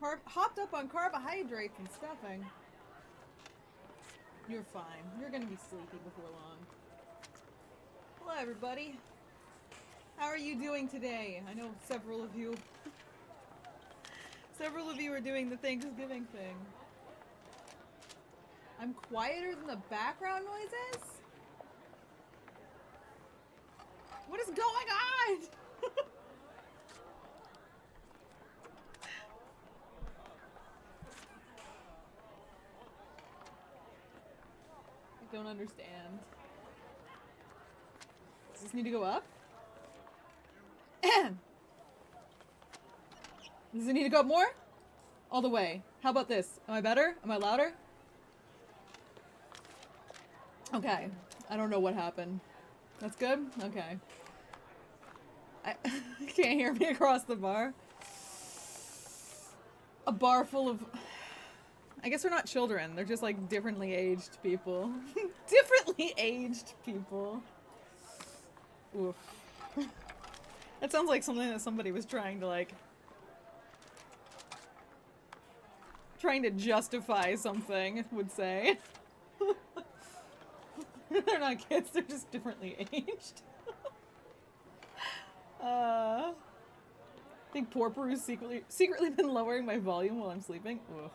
hopped up on carbohydrates and stuffing. You're fine. You're gonna be sleepy before long. Hello, everybody. How are you doing today? I know several of you are doing the Thanksgiving thing. I'm quieter than the background noises? What is going on? I don't understand. Does this need to go up? Does it need to go up more? All the way. How about this? Am I better? Am I louder? Okay. I don't know what happened. That's good? Okay. I can't hear me across the bar. A bar full of... I guess they're not children. They're just like differently aged people. Differently aged people. Oof. That sounds like something that somebody was trying to like... trying to justify something would say. They're not kids, they're just differently aged. I think poor Peru's secretly been lowering my volume while I'm sleeping. Ugh.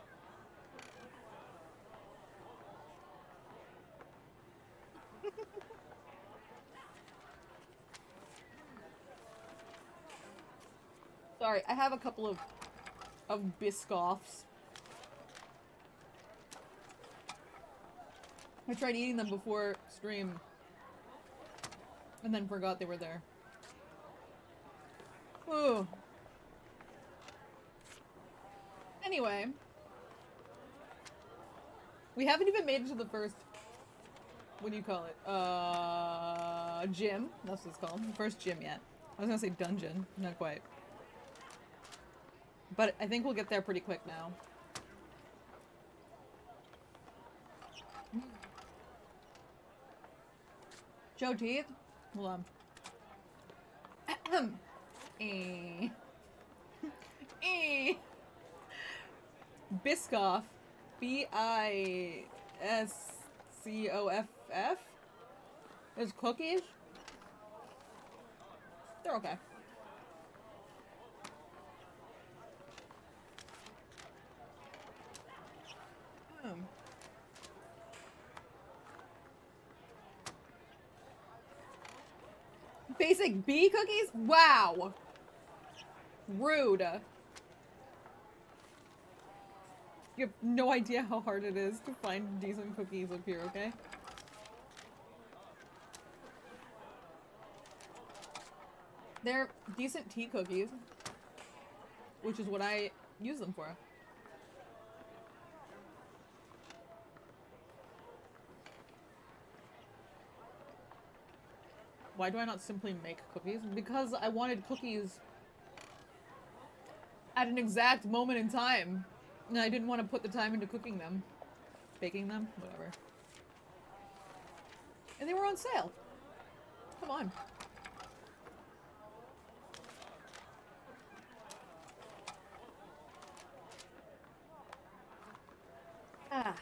Sorry, I have a couple of Biscoffs. I tried eating them before stream. And then forgot they were there. Ooh. Anyway. We haven't even made it to the first... What do you call it? Gym. That's what it's called. The first gym yet. I was gonna say dungeon. Not quite. But I think we'll get there pretty quick now. Show teeth? Hold on. Biscoff. B-I-S-C-O-F-F? Is cookies? They're okay. Basic bee cookies? Wow! Rude. You have no idea how hard it is to find decent cookies up here, okay? They're decent tea cookies, which is what I use them for. Why do I not simply make cookies? Because I wanted cookies at an exact moment in time. And I didn't want to put the time into cooking them. Baking them? Whatever. And they were on sale. Come on. Ah.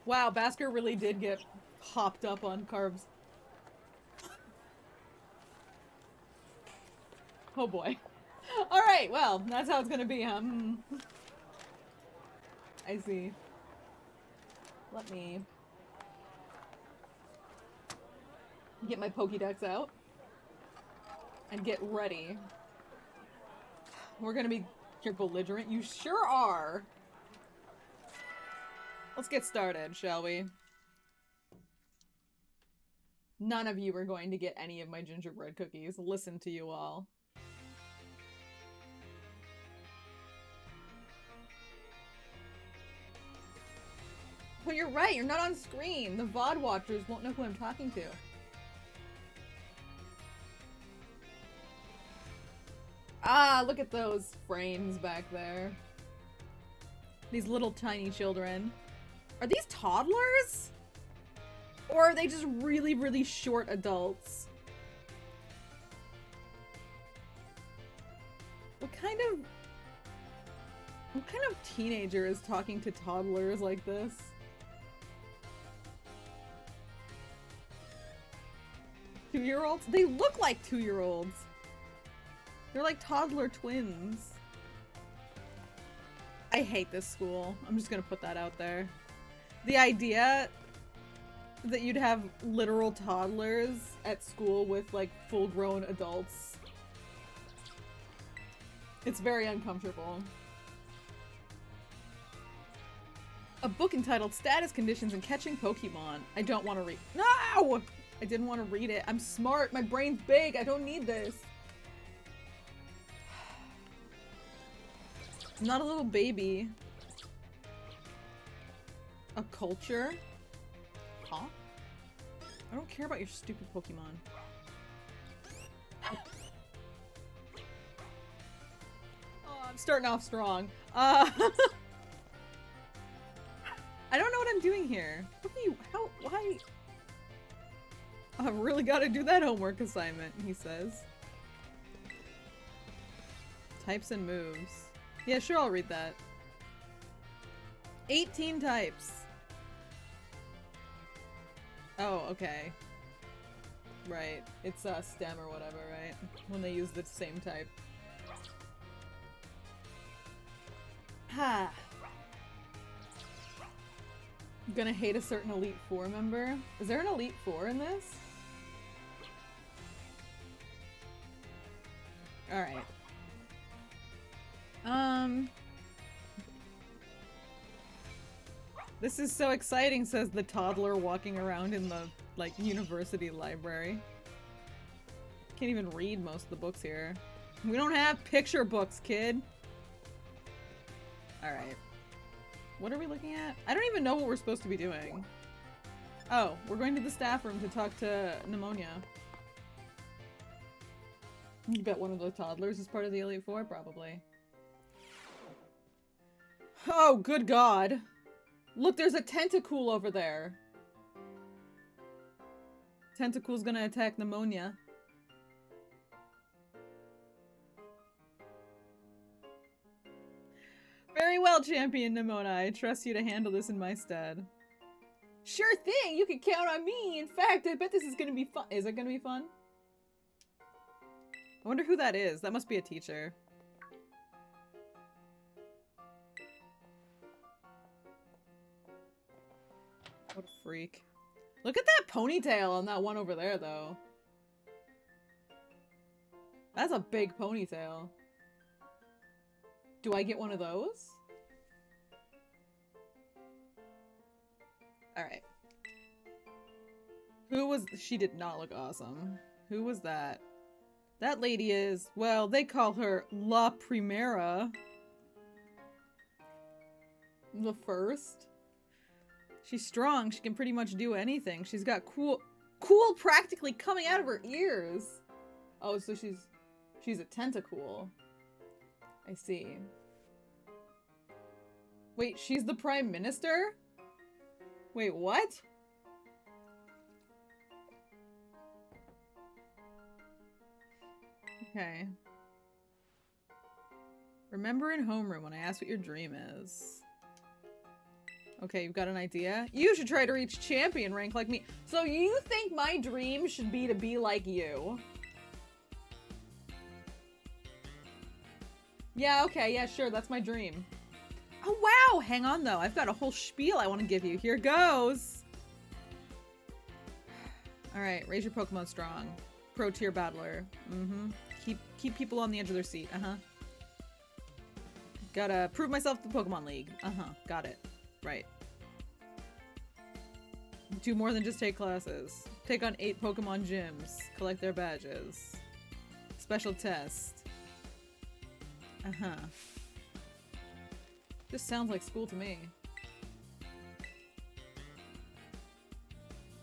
Wow, Basker really did get hopped up on carbs. Oh boy. Alright, well, that's how it's gonna be, huh? I see. Let me get my Pokédex out and get ready. We're gonna be... You're belligerent? You sure are! Let's get started, shall we? None of you are going to get any of my gingerbread cookies. Listen to you all. Well, you're right, you're not on screen. The VOD watchers won't know who I'm talking to. Ah, look at those frames back there. These little tiny children. Are these toddlers? Or are they just really, really short adults? What kind of teenager is talking to toddlers like this? Two-year-olds? They look like two-year-olds. They're like toddler twins. I hate this school. I'm just gonna put that out there. The idea that you'd have literal toddlers at school with like full-grown adults. It's very uncomfortable. A book entitled Status Conditions and Catching Pokemon. I don't want to read. No! I didn't want to read it. I'm smart. My brain's big. I don't need this. I'm not a little baby. A culture? Huh? I don't care about your stupid Pokemon. Oh, I'm starting off strong. I don't know what I'm doing here. Why? I've really got to do that homework assignment, he says. Types and moves. Yeah, sure, I'll read that. 18 types. Oh, okay. Right. It's STEM or whatever, right? When they use the same type. Ha! I'm gonna hate a certain Elite Four member. Is there an Elite Four in this? Alright. This is so exciting, says the toddler walking around in the, like, university library. Can't even read most of the books here. We don't have picture books, kid! Alright. What are we looking at? I don't even know what we're supposed to be doing. Oh, we're going to the staff room to talk to Pneumonia. You bet one of those toddlers is part of the Elite Four? Probably. Oh, good God. Look, there's a Tentacool over there. Tentacool's gonna attack Pneumonia. Very well, Champion Nimona. I trust you to handle this in my stead. Sure thing! You can count on me! In fact, I bet this is gonna be fun. Is it gonna be fun? I wonder who that is. That must be a teacher. What a freak. Look at that ponytail on that one over there, though. That's a big ponytail. Do I get one of those? Alright. Who was- she did not look awesome. Who was that? That lady is, well, they call her La Primera. The first. She's strong, she can pretty much do anything. She's got cool practically coming out of her ears. Oh, so she's a Tentacool. I see. Wait, she's the Prime Minister? Wait, what? Okay. Remember in homeroom when I asked what your dream is. Okay, you've got an idea? You should try to reach champion rank like me. So you think my dream should be to be like you? Yeah, okay, yeah, sure, that's my dream. Oh, wow! Hang on, though. I've got a whole spiel I want to give you. Here goes! Alright, raise your Pokemon strong. Pro tier battler. Mm-hmm. Keep people on the edge of their seat. Uh-huh. Gotta prove myself to the Pokemon League. Uh-huh. Got it. Right. Do more than just take classes. Take on 8 Pokemon gyms. Collect their badges. Special test. Uh-huh. This sounds like school to me.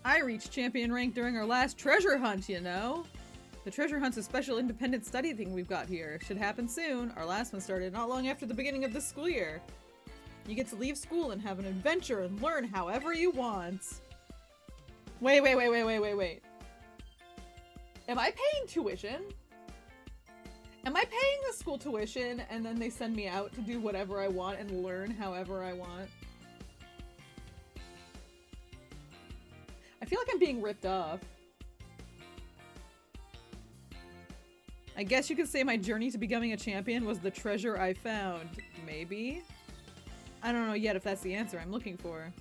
I reached champion rank during our last treasure hunt, you know? The treasure hunt's a special independent study thing we've got here. Should happen soon. Our last one started not long after the beginning of this school year. You get to leave school and have an adventure and learn however you want. Wait. Am I paying tuition? Am I paying the school tuition and then they send me out to do whatever I want and learn however I want? I feel like I'm being ripped off. I guess you could say my journey to becoming a champion was the treasure I found. Maybe? I don't know yet if that's the answer I'm looking for.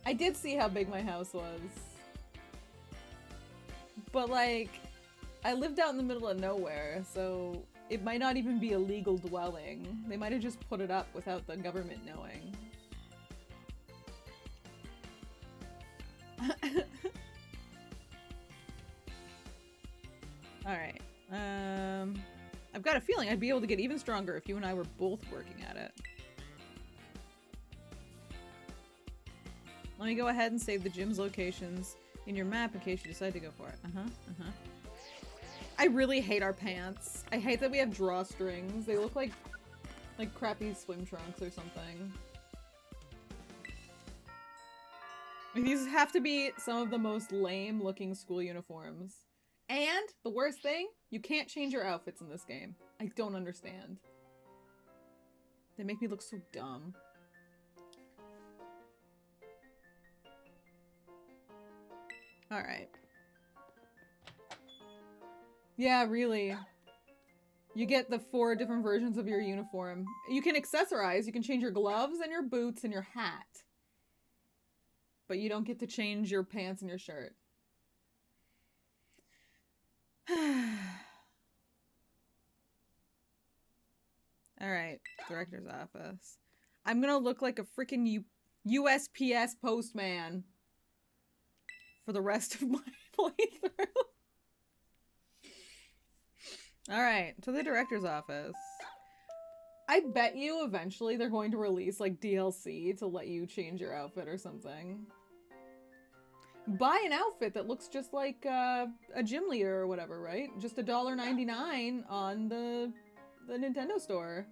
I did see how big my house was. But like, I lived out in the middle of nowhere, so it might not even be a legal dwelling. They might have just put it up without the government knowing. Alright. I've got a feeling I'd be able to get even stronger if you and I were both working at it. Let me go ahead and save the gym's locations in your map in case you decide to go for it. I really hate our pants. I hate that we have drawstrings. They look like crappy swim trunks or something. These have to be some of the most lame looking school uniforms. And the worst thing, you can't change your outfits in this game. I don't understand. They make me look so dumb. Alright. Yeah, really. You get the 4 different versions of your uniform. You can accessorize, you can change your gloves and your boots and your hat. But you don't get to change your pants and your shirt. Alright, director's office. I'm gonna look like a freaking USPS postman for the rest of my playthrough. Alright, to the director's office. I bet you eventually they're going to release like DLC to let you change your outfit or something. Buy an outfit that looks just like a gym leader or whatever, right? Just $1.99 on the Nintendo store.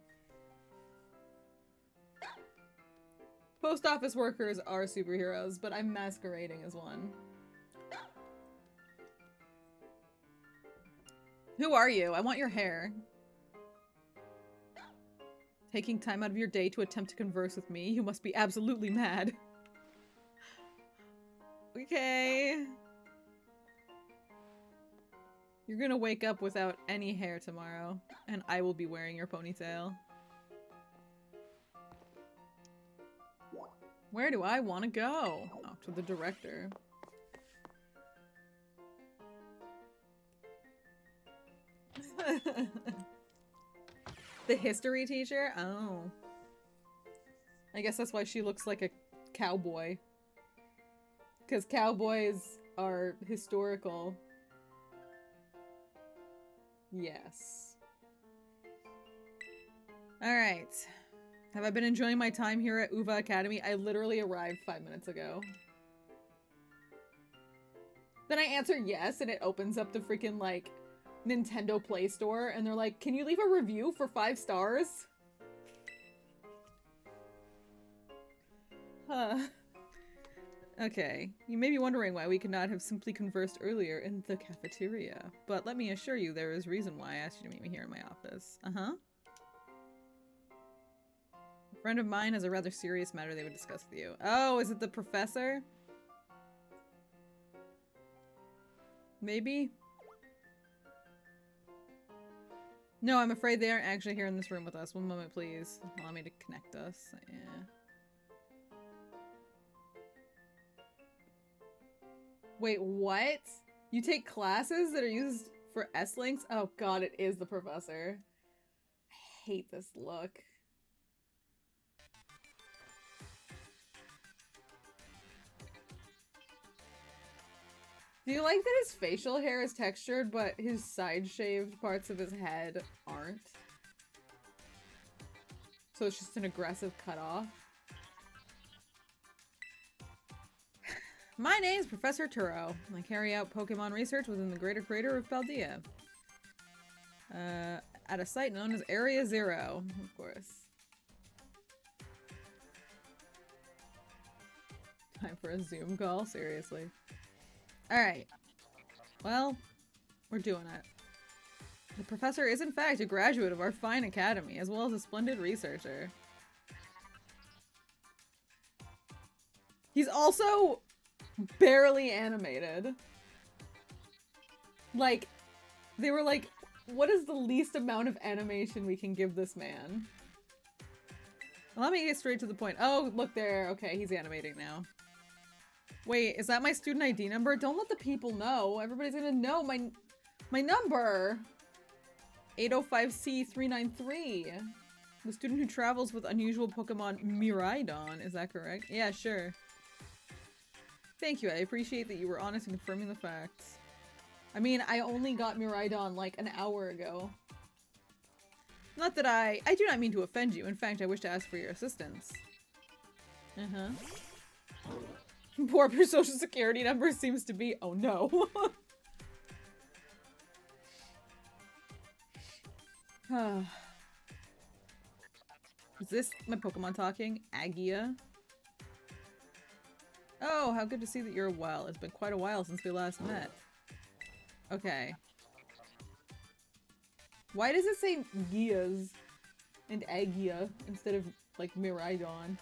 Post office workers are superheroes, but I'm masquerading as one. Who are you? I want your hair. Taking time out of your day to attempt to converse with me? You must be absolutely mad. Okay. You're gonna wake up without any hair tomorrow, and I will be wearing your ponytail. Where do I want to go? Oh, to the director. The history teacher? Oh. I guess that's why she looks like a cowboy. Because cowboys are historical. Yes. Alright. Have I been enjoying my time here at Uva Academy? I literally arrived 5 minutes ago. Then I answer yes, and it opens up the freaking, like, Nintendo Play Store, and they're like, can you leave a review for 5 stars? Huh. Okay, you may be wondering why we could not have simply conversed earlier in the cafeteria, but let me assure you there is reason why I asked you to meet me here in my office. Uh-huh. A friend of mine has a rather serious matter they would discuss with you. Oh, is it the professor? Maybe? No, I'm afraid they aren't actually here in this room with us. One moment, please. Allow me to connect us. Yeah. Wait, what? You take classes that are used for S-links? Oh god, it is the professor. I hate this look. Do you like that his facial hair is textured, but his side-shaved parts of his head aren't? So it's just an aggressive cutoff. My name's Professor Turo. I carry out Pokemon research within the greater crater of Paldea. At a site known as Area Zero, of course. Time for a Zoom call? Seriously. Alright. Well, We're doing it. The professor is in fact a graduate of our fine academy, as well as a splendid researcher. He's also barely animated. Like, they were like, what is the least amount of animation we can give this man? Let me get straight to the point. Oh, look there. Okay, he's animating now. Wait, is that my student ID number? Don't let the people know. Everybody's gonna know my number. 805C393. The student who travels with unusual Pokemon Miraidon. Is that correct? Yeah, sure. Thank you. I appreciate that you were honest in confirming the facts. I mean, I only got Miraidon like an hour ago. Not that I do not mean to offend you. In fact, I wish to ask for your assistance. Poor social security number seems to be, oh no. Is this my Pokemon talking? Agia? Oh, how good to see that you're well. It's been quite a while since we last met. Okay. Why does it say Gias and Agia instead of, like, Miraidon?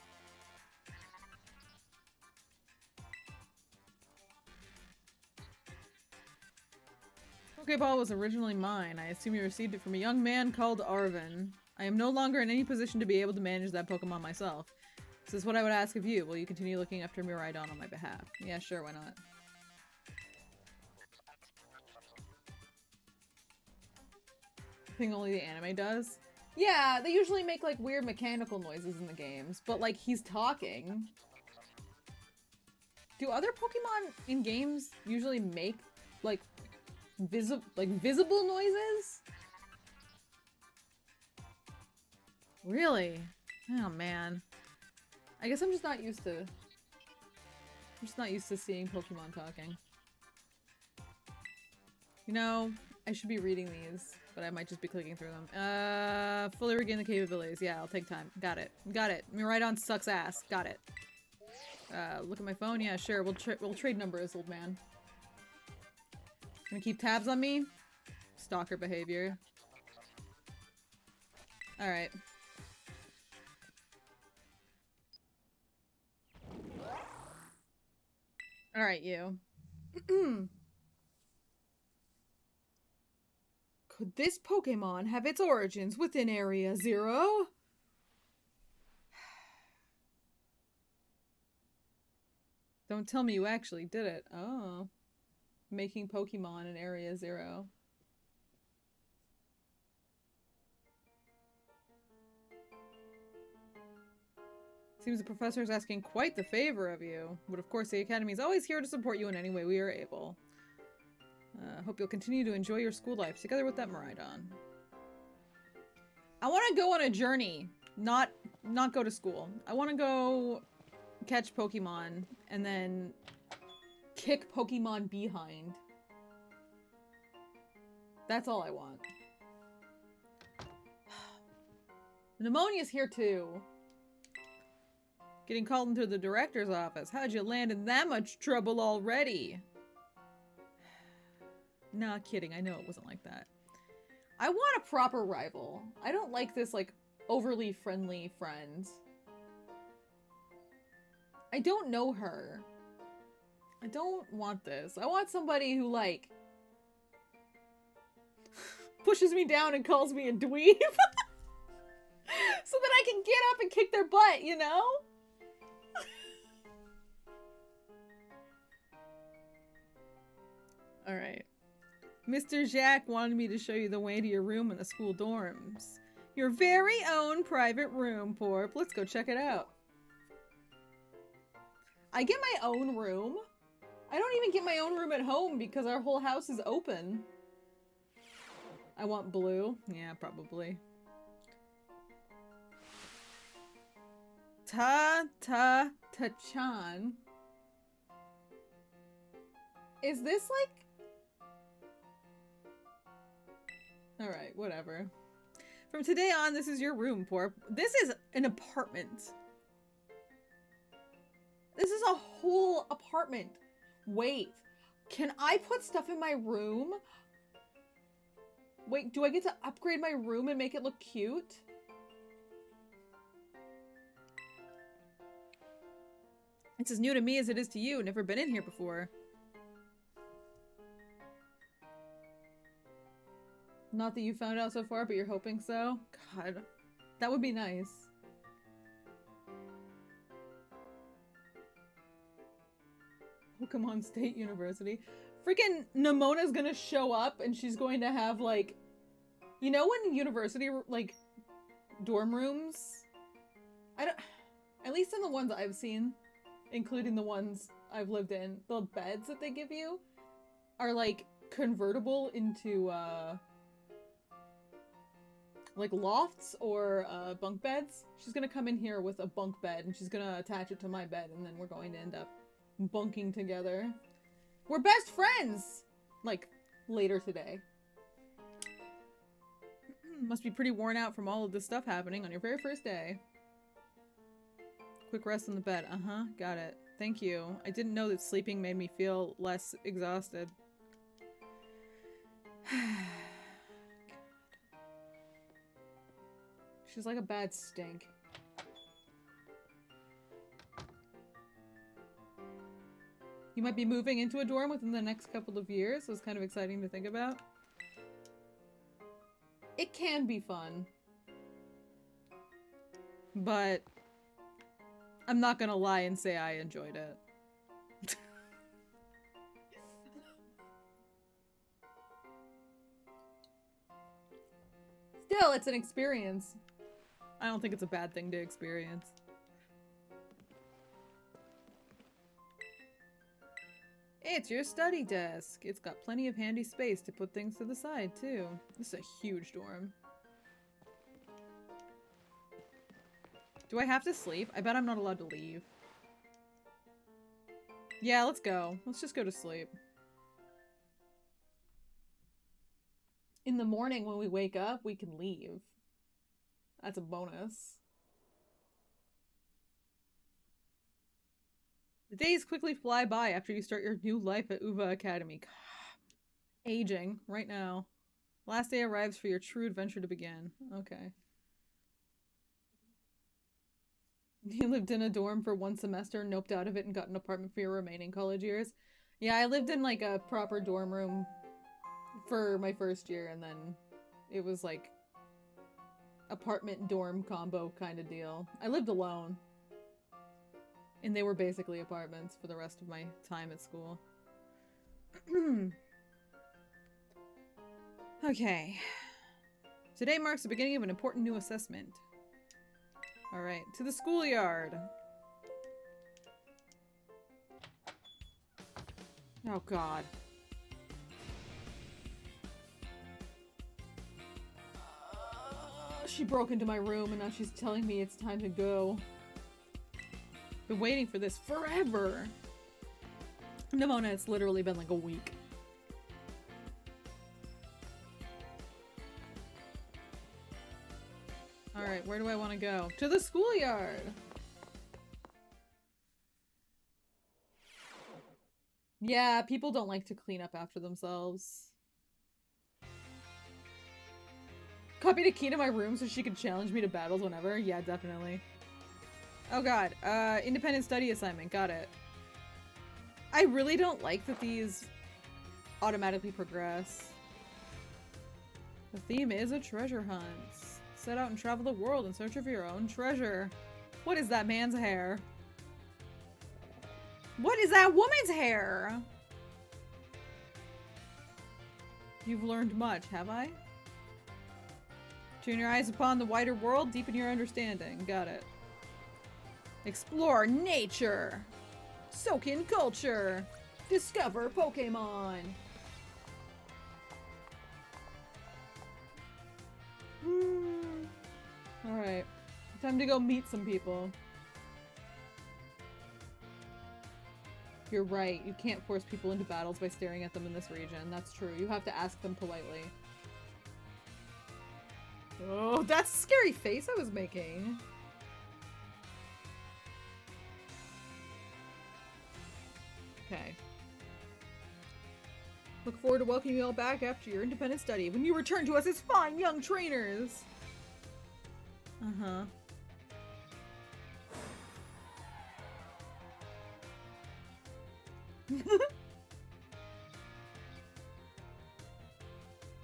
Pokeball was originally mine. I assume you received it from a young man called Arvin. I am no longer in any position to be able to manage that Pokemon myself. This is what I would ask of you. Will you continue looking after Miraidon on my behalf? Yeah, sure, why not? Thing only the anime does? Yeah, they usually make like weird mechanical noises in the games, but like he's talking. Do other Pokemon in games usually make like visible noises? Really? Oh man. I guess I'm just not used to seeing Pokemon talking. You know, I should be reading these, but I might just be clicking through them. Fully regain the capabilities. Yeah, I'll take time. Got it. Got it. Miraidon sucks ass. Got it. Look at my phone. Yeah, sure. We'll trade numbers, old man. Gonna keep tabs on me? Stalker behavior. Alright. Alright, you. Could this Pokemon have its origins within Area 0? Don't tell me you actually did it. Oh. Making Pokemon in Area 0. Seems the professor is asking quite the favor of you. But of course, the Academy is always here to support you in any way we are able. Hope you'll continue to enjoy your school life together with that Miraidon. I want to go on a journey, not go to school. I want to go catch Pokemon and then kick Pokemon behind. That's all I want. Pneumonia's here too. Getting called into the director's office. How'd you land in that much trouble already? Nah, kidding. I know it wasn't like that. I want a proper rival. I don't like this, like, overly friendly friend. I don't know her. I don't want this. I want somebody who, like, pushes me down and calls me a dweeb. So that I can get up and kick their butt, you know? Alright. Mr. Jack wanted me to show you the way to your room in the school dorms. Your very own private room, Porp. Let's go check it out. I get my own room? I don't even get my own room at home because our whole house is open. I want blue. Yeah, probably. Ta-chan. Is this like... Alright, whatever. From today on, this is your room, Porp. This is an apartment. This is a whole apartment. Wait, can I put stuff in my room Wait, do I get to upgrade my room and make it look cute? It's as new to me as it is to you. Never been in here before. Not that you found out so far, but you're hoping so? God, that would be nice. Pokemon State University. Freaking Nemona's gonna show up and she's going to have, like... You know when university, like, dorm rooms? I don't... At least in the ones I've seen, including the ones I've lived in, the beds that they give you are, like, convertible into, like, lofts or, bunk beds. She's gonna come in here with a bunk bed and she's gonna attach it to my bed and then we're going to end up bunking together. We're best friends! Like, later today. Must be pretty worn out from all of this stuff happening on your very first day. Quick rest on the bed. Uh-huh, got it. Thank you. I didn't know that sleeping made me feel less exhausted. God. She's like a bad stink. You might be moving into a dorm within the next couple of years, so it's kind of exciting to think about. It can be fun. But I'm not gonna lie and say I enjoyed it. Still, it's an experience. I don't think it's a bad thing to experience. It's your study desk. It's got plenty of handy space to put things to the side, too. This is a huge dorm. Do I have to sleep? I bet I'm not allowed to leave. Yeah, let's go. Let's just go to sleep. In the morning when we wake up, we can leave. That's a bonus. The days quickly fly by after you start your new life at Uva Academy. Aging, right now. Last day arrives for your true adventure to begin. Okay. You lived in a dorm for 1 semester, noped out of it, and got an apartment for your remaining college years. Yeah, I lived in, like, a proper dorm room for my first year, and then it was, like, apartment-dorm combo kind of deal. I lived alone. And they were basically apartments for the rest of my time at school. Okay. Today marks the beginning of an important new assessment. Alright, to the schoolyard! Oh god. She broke into my room and now she's telling me it's time to go. Been waiting for this forever! Nimona, it's literally been like a week. Alright, where do I want to go? To the schoolyard! Yeah, people don't like to clean up after themselves. Copied a key to my room so she could challenge me to battles whenever? Yeah, definitely. Oh god, independent study assignment, got it. I really don't like that these automatically progress. The theme is a treasure hunt. Set out and travel the world in search of your own treasure. What is that man's hair? What is that woman's hair? You've learned much, have I? Turn your eyes upon the wider world, deepen your understanding. Got it. Explore nature. Soak in culture. Discover Pokemon. Alright. Time to go meet some people. You're right. You can't force people into battles by staring at them in this region. That's true. You have to ask them politely. Oh, that's a scary face I was making. Okay. Look forward to welcoming you all back after your independent study when you return to us as fine young trainers. Uh-huh.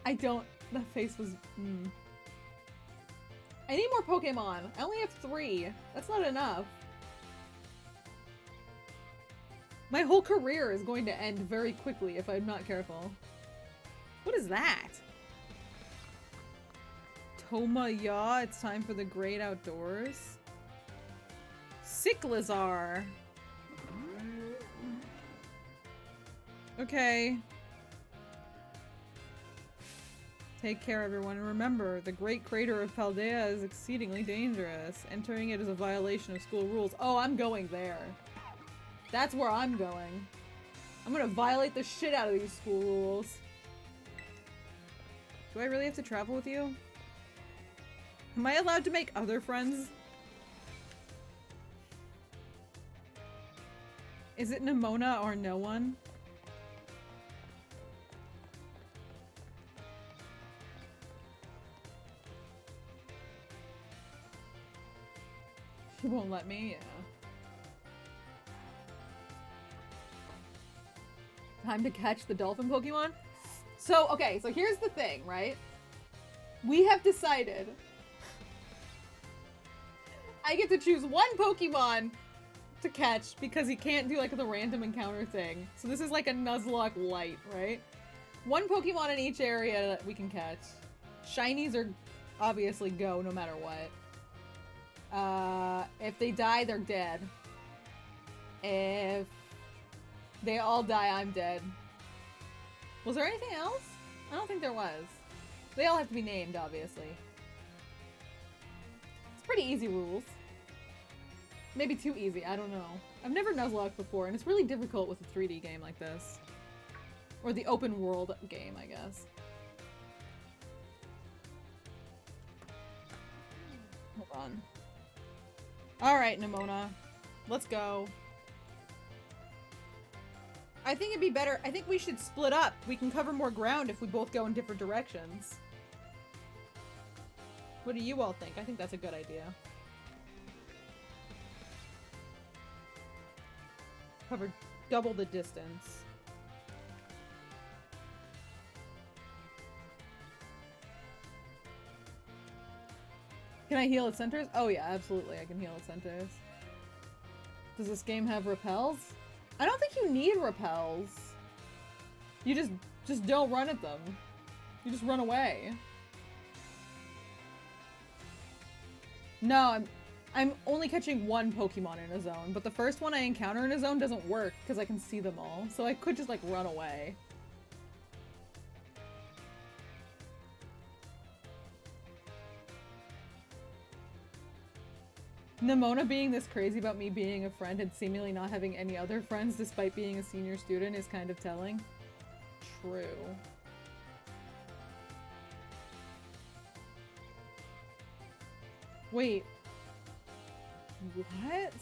I don't... That face was... I need more Pokemon. I only have 3. That's not enough. My whole career is going to end very quickly if I'm not careful. What is that? Tomaya, it's time for the great outdoors. Cyclizar. Okay. Take care, everyone, and remember, the Great Crater of Paldea is exceedingly dangerous. Entering it is a violation of school rules. Oh, I'm going there. That's where I'm going. I'm gonna violate the shit out of these school rules. Do I really have to travel with you? Am I allowed to make other friends? Is it Nimona or no one? She won't let me? Yeah. Time to catch the dolphin Pokemon? So, okay, so here's the thing, right? We have decided I get to choose one Pokemon to catch because he can't do like the random encounter thing. So this is like a Nuzlocke light, right? One Pokemon in each area that we can catch. Shinies are obviously go no matter what. If they die, they're dead. If they all die, I'm dead. Was there anything else? I don't think there was. They all have to be named, obviously. It's pretty easy rules. Maybe too easy, I don't know. I've never Nuzlocked before, and it's really difficult with a 3D game like this. Or the open world game, I guess. Hold on. Alright, Nimona. Let's go. I think it'd be better. I think we should split up. We can cover more ground if we both go in different directions. What do you all think? I think that's a good idea. Cover double the distance. Can I heal at centers? Oh yeah, absolutely I can heal at centers. Does this game have repels? I don't think you need repels. You just don't run at them. You just run away. No, I'm only catching one Pokemon in a zone, but the first one I encounter in a zone doesn't work because I can see them all. So I could just like run away. Nimona being this crazy about me being a friend and seemingly not having any other friends despite being a senior student is kind of telling. True. Wait. What?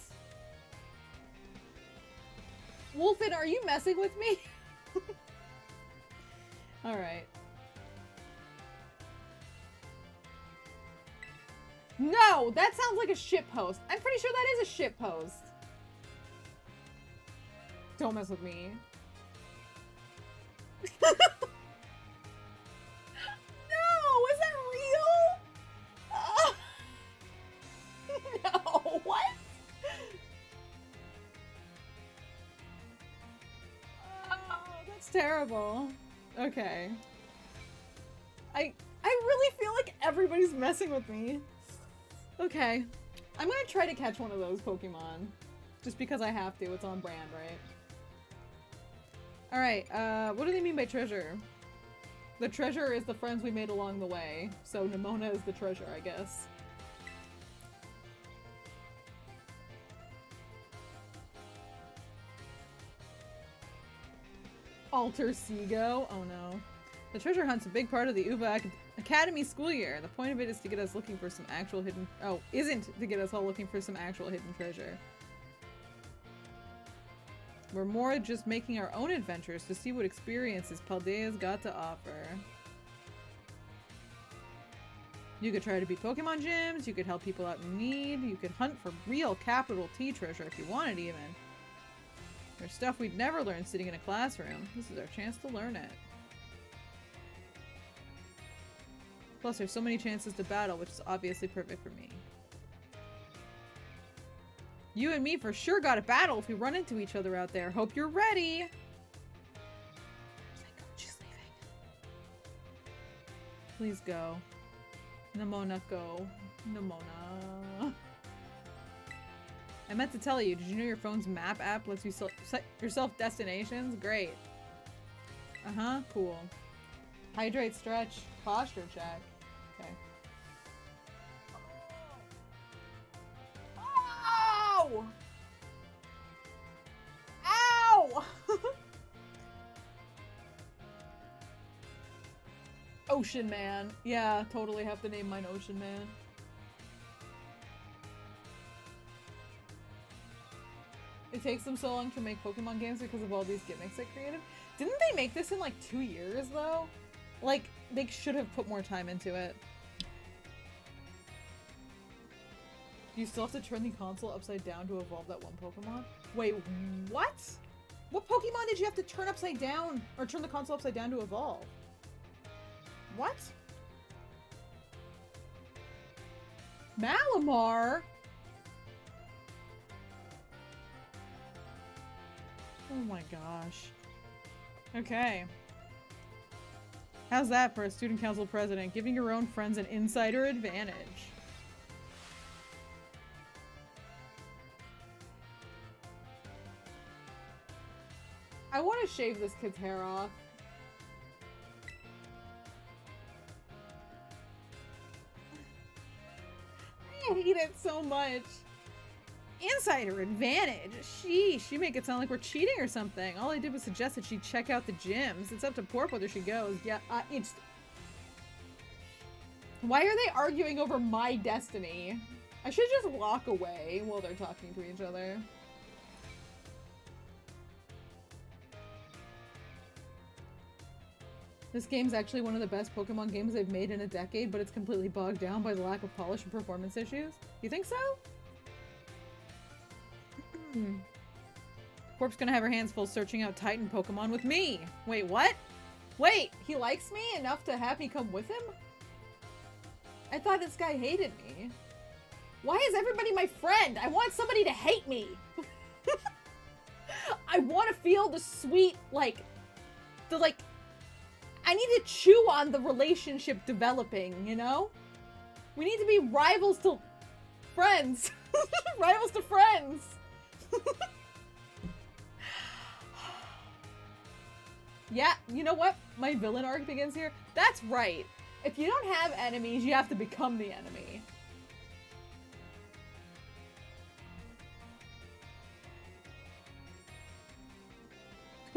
Wolfen, are you messing with me? Alright. No! That sounds like a shitpost. I'm pretty sure that is a shitpost. Don't mess with me. No! Is that real? No! What? Oh, that's terrible. Okay. I really feel like everybody's messing with me. Okay. I'm gonna try to catch one of those Pokemon. Just because I have to. It's on brand, right? Alright, what do they mean by treasure? The treasure is the friends we made along the way. So Nimona is the treasure, I guess. Alter Seago? Oh no. The treasure hunt's a big part of the UVA Academy school year. The point of it is to get us looking for some actual hidden- oh, isn't to get us all looking for some actual hidden treasure. We're more just making our own adventures to see what experiences Paldea's got to offer. You could try to beat Pokemon gyms, you could help people out in need, you could hunt for real capital T treasure if you wanted even. There's stuff we'd never learn sitting in a classroom. This is our chance to learn it. Plus there's so many chances to battle, which is obviously perfect for me. You and me for sure gotta battle if we run into each other out there. Hope you're ready! She's leaving. Please go. Nimona, go. Nimona. I meant to tell you, did you know your phone's map app lets you set yourself destinations? Great. Uh-huh, cool. Hydrate, stretch, posture check. Okay. Ow! Ow! Ocean Man. Yeah, totally have to name mine Ocean Man. It takes them so long to make Pokemon games because of all these gimmicks they created. Didn't they make this in like 2 years though? Like, they should have put more time into it. You still have to turn the console upside down to evolve that one Pokemon? Wait, what? What Pokemon did you have to turn upside down? Or turn the console upside down to evolve? What? Malamar? Oh my gosh. Okay. How's that for a student council president? Giving your own friends an insider advantage. I want to shave this kid's hair off. I hate it so much. Insider advantage? Sheesh, you make it sound like we're cheating or something. All I did was suggest that she check out the gyms. It's up to Porp whether she goes. Yeah, it's... Why are they arguing over my destiny? I should just walk away while they're talking to each other. This game's actually one of the best Pokemon games they've made in a decade, but it's completely bogged down by the lack of polish and performance issues. You think so? Porp's gonna have her hands full searching out Titan Pokemon with me. Wait, what? Wait, he likes me enough to have me come with him? I thought this guy hated me. Why is everybody my friend? I want somebody to hate me. I want to feel the sweet, I need to chew on the relationship developing, you know? We need to be rivals to friends. Rivals to friends. Yeah, you know what? My villain arc begins here. That's right. If you don't have enemies, you have to become the enemy.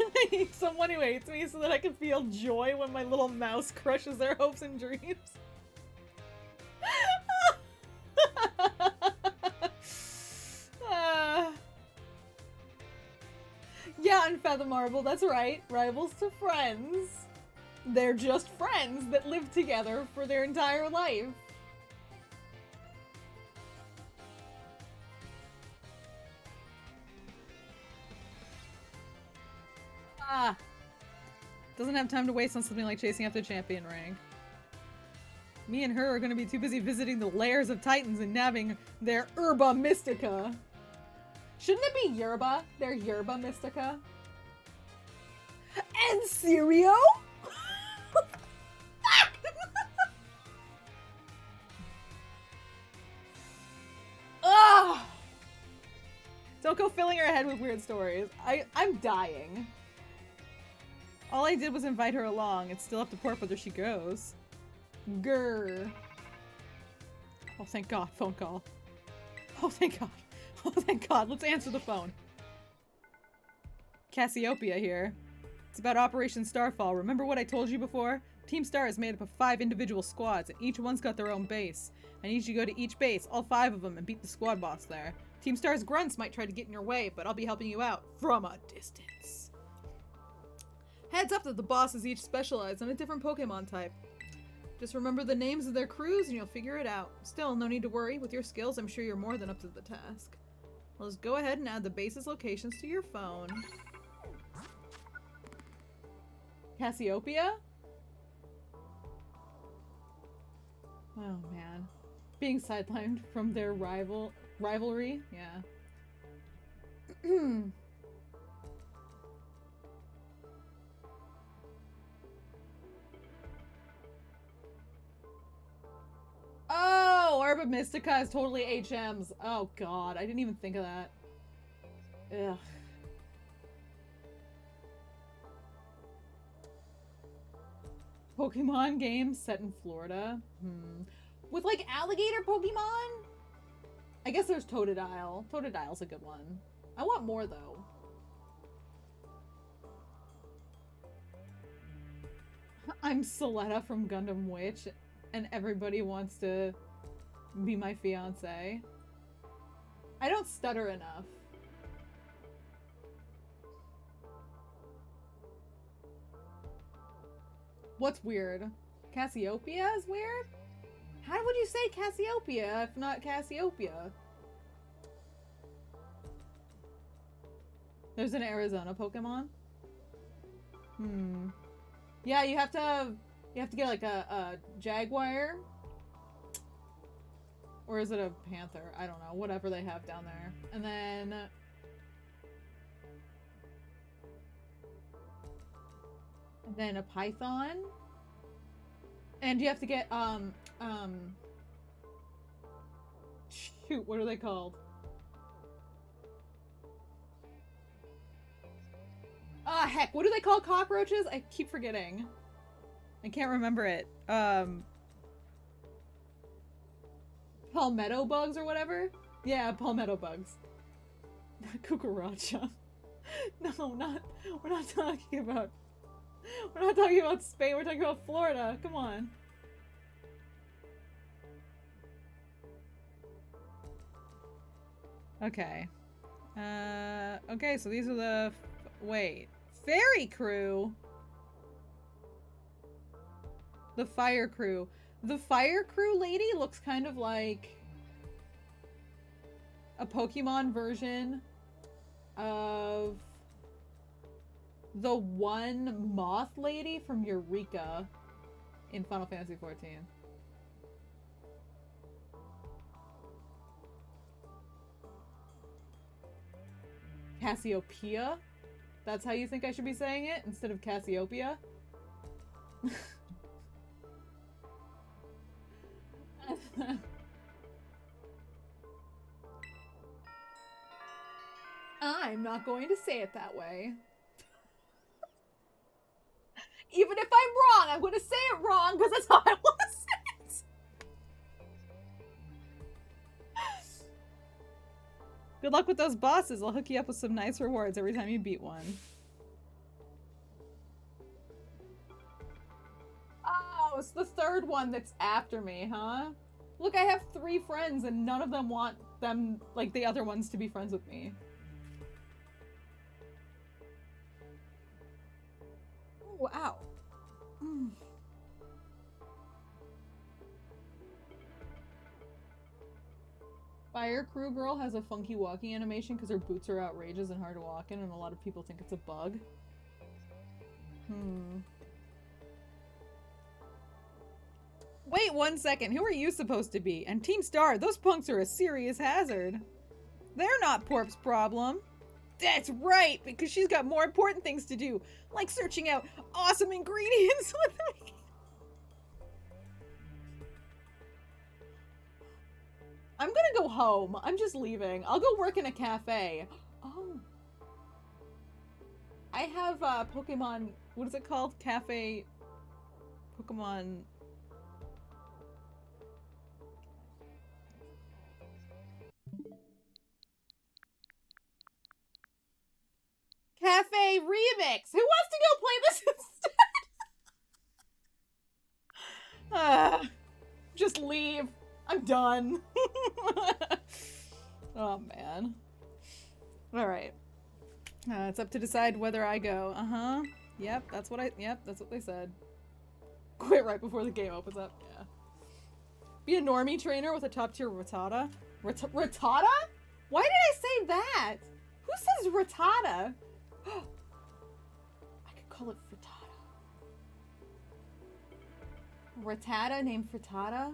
I need someone who hates me so that I can feel joy when my little mouse crushes their hopes and dreams. Yeah, Unfathom Marble, that's right. Rivals to friends. They're just friends that live together for their entire life. Doesn't have time to waste on something like chasing after champion rank. Me and her are gonna be too busy visiting the lairs of Titans and nabbing their Herba Mystica. Shouldn't it be Yerba? Their Yerba Mystica? And Cereal? Ugh! Don't go filling her head with weird stories. I'm dying. All I did was invite her along. It's still up to Porp whether she goes. Grr. Oh, thank God. Phone call. Oh, thank God. Oh, thank God. Let's answer the phone. Cassiopeia here. It's about Operation Starfall. Remember what I told you before? Team Star is made up of 5 individual squads, and each one's got their own base. I need you to go to each base, all 5 of them, and beat the squad boss there. Team Star's grunts might try to get in your way, but I'll be helping you out from a distance. Heads up that the bosses each specialize in a different Pokemon type. Just remember the names of their crews and you'll figure it out. Still, no need to worry. With your skills, I'm sure you're more than up to the task. Let's go ahead and add the base's locations to your phone. Cassiopeia? Oh man. Being sidelined from their rivalry? Yeah. Oh, Herba Mystica is totally HMs. Oh god, I didn't even think of that. Ugh. Pokemon game set in Florida. With like alligator Pokemon? I guess there's Totodile. Totodile's a good one. I want more though. I'm Soletta from Gundam Witch and everybody wants to be my fiance. I don't stutter enough. What's weird? Cassiopeia is weird? How would you say Cassiopeia if not Cassiopeia? There's an Arizona Pokemon? Yeah, you have to get like a jaguar. Or is it a panther? I don't know. Whatever they have down there. And then a python. And you have to get shoot, what are they called? Ah, heck, what do they call cockroaches? I keep forgetting. I can't remember it. Palmetto bugs or whatever? Yeah, palmetto bugs. Cucaracha. No, we're not talking about Spain, we're talking about Florida. Come on. Okay. Okay, so these are the... Wait. Fairy crew? The fire crew. The fire crew lady looks kind of like a Pokemon version of the one moth lady from Eureka in Final Fantasy XIV. Cassiopeia? That's how you think I should be saying it instead of Cassiopeia? I'm not going to say it that way. Even if I'm wrong, I'm going to say it wrong because that's how I want to say it. Good luck with those bosses. I'll hook you up with some nice rewards every time you beat one. Oh, it's the third one that's after me, huh? Look, I have 3 friends and none of them want them, like, the other ones to be friends with me. Wow. Fire Crew Girl has a funky walking animation because her boots are outrageous and hard to walk in, and a lot of people think it's a bug. Wait 1 second, who are you supposed to be? And Team Star, those punks are a serious hazard. They're not Porp's problem. That's right, because she's got more important things to do, like searching out awesome ingredients with me. I'm gonna go home. I'm just leaving. I'll go work in a cafe. Oh. I have Pokemon, what is it called? Cafe Pokemon. Cafe Remix! Who wants to go play this instead? Just leave. I'm done. Oh, man. Alright. It's up to decide whether I go. Uh-huh. Yep, that's what they said. Quit right before the game opens up. Yeah. Be a normie trainer with a top-tier Rattata. Rattata? Why did I say that? Who says Rattata? I could call it frittata. Rattata named Frittata?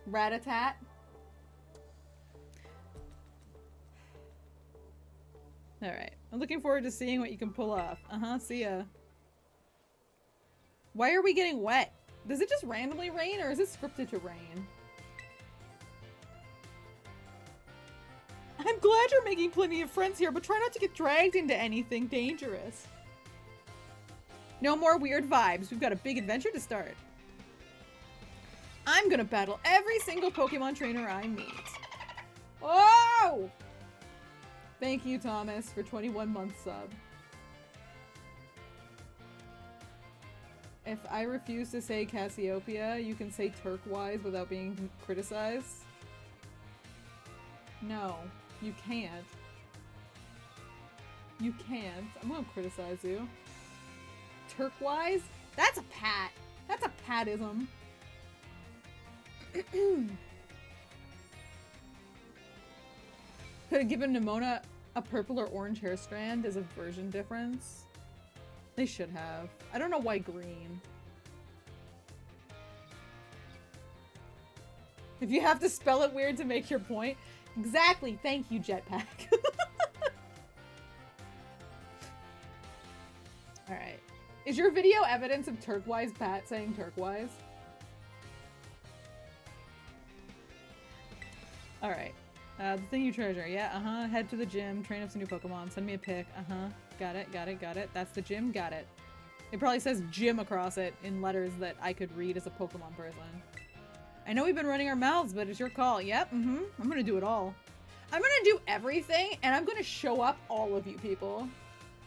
Rat-a-tat. Alright. I'm looking forward to seeing what you can pull off. Uh-huh, see ya. Why are we getting wet? Does it just randomly rain, or is it scripted to rain? I'm glad you're making plenty of friends here, but try not to get dragged into anything dangerous. No more weird vibes. We've got a big adventure to start. I'm gonna battle every single Pokemon trainer I meet. Oh! Thank you, Thomas, for 21 months sub. If I refuse to say Cassiopeia, you can say turquoise without being criticized. No, you can't. You can't. I'm gonna criticize you. Turquoise? That's a pat. That's a patism. Could have given Nimona a purple or orange hair strand as a version difference. They should have. I don't know why green. If you have to spell it weird to make your point. Exactly. Thank you, Jetpack. Alright. Is your video evidence of turquoise Pat saying turquoise? Alright. The thing you treasure. Yeah, uh-huh. Head to the gym. Train up some new Pokemon. Send me a pic. Uh-huh. Got it, got it, got it. That's the gym. Got it. It probably says gym across it in letters that I could read as a Pokemon person. I know we've been running our mouths, but it's your call. Yep, mm-hmm. I'm gonna do it all. I'm gonna do everything, and I'm gonna show up all of you people.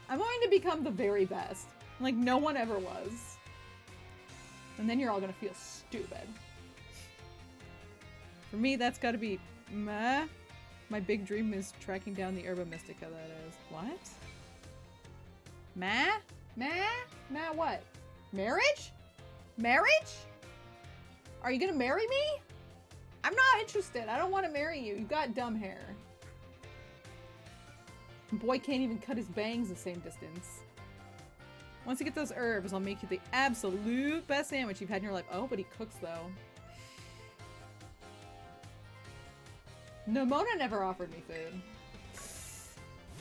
I'm going to become the very best. Like no one ever was. And then you're all gonna feel stupid. For me, that's gotta be meh. My big dream is tracking down the Herba Mystica, that is. What? Ma? Ma? Ma what? Marriage? Marriage? Are you gonna marry me? I'm not interested. I don't want to marry you. You got dumb hair. Boy can't even cut his bangs the same distance. Once you get those herbs, I'll make you the absolute best sandwich you've had in your life. Oh, but he cooks though. Nimona never offered me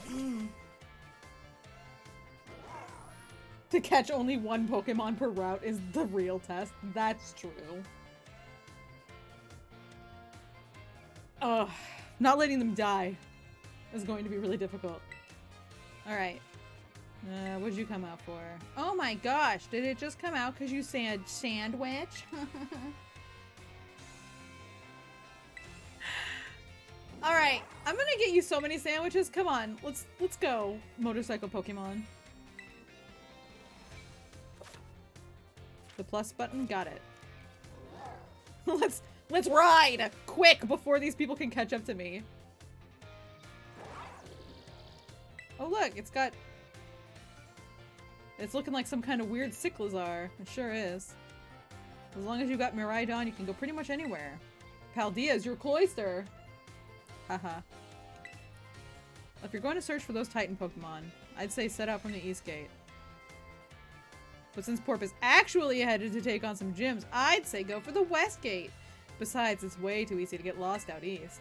food. To catch only one Pokemon per route is the real test. That's true. Ugh. Not letting them die is going to be really difficult. Alright. What'd you come out for? Oh my gosh, did it just come out because you said sandwich? Alright, I'm gonna get you so many sandwiches. Come on, let's go, motorcycle Pokemon. The plus button, got it. Let's ride! Quick, before these people can catch up to me. Oh look, it's looking like some kind of weird Cyclizar. It sure is. As long as you got Miraidon, you can go pretty much anywhere. Paldea's your cloister. Haha. If you're going to search for those Titan Pokemon, I'd say set out from the East Gate. But since Porp is actually headed to take on some gyms, I'd say go for the West Gate. Besides, it's way too easy to get lost out east.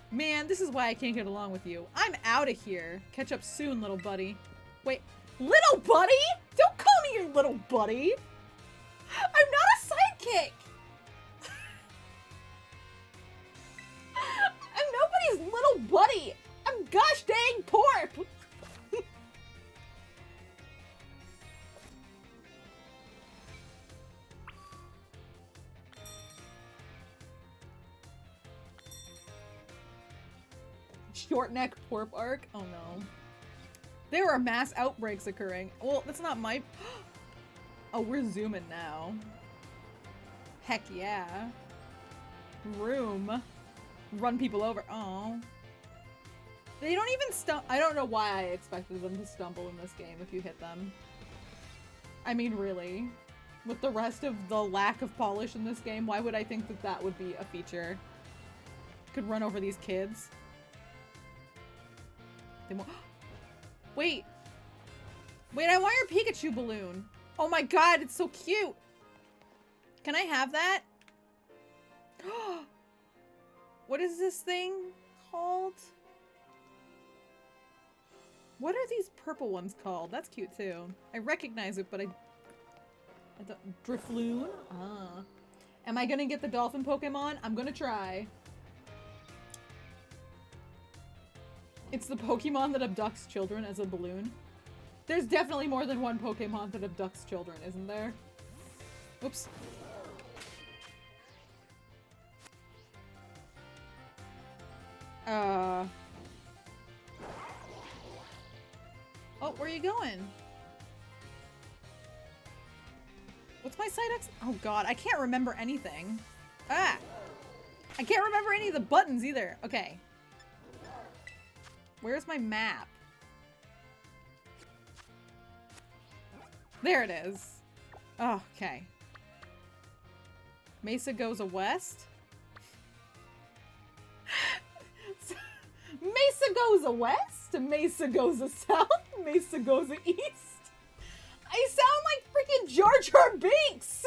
Man, this is why I can't get along with you. I'm out of here. Catch up soon, little buddy. Wait, little buddy? Don't call me your little buddy. I'm not a sidekick. I'm nobody's little buddy. I'm gosh dang Porp. Short neck Porp arc? Oh no. There are mass outbreaks occurring. Well, that's not my... Oh, we're zooming now. Heck yeah. Room. Run people over. Oh. They don't even stumble. I don't know why I expected them to stumble in this game if you hit them. I mean, really. With the rest of the lack of polish in this game, why would I think that that would be a feature? Could run over these kids. They won't. Wait. Wait, I want your Pikachu balloon. Oh my god, it's so cute. Can I have that? What is this thing called? What are these purple ones called? That's cute too. I recognize it, but I don't... Drifloon? Ah. Am I gonna get the dolphin Pokemon? I'm gonna try. It's the Pokemon that abducts children as a balloon. There's definitely more than one Pokemon that abducts children, isn't there? Oops. Oh, where are you going? What's my side X? Oh god, I can't remember anything. Ah! I can't remember any of the buttons either. Okay. Where's my map? There it is. Oh, okay. Mesa goes a west. Mesa goes a west. Mesa goes a south. Mesa goes a east. I sound like freaking Jar Jar Binks.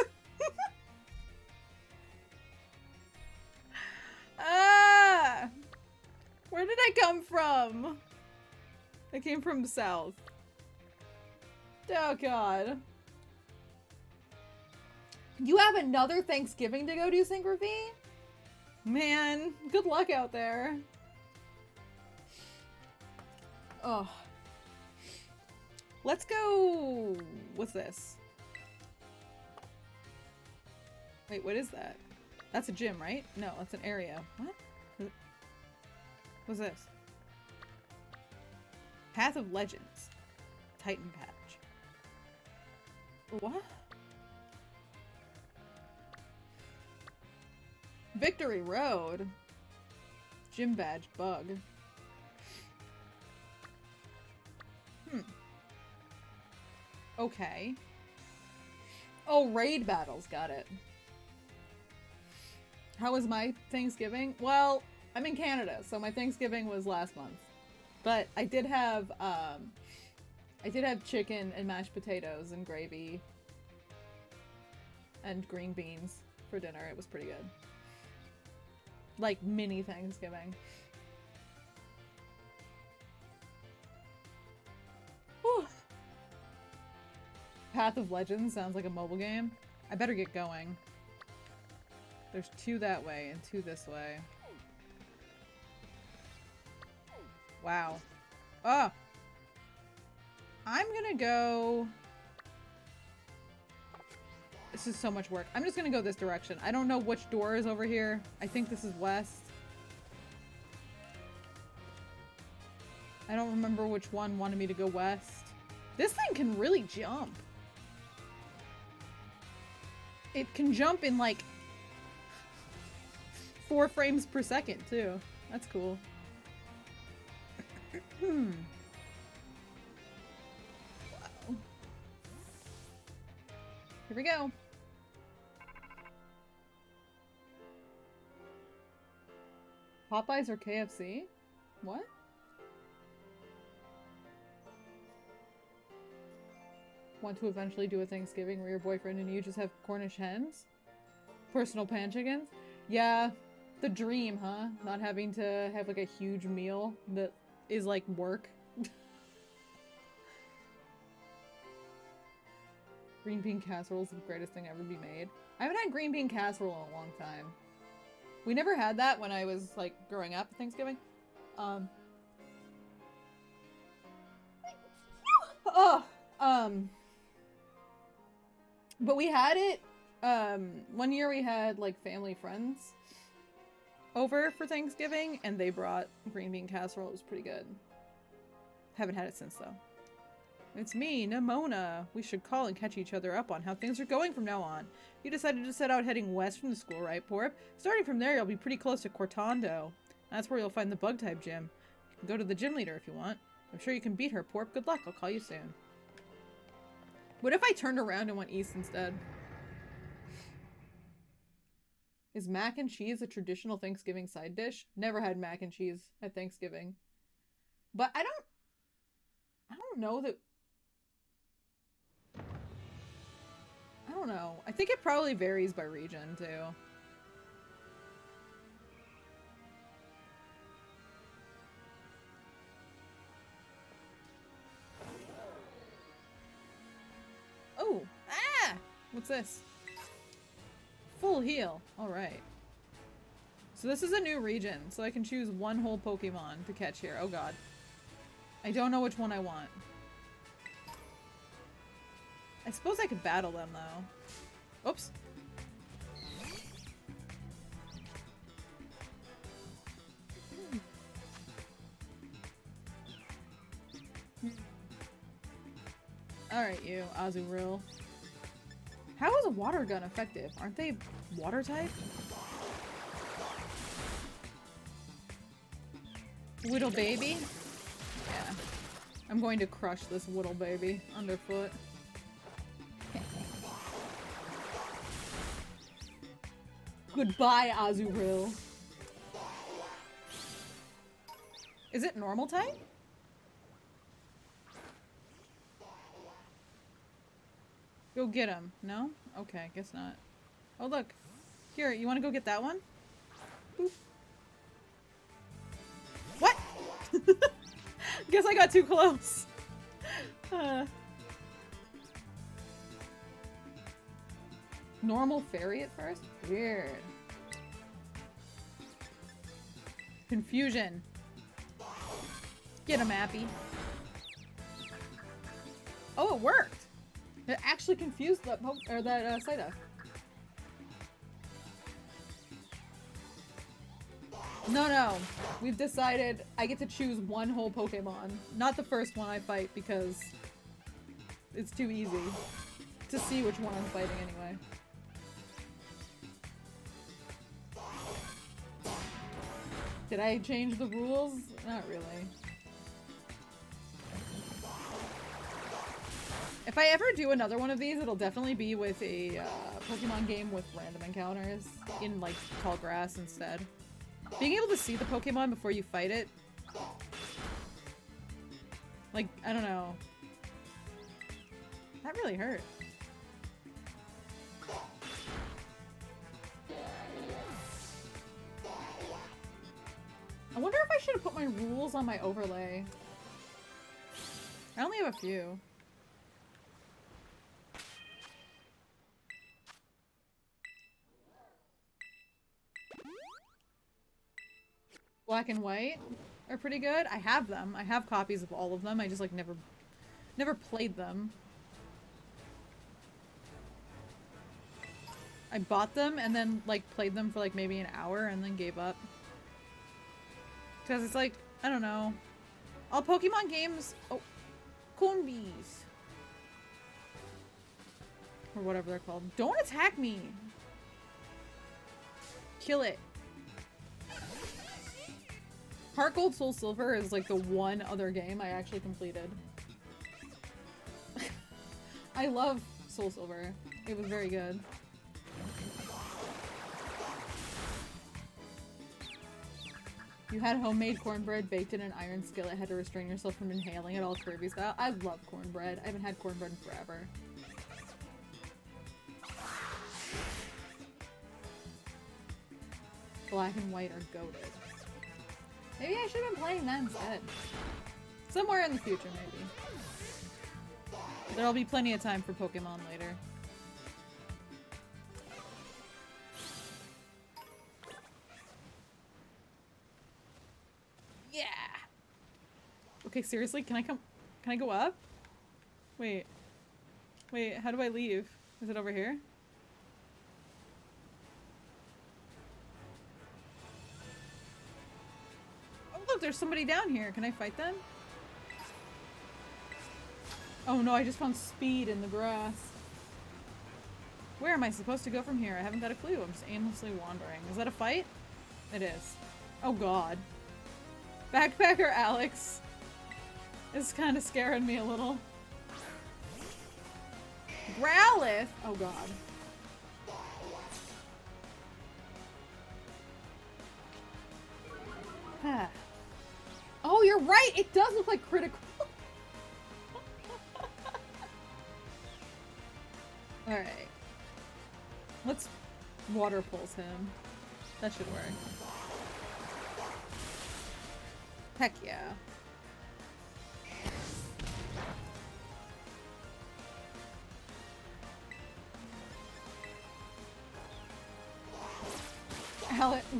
Ah! Where did I come from? I came from the south. Oh god. You have another Thanksgiving to go do, Synchrony? Man, good luck out there. Oh. Let's go... What's this? Wait, what is that? That's a gym, right? No, that's an area. What? What's this? Path of Legends. Titan Patch. What? Victory Road. Gym badge bug. Okay. Oh, raid battles. Got it. How was my Thanksgiving? Well, I'm in Canada, so my Thanksgiving was last month. But I did have chicken and mashed potatoes and gravy and green beans for dinner. It was pretty good. Like mini Thanksgiving. Whew. Path of Legends sounds like a mobile game. I better get going. There's 2 that way and 2 this way. Wow. Oh! I'm gonna go... This is so much work. I'm just gonna go this direction. I don't know which door is over here. I think this is west. I don't remember which one wanted me to go west. This thing can really jump. It can jump in like 4 frames per second too. That's cool. Wow. Here we go. Popeyes or KFC? What? Want to eventually do a Thanksgiving where your boyfriend and you just have Cornish hens? Personal pan chickens? Yeah, the dream, huh? Not having to have like a huge meal that is like work. Green bean casserole is the greatest thing ever be made. I haven't had green bean casserole in a long time. We never had that when I was like growing up at Thanksgiving. But we had it, one year we had like family friends over for Thanksgiving and they brought green bean casserole. It was pretty good. Haven't had it since though. It's me, Nimona. We should call and catch each other up on how things are going from now on. You decided to set out heading west from the school, right, Porp? Starting from there, you'll be pretty close to Cortando. That's where you'll find the bug-type gym. You can go to the gym leader if you want. I'm sure you can beat her, Porp. Good luck. I'll call you soon. What if I turned around and went east instead? Is mac and cheese a traditional Thanksgiving side dish? Never had mac and cheese at Thanksgiving. But I don't know that... I don't know. I think it probably varies by region, too. Oh! Ah! What's this? Full heal. Alright. So this is a new region, so I can choose one whole Pokemon to catch here. Oh god. I don't know which one I want. I suppose I could battle them, though. Oops. Alright, you, Azurill. How is a water gun effective? Aren't they water type? Whittle baby? Yeah. I'm going to crush this Whittle baby underfoot. Goodbye, Azurill. Is it normal type? Go get him. No? Okay, guess not. Oh, look. Here, you want to go get that one? Boop. What? Guess I got too close. Normal fairy at first? Weird. Confusion. Get him, Appy. Oh, it worked. It actually confused that Psyduck. No. We've decided I get to choose one whole Pokemon. Not the first one I fight because it's too easy to see which one I'm fighting anyway. Did I change the rules? Not really. If I ever do another one of these, it'll definitely be with a Pokemon game with random encounters in, like, tall grass instead. Being able to see the Pokemon before you fight it, like, I don't know. That really hurt. I wonder if I should have put my rules on my overlay. I only have a few. Black and white are pretty good. I have them. I have copies of all of them. I just like never played them. I bought them and then like played them for like maybe an hour and then gave up. Cause it's like, I don't know. All Pokemon games, oh, corn bees. Or whatever they're called. Don't attack me. Kill it. Heart Gold Soul Silver is like the one other game I actually completed. I love Soul Silver. It was very good. You had homemade cornbread baked in an iron skillet, had to restrain yourself from inhaling it all Kirby style. I love cornbread. I haven't had cornbread in forever. Black and white are goated. Maybe I should have been playing that instead. Somewhere in the future, maybe. There'll be plenty of time for Pokemon later. Yeah! Okay, seriously? Can I go up? Wait. Wait, how do I leave? Is it over here? Look, there's somebody down here. Can I fight them? Oh no, I just found speed in the grass. Where am I supposed to go from here? I haven't got a clue. I'm just aimlessly wandering. Is that a fight? It is. Oh god. Backpacker Alex is kind of scaring me a little. Growlithe! Oh god. Oh, you're right! It does look like critical. Alright. Let's water pulse him. That should work. Heck yeah.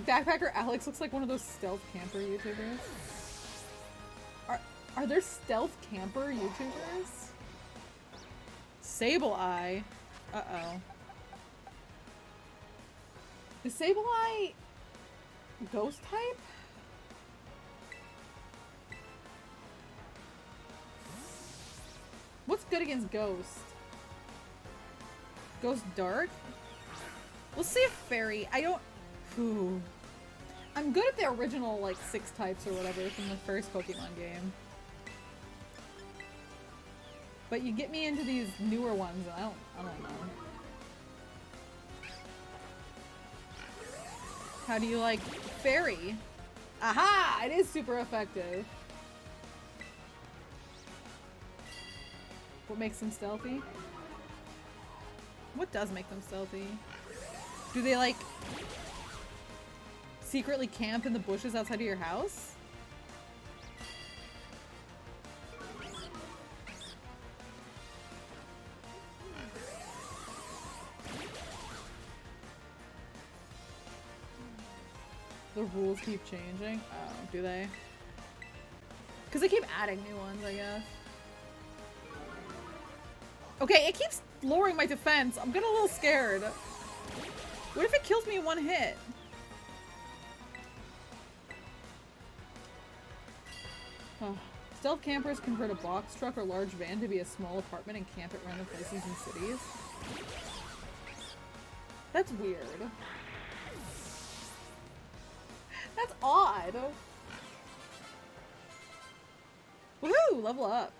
Backpacker Alex looks like one of those stealth camper YouTubers. Are there stealth camper YouTubers? Sableye. Uh-oh. Is Sableye ghost type? What's good against ghost? Ghost dark? Let's see if fairy. I don't. Ooh. I'm good at the original like 6 types or whatever from the first Pokemon game. But you get me into these newer ones, and I don't know. How do you like fairy? Aha! It is super effective. What makes them stealthy? What does make them stealthy? Do they like secretly camp in the bushes outside of your house? The rules keep changing? Oh, do they? Because they keep adding new ones, I guess. Okay, it keeps lowering my defense. I'm getting a little scared. What if it kills me in one hit? Oh. Stealth campers convert a box truck or large van to be a small apartment and camp at random places in cities. That's weird. That's odd. Woohoo! Level up.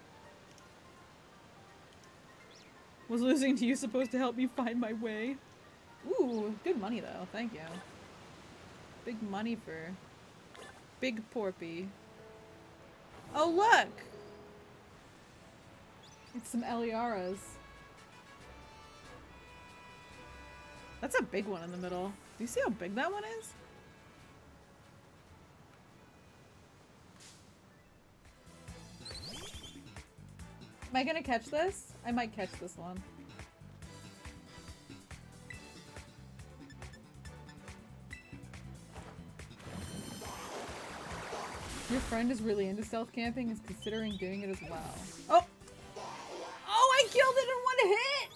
Was losing to you supposed to help me find my way? Ooh, good money though. Thank you. Big money for Big Porpy. Oh look! It's some Eliaras. That's a big one in the middle. Do you see how big that one is? Am I gonna catch this? I might catch this one. Your friend is really into stealth camping and is considering doing it as well. Oh! Oh, I killed it in one hit!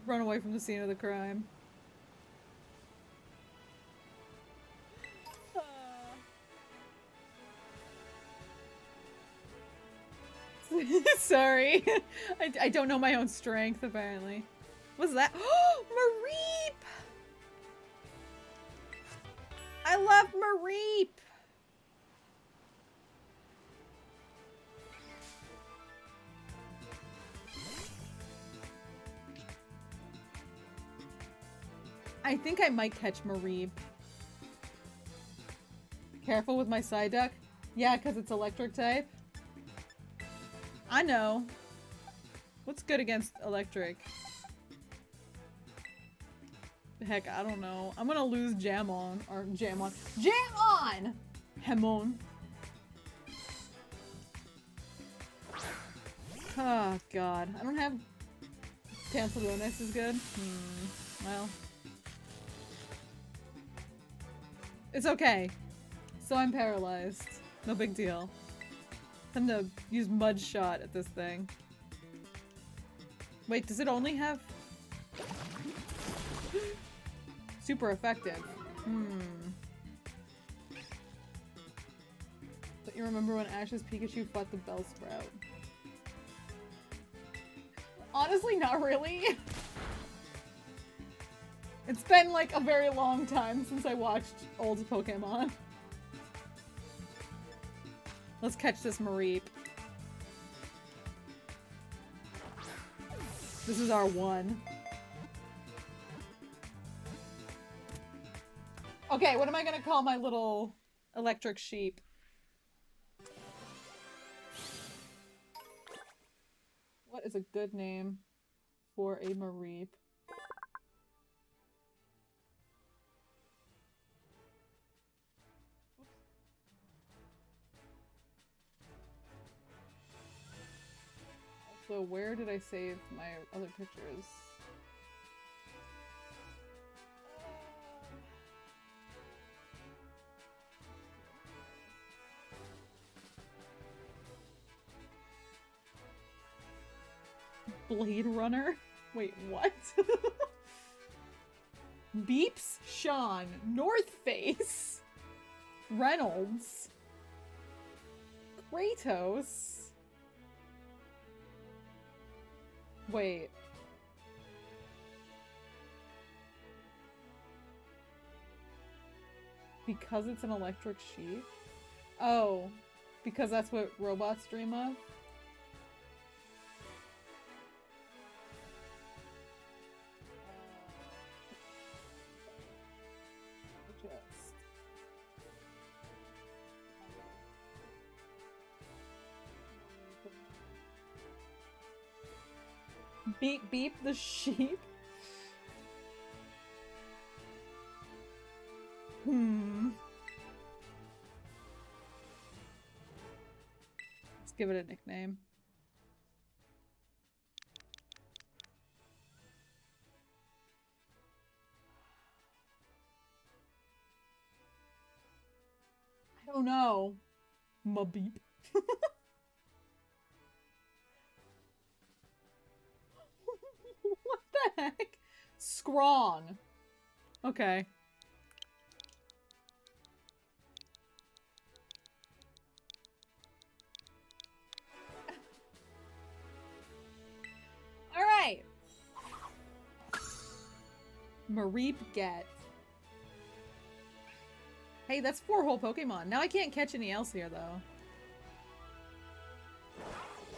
Run away from the scene of the crime. Sorry. I don't know my own strength, apparently. What's that? Oh, Mareep! I love Mareep! I think I might catch Mareep. Careful with my Psyduck. Yeah, because it's electric type. I know. What's good against electric? Heck, I don't know. I'm gonna lose Jamon. Or Jamon. Jamon! Hemon. Oh, God. I don't have... Pantalones is good? Well. It's okay. So I'm paralyzed. No big deal. Time to use Mud Shot at this thing. Wait, does it only have... Super effective. You remember when Ash's Pikachu fought the Bellsprout? Honestly, not really. It's been like a very long time since I watched old Pokemon. Let's catch this Mareep. This is our one. Okay, what am I gonna call my little electric sheep? What is a good name for a Mareep? Also, where did I save my other pictures? Blade Runner? Wait, what? Beeps, Sean, North Face, Reynolds, Kratos. Wait. Because it's an electric sheep? Oh, because that's what robots dream of? Beep beep the sheep? Let's give it a nickname. I don't know. Mabeep. What the heck? Scrong. Okay. Alright. Mareep get. Hey, that's 4 whole Pokemon. Now I can't catch any else here, though.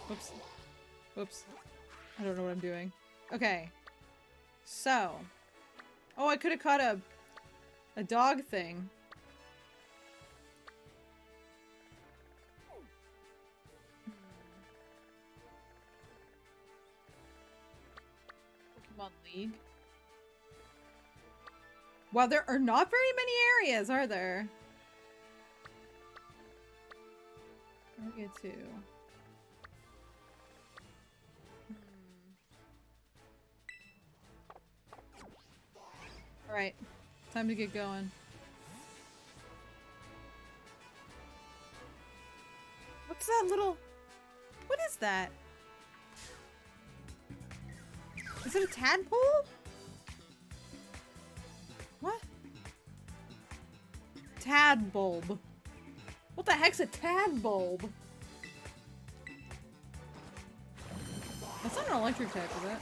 Whoops. Whoops. I don't know what I'm doing. Okay. So. Oh, I could have caught a dog thing. Pokemon League. Wow, there are not very many areas, are there? Area 2. Alright, time to get going. What's that little... What is that? Is it a tadpole? What? Tadbulb. What the heck's a tadbulb? That's not an electric type, is it?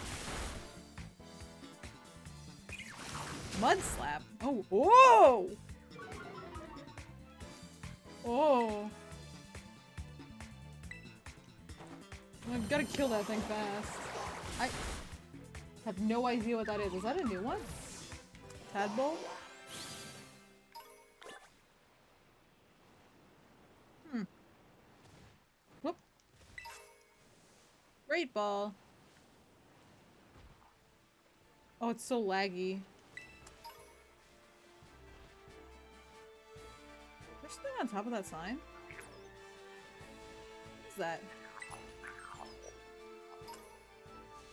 Mud slap. Oh, whoa! Oh. I've got to kill that thing fast. I have no idea what that is. Is that a new one? Tadbulb? Whoop. Great ball. Oh, it's so laggy. There's something on top of that sign? What is that?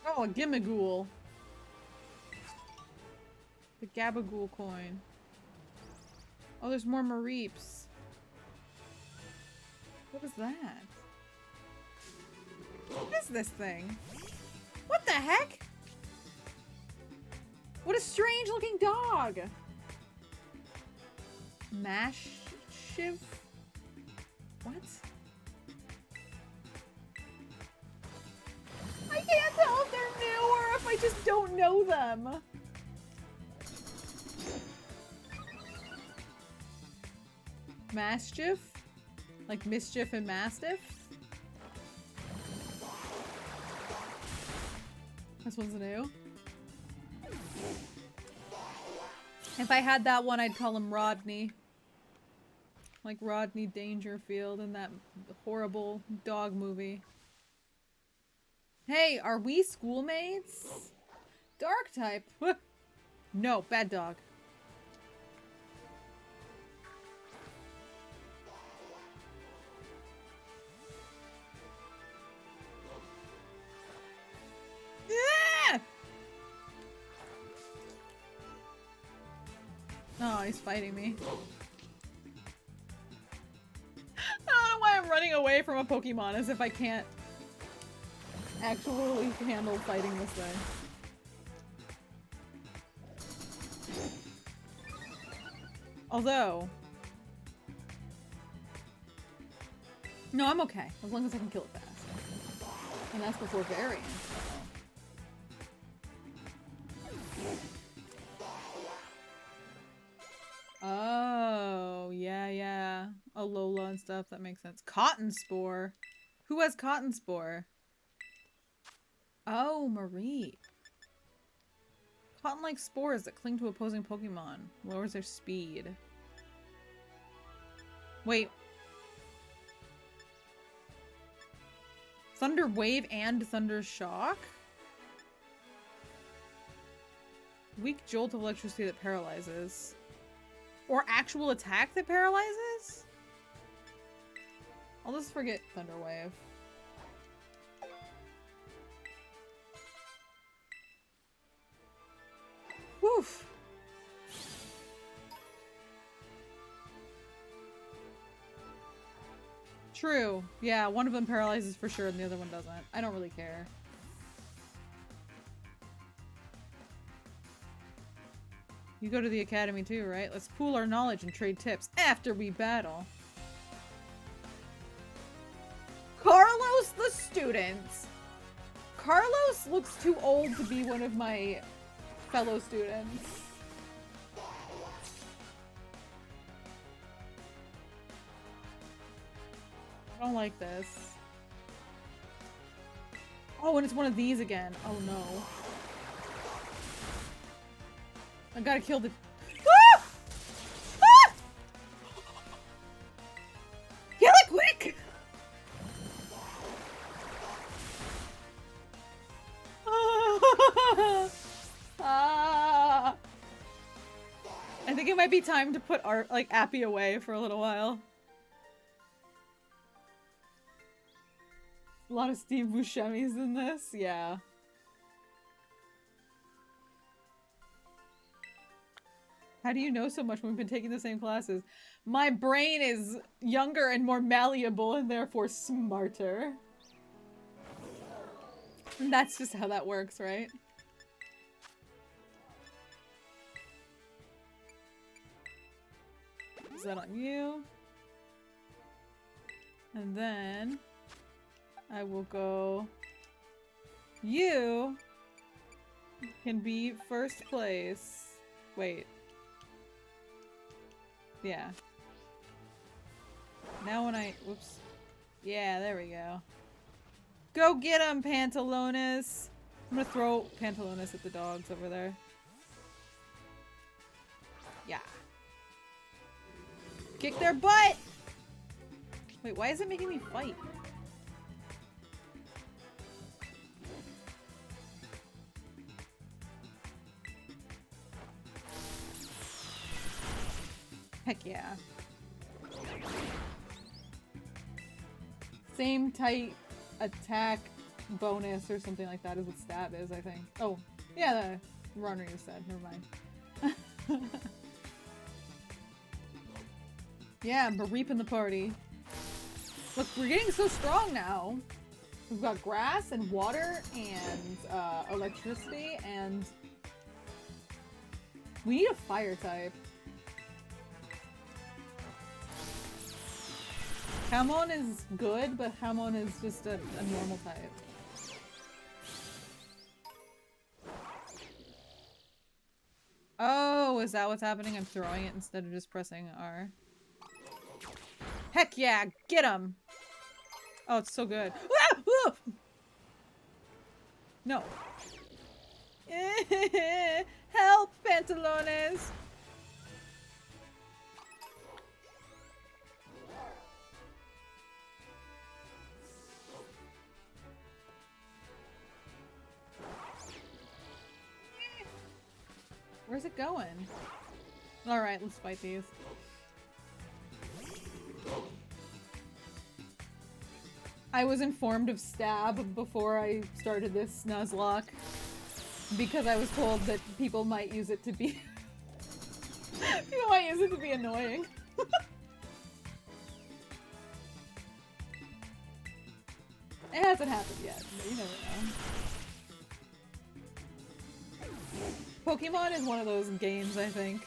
Oh, a Gimmighoul. The Gabagool coin. Oh, there's more Mareeps. What is that? What is this thing? What the heck? What a strange looking dog! Mash Shiv? What? don't know them. Mastiff? Like mischief and mastiff? This one's new. If I had that one, I'd call him Rodney. Like Rodney Dangerfield in that horrible dog movie. Hey, are we schoolmates? Dark type. No, bad dog. Oh, he's fighting me. I don't know why I'm running away from a Pokemon as if I can't actually handle fighting this thing. Although... No, I'm okay. As long as I can kill it fast. And that's before variants. Oh, yeah. Alola and stuff. That makes sense. Cotton Spore. Who has Cotton Spore? Oh, Marie. Cotton-like spores that cling to opposing Pokemon. Lowers their speed. Wait. Thunder Wave and Thunder Shock? Weak jolt of electricity that paralyzes. Or actual attack that paralyzes? I'll just forget Thunder Wave. Woof. True. Yeah, one of them paralyzes for sure and the other one doesn't. I don't really care. You go to the academy too, right? Let's pool our knowledge and trade tips after we battle. Carlos the student. Carlos looks too old to be one of my fellow students. I don't like this. Oh, and it's one of these again. Oh no. I gotta kill the- Ah! Ah! Kill it quick! Ah! I think it might be time to put Appy away for a little while. A lot of Steve Buscemi's in this, yeah. How do you know so much when we've been taking the same classes? My brain is younger and more malleable and therefore smarter. And that's just how that works, right? Is that on you? And then I will go. You can be first place. Wait. Yeah. Now when I... Whoops. Yeah, there we go. Go get him, Pantalones! I'm gonna throw Pantalones at the dogs over there. Yeah. Kick their butt! Wait, why is it making me fight? Heck yeah. Same tight attack bonus or something like that is what stab is, I think. Oh, yeah, the runner you said. Never mind. Yeah, but reaping the party. Look, we're getting so strong now. We've got grass and water and electricity and we need a fire type. Hamon is good, but Hamon is just a normal type. is that what's happening? I'm throwing it instead of just pressing R. Heck yeah, get him! Oh, it's so good. Ah! No. Help, Pantalones! Where's it going? Alright, let's fight these. I was informed of stab before I started this Nuzlocke because I was told that people might use it to be people might use it to be annoying. It hasn't happened yet, but you never know. Pokemon is one of those games, I think.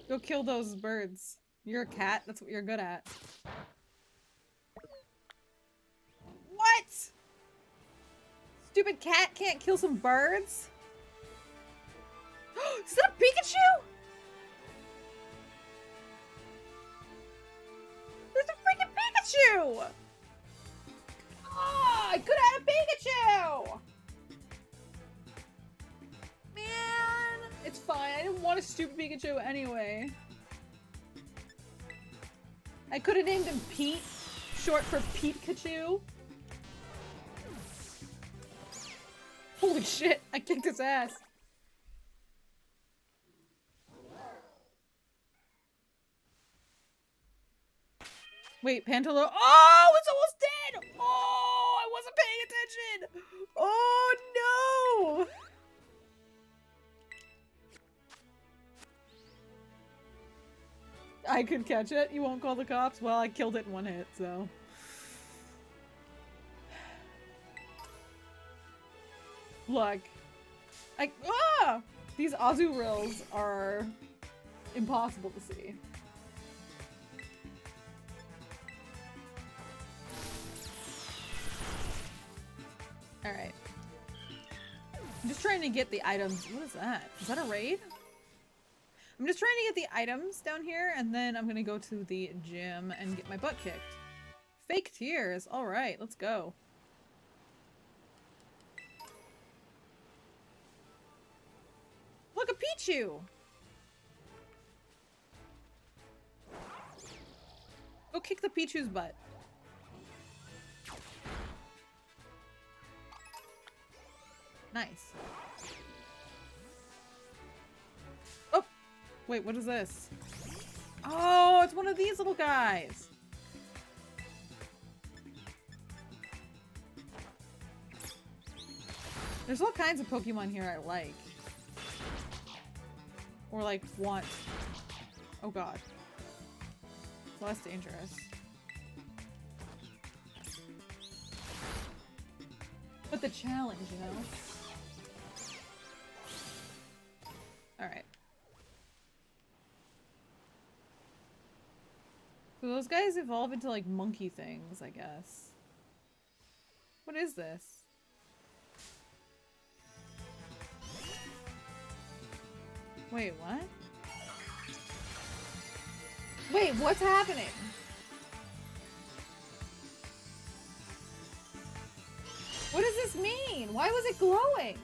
Go kill those birds. You're a cat, that's what you're good at. What? Stupid cat can't kill some birds? Is that a Pikachu? There's a freaking Pikachu! Oh, I could have had a Pikachu! Man, it's fine. I didn't want a stupid Pikachu anyway. I could have named him Pete, short for Pikachu. Holy shit, I kicked his ass. Wait, Pantalo- Oh, it's almost dead! Oh, I wasn't paying attention! Oh, no! I could catch it. You won't call the cops? Well, I killed it in one hit, so. Look. These Azurills are impossible to see. Alright. I'm just trying to get the items. What is that? Is that a raid? I'm just trying to get the items down here, and then I'm gonna go to the gym and get my butt kicked. Fake tears. Alright, let's go. Look, a Pichu! Go kick the Pichu's butt. Nice. Oh! Wait, what is this? Oh, it's one of these little guys! There's all kinds of Pokemon here I like. Or like, want. Oh god. Less dangerous. But the challenge, you know? Alright. So those guys evolve into like monkey things, I guess. What is this? Wait, what? Wait, what's happening? What does this mean? Why was it glowing?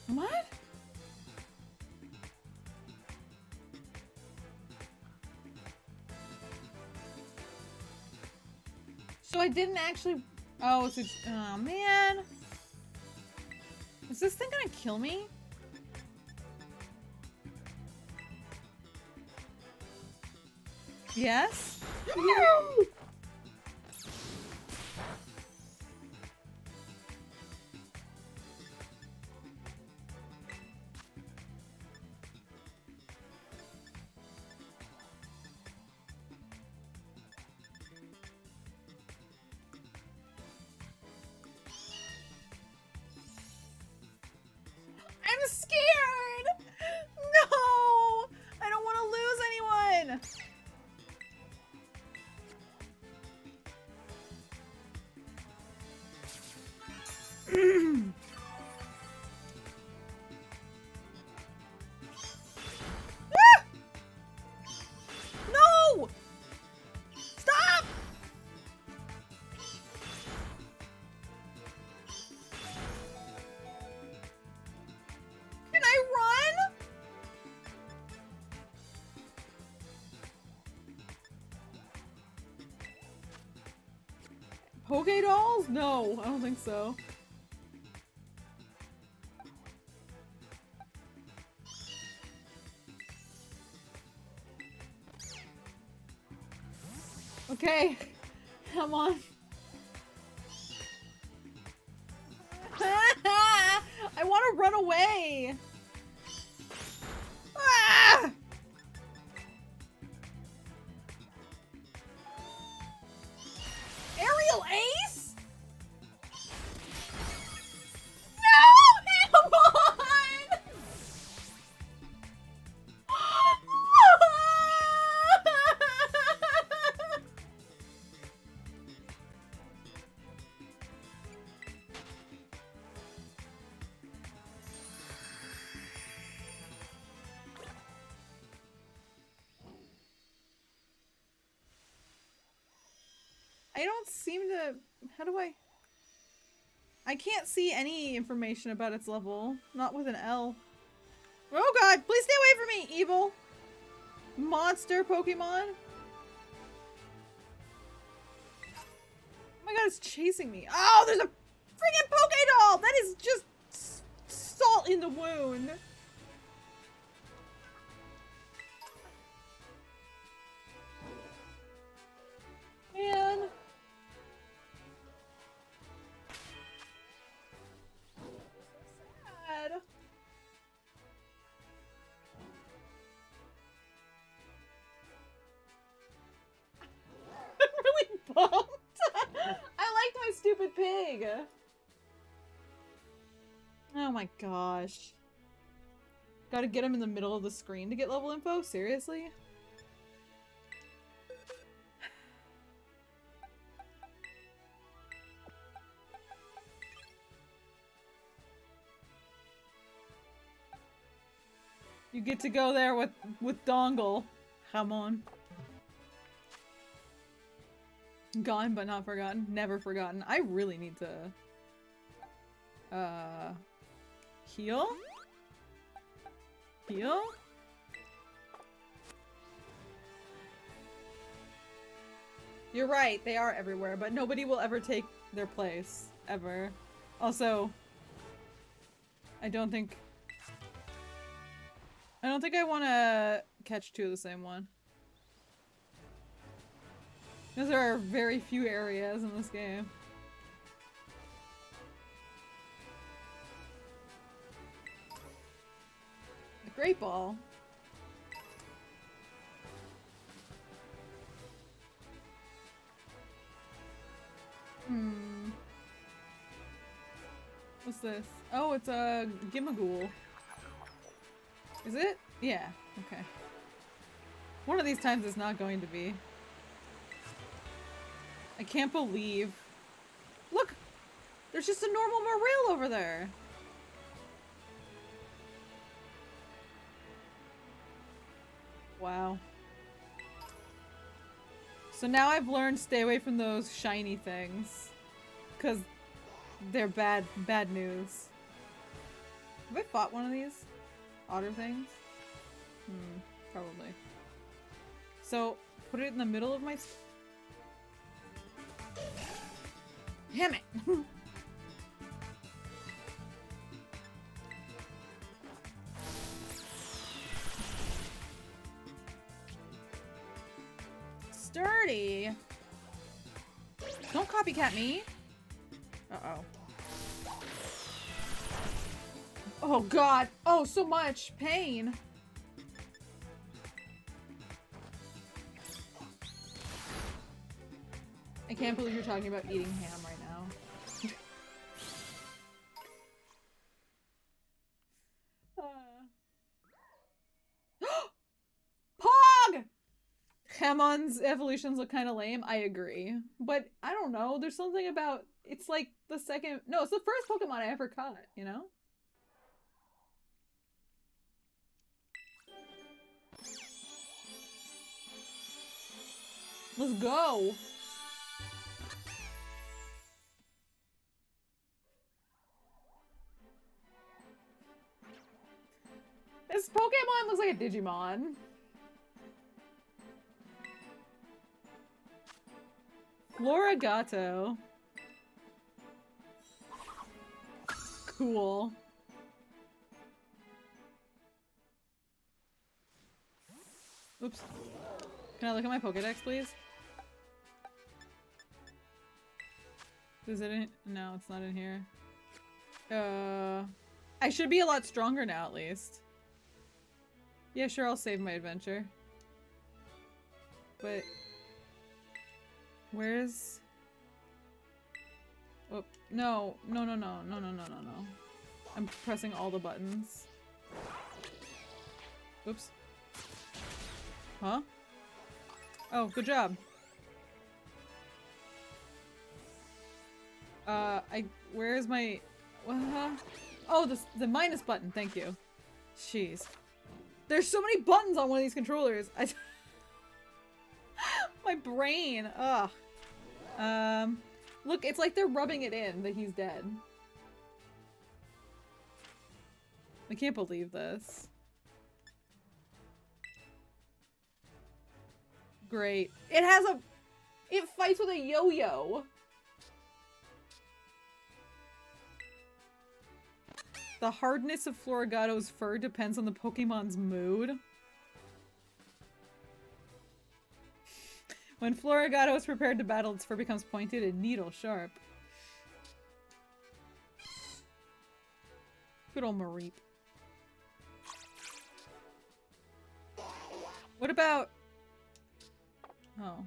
What? So I didn't actually... Oh, it's a... Oh, man. Is this thing gonna kill me? Yes? No! I'm scared! No! I don't want to lose anyone! Poke dolls? No, I don't think so. Okay, come on. I want to run away. Ah! Aerial Ace? No, come on! I don't seem to... How do I... I can't see any information about its level. Not with an L. Oh god, please stay away from me, evil! Monster Pokemon? Oh my god, it's chasing me. Oh, there's a freaking Pokédoll! That is just salt in the wound. Man. Sad. I'm really bummed. I liked my stupid pig. Oh my gosh. Gotta get him in the middle of the screen to get level info? Seriously? You get to go there with Dongle. Come on. Gone but not forgotten. Never forgotten. I really need to... Heal? Heal? You're right, they are everywhere, but nobody will ever take their place. Ever. Also, I don't think I want to catch two of the same one. Because there are very few areas in this game. The Great Ball. What's this? Oh, it's a Gimmighoul. Is it? Yeah. Okay. One of these times it's not going to be. I can't believe... Look! There's just a normal Marill over there! Wow. So now I've learned stay away from those shiny things. Because they're bad news. Have I fought one of these? Otter things? Probably. So, put it in the middle of my... Damn it! Sturdy! Don't copycat me! Uh-oh. Oh god! Oh, so much pain! I can't believe you're talking about eating ham right now. Pog! Hamon's evolutions look kind of lame. I agree. But I don't know. There's something about... It's like the second... No, it's the first Pokemon I ever caught, you know? Let's go! This Pokemon looks like a Digimon. Floragato. Cool. Oops. Can I look at my Pokédex, please? Is it in? No, it's not in here. I should be a lot stronger now, at least. Yeah, sure, I'll save my adventure. But... where's... oh, no. No. I'm pressing all the buttons. Oops. Huh? Oh, good job. Where's my... oh, the minus button, thank you. Jeez. There's so many buttons on one of these controllers. My brain, ugh. Look, it's like they're rubbing it in that he's dead. I can't believe this. Great. It fights with a yo-yo. The hardness of Florigato's fur depends on the Pokemon's mood. When Florigato is prepared to battle, its fur becomes pointed and needle-sharp. Good old Mareep. What about... oh.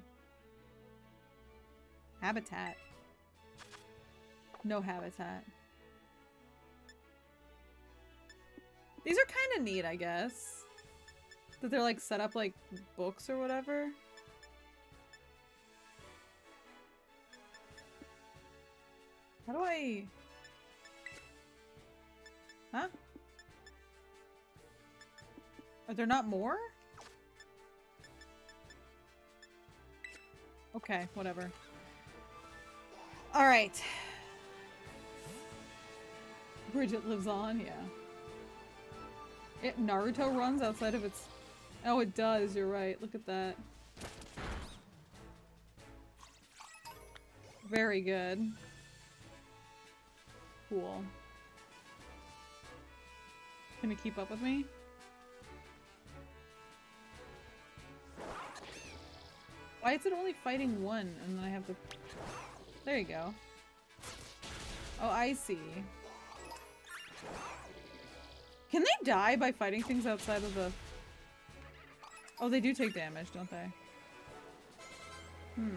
Habitat. No habitat. These are kind of neat, I guess. That they're like set up like books or whatever. How do I... huh? Are there not more? Okay, whatever. Alright. Bridget lives on, yeah. Naruto runs outside of its... oh, it does, you're right. Look at that. Very good. Cool. Can it keep up with me? Why is it only fighting one and then I have to... there you go. Oh, I see. Can they die by fighting things outside of the... oh, they do take damage, don't they? Hmm.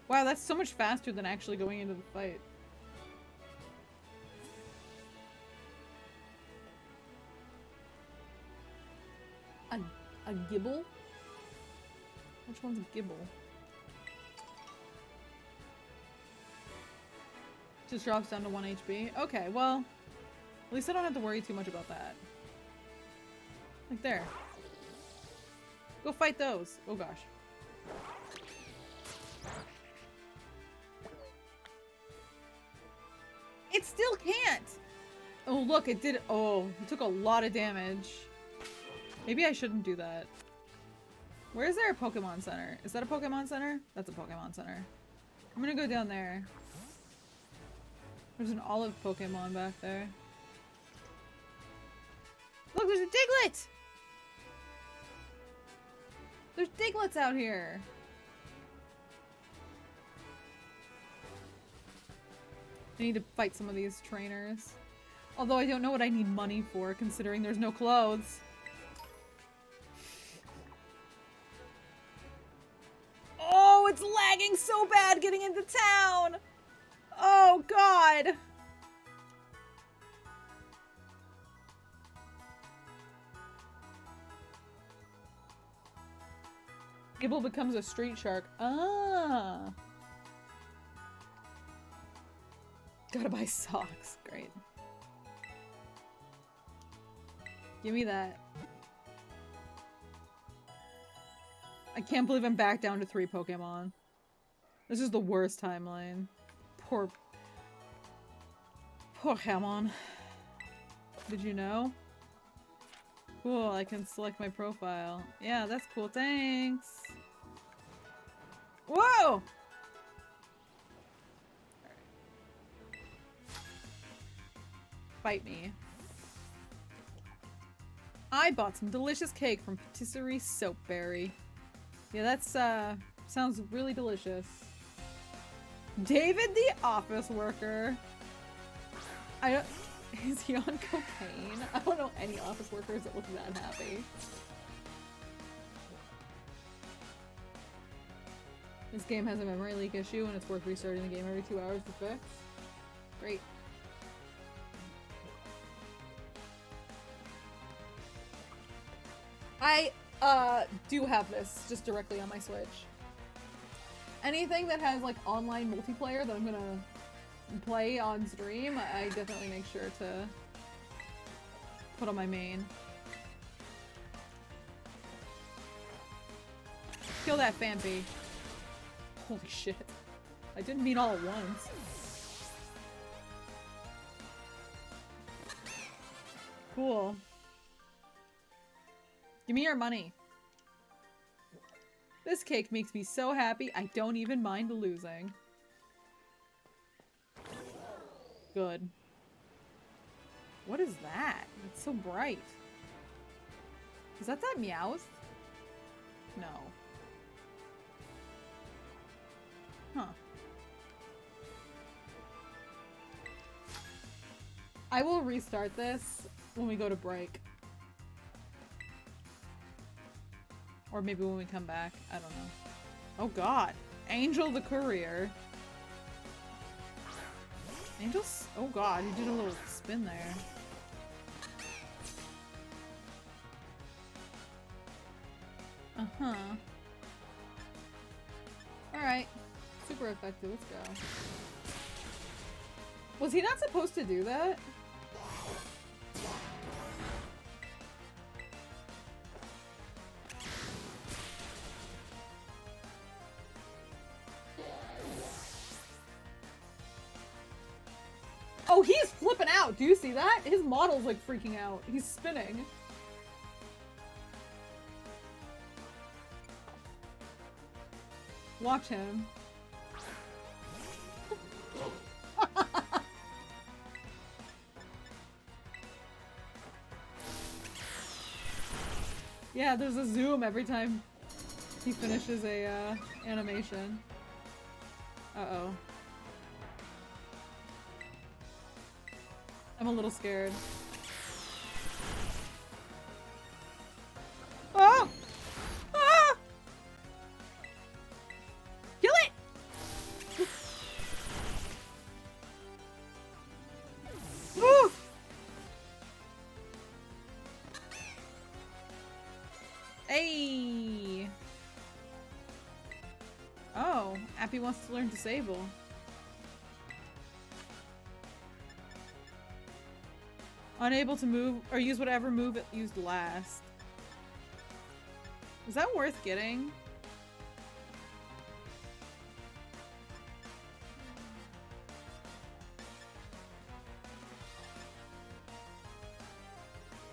Wow, that's so much faster than actually going into the fight. A Gibble? Which one's a Gibble? Just drops down to 1 HP? Okay, well... at least I don't have to worry too much about that. Like there. Go fight those. Oh gosh. It still can't! Oh look, it did- oh, it took a lot of damage. Maybe I shouldn't do that. Where is there a Pokemon Center? Is that a Pokemon Center? That's a Pokemon Center. I'm gonna go down there. There's an olive Pokemon back there. Look, there's a Diglett! There's Digletts out here! I need to fight some of these trainers. Although I don't know what I need money for, considering there's no clothes. Oh, it's lagging so bad getting into town! Oh, God! Gibble becomes a street shark. Ah! Gotta buy socks. Great. Give me that. I can't believe I'm back down to 3 Pokemon. This is the worst timeline. Poor Pokemon. Did you know? Cool, I can select my profile. Yeah, that's cool. Thanks. Whoa! Fight me. I bought some delicious cake from Patisserie Soapberry. Yeah, that's, sounds really delicious. David the office worker. I don't... Is he on cocaine? I don't know any office workers that look that happy. This game has a memory leak issue and it's worth restarting the game every 2 hours to fix. Great. I, do have this just directly on my Switch. Anything that has, like, online multiplayer that I'm gonna play on stream, I definitely make sure to put on my main. Kill that Fampy. Holy shit. I didn't mean all at once. Cool. Give me your money. This cake makes me so happy, I don't even mind losing. Good. What is that? It's so bright. Is that Meowth? No. Huh. I will restart this when we go to break. Or maybe when we come back. I don't know. Oh god. Angel the Courier. Angel's... Oh god, he did a little spin there. Uh-huh. Alright. Super effective. Let's go. Was he not supposed to do that? Oh, he's flipping out! Do you see that? His model's like freaking out. He's spinning. Watch him. Yeah, there's a zoom every time he finishes a animation. Uh-oh. I'm a little scared. Oh! Ah! Kill it! Woo! Hey! Oh, Appy wants to learn Disable. Unable to move or use whatever move it used last. Is that worth getting?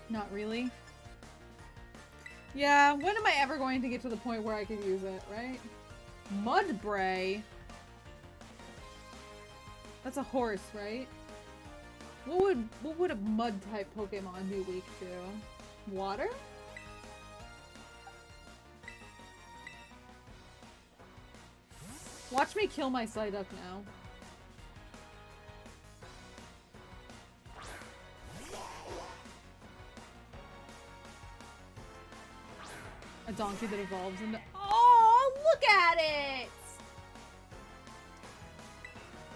Not really. Yeah, when am I ever going to get to the point where I could use it, right? Mudbray? That's a horse, right? What would a mud type Pokemon be weak to? Water? Watch me kill my Psyduck now. A donkey that evolves into— Oh, look at it!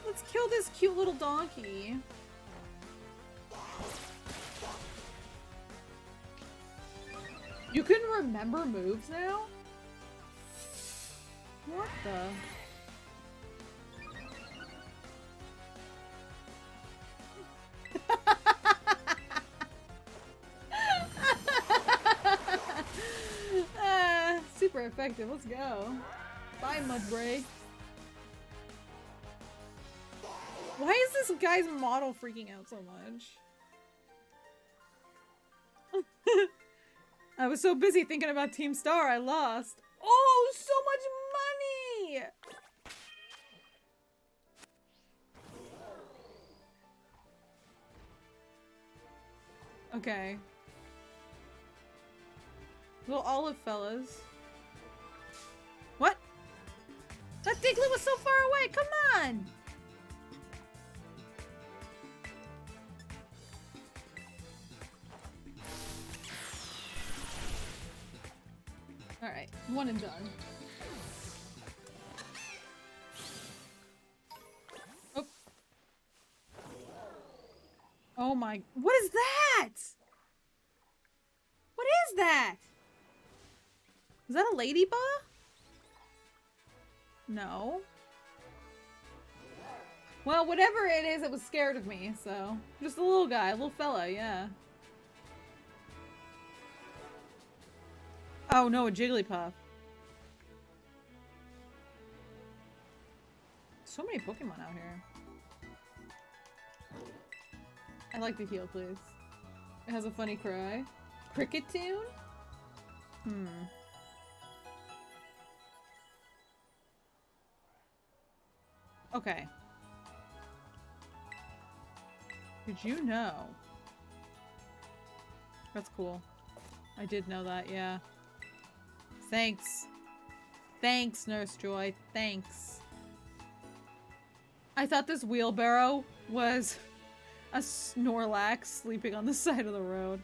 Let's kill this cute little donkey. You can remember moves now? What the? Super effective. Let's go. Bye, Mudbray. Why is this guy's model freaking out so much? I was so busy thinking about Team Star, I lost. Oh, so much money! Okay. Little olive fellas. What? That Diglett was so far away! Come on! Alright, one and done. Oh. Oh my- what is that?! What is that?! Is that a ladybug? No. Well, whatever it is, it was scared of me, so. Just a little guy, a little fella, yeah. Oh no, a Jigglypuff. So many Pokemon out here. I'd like to heal, please. It has a funny cry. Cricket tune? Hmm. Okay. Did you know? That's cool. I did know that, yeah. Thanks. Thanks, Nurse Joy. Thanks. I thought this wheelbarrow was a Snorlax sleeping on the side of the road.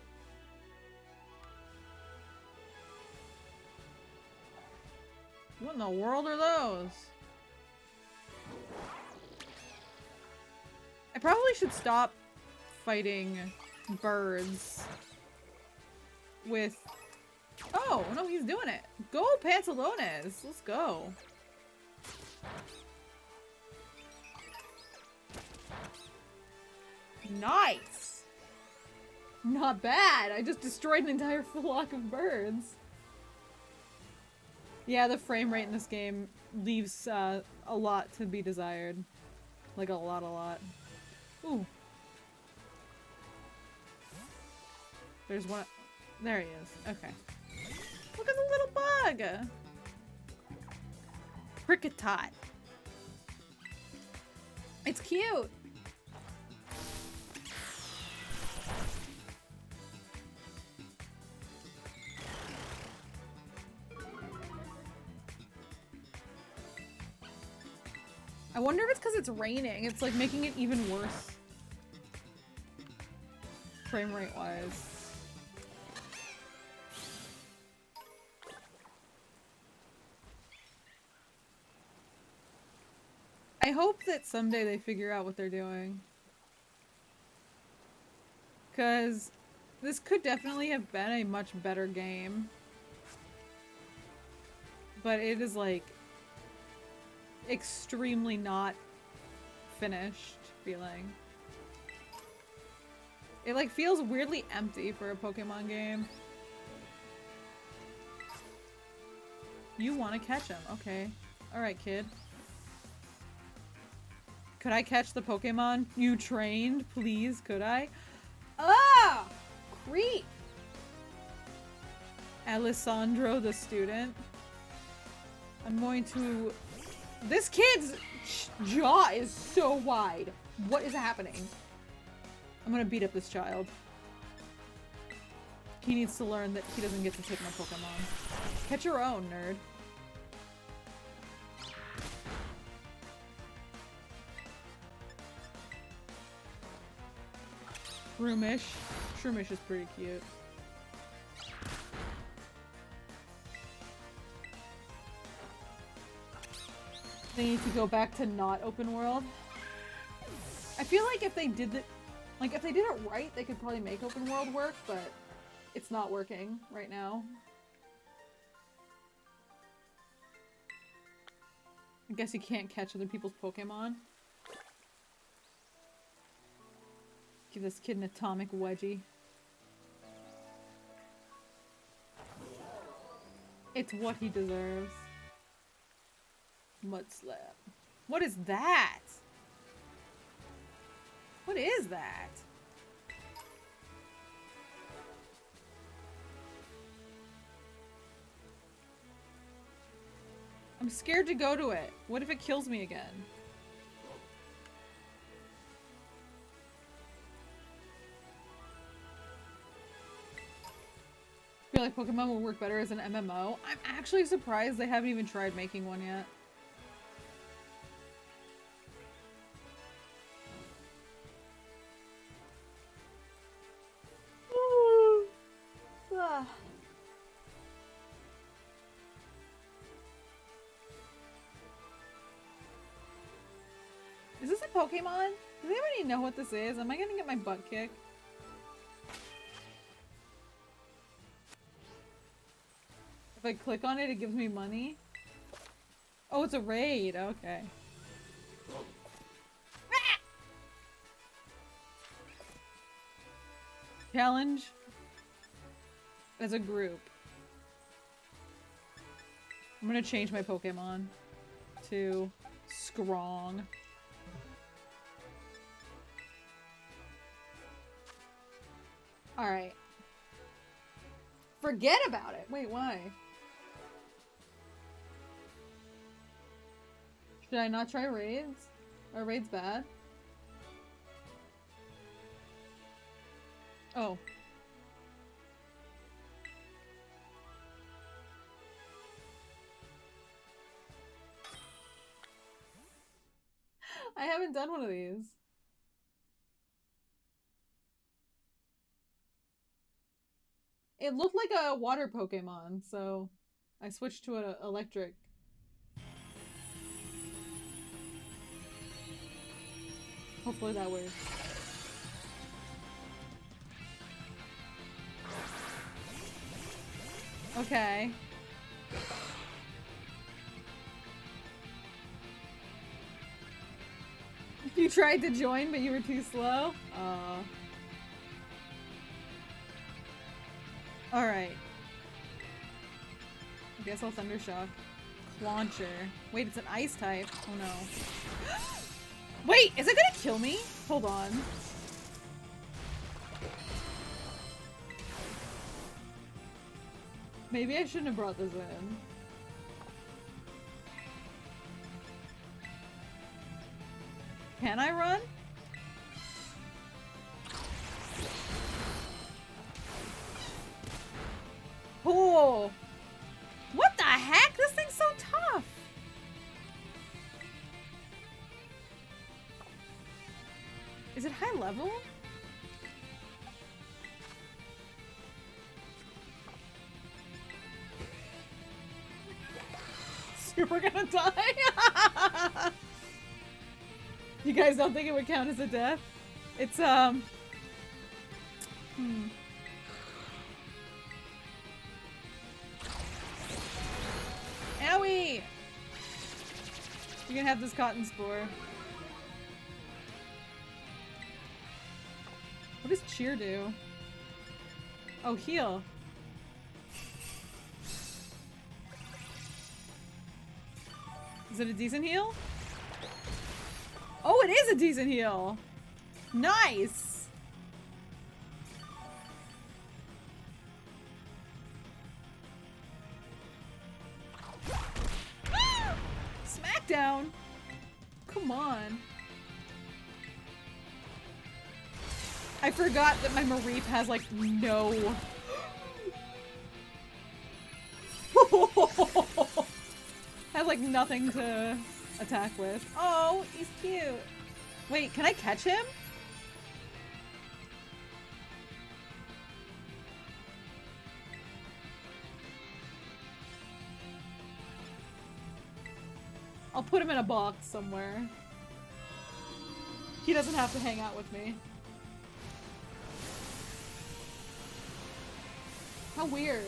What in the world are those? I probably should stop fighting birds with... Oh, no, he's doing it. Go, Pantalones. Let's go. Nice. Not bad. I just destroyed an entire flock of birds. Yeah, the frame rate in this game leaves a lot to be desired. Like a lot. Ooh. There's one. There he is. Okay. Look at the little bug! Cricketot. It's cute! I wonder if it's because it's raining. It's like making it even worse. Frame rate wise. I hope that someday they figure out what they're doing. Because this could definitely have been a much better game. But it is like extremely not finished feeling. It like feels weirdly empty for a Pokemon game. You want to catch him. Okay. Alright, kid. Could I catch the Pokemon you trained, please? Could I? Ah! Creep! Alessandro the student. I'm going to... This kid's jaw is so wide. What is happening? I'm gonna beat up this child. He needs to learn that he doesn't get to take my Pokemon. Catch your own, nerd. Shroomish. Shroomish is pretty cute. They need to go back to not open world. I feel like if they did it right, they could probably make open world work, but it's not working right now. I guess you can't catch other people's Pokemon. Give this kid an atomic wedgie. It's what he deserves. Mud slap. What is that? What is that? I'm scared to go to it. What if it kills me again? feel like Pokemon will work better as an MMO. I'm actually surprised they haven't even tried making one yet. Is this a Pokemon? Does anybody know what this is? Am I gonna get my butt kicked? If I click on it, it gives me money? Oh, it's a raid. Okay. Challenge as a group. I'm gonna change my Pokemon to Strong. Alright. Forget about it! Wait, why? Should I not try raids? Are raids bad? Oh. I haven't done one of these. It looked like a water Pokemon, so I switched to an electric. Hopefully that works. Okay. You tried to join, but you were too slow? Alright. I guess I'll Thundershock. Launcher. Wait, it's an ice type. Oh no. Wait, is it gonna kill me? Hold on. Maybe I shouldn't have brought this in. Can I run? Oh! What the heck? This thing's so tough! Is it high level? Super gonna die? You guys don't think it would count as a death? It's, Owie! You can have this cotton spore. What does cheer do? Oh, heal. Is it a decent heal? Oh, it is a decent heal! Nice! Smackdown! Come on. I forgot that my Mareep has like no... has like nothing to attack with. Oh, he's cute. Wait, can I catch him? I'll put him in a box somewhere. He doesn't have to hang out with me. How weird.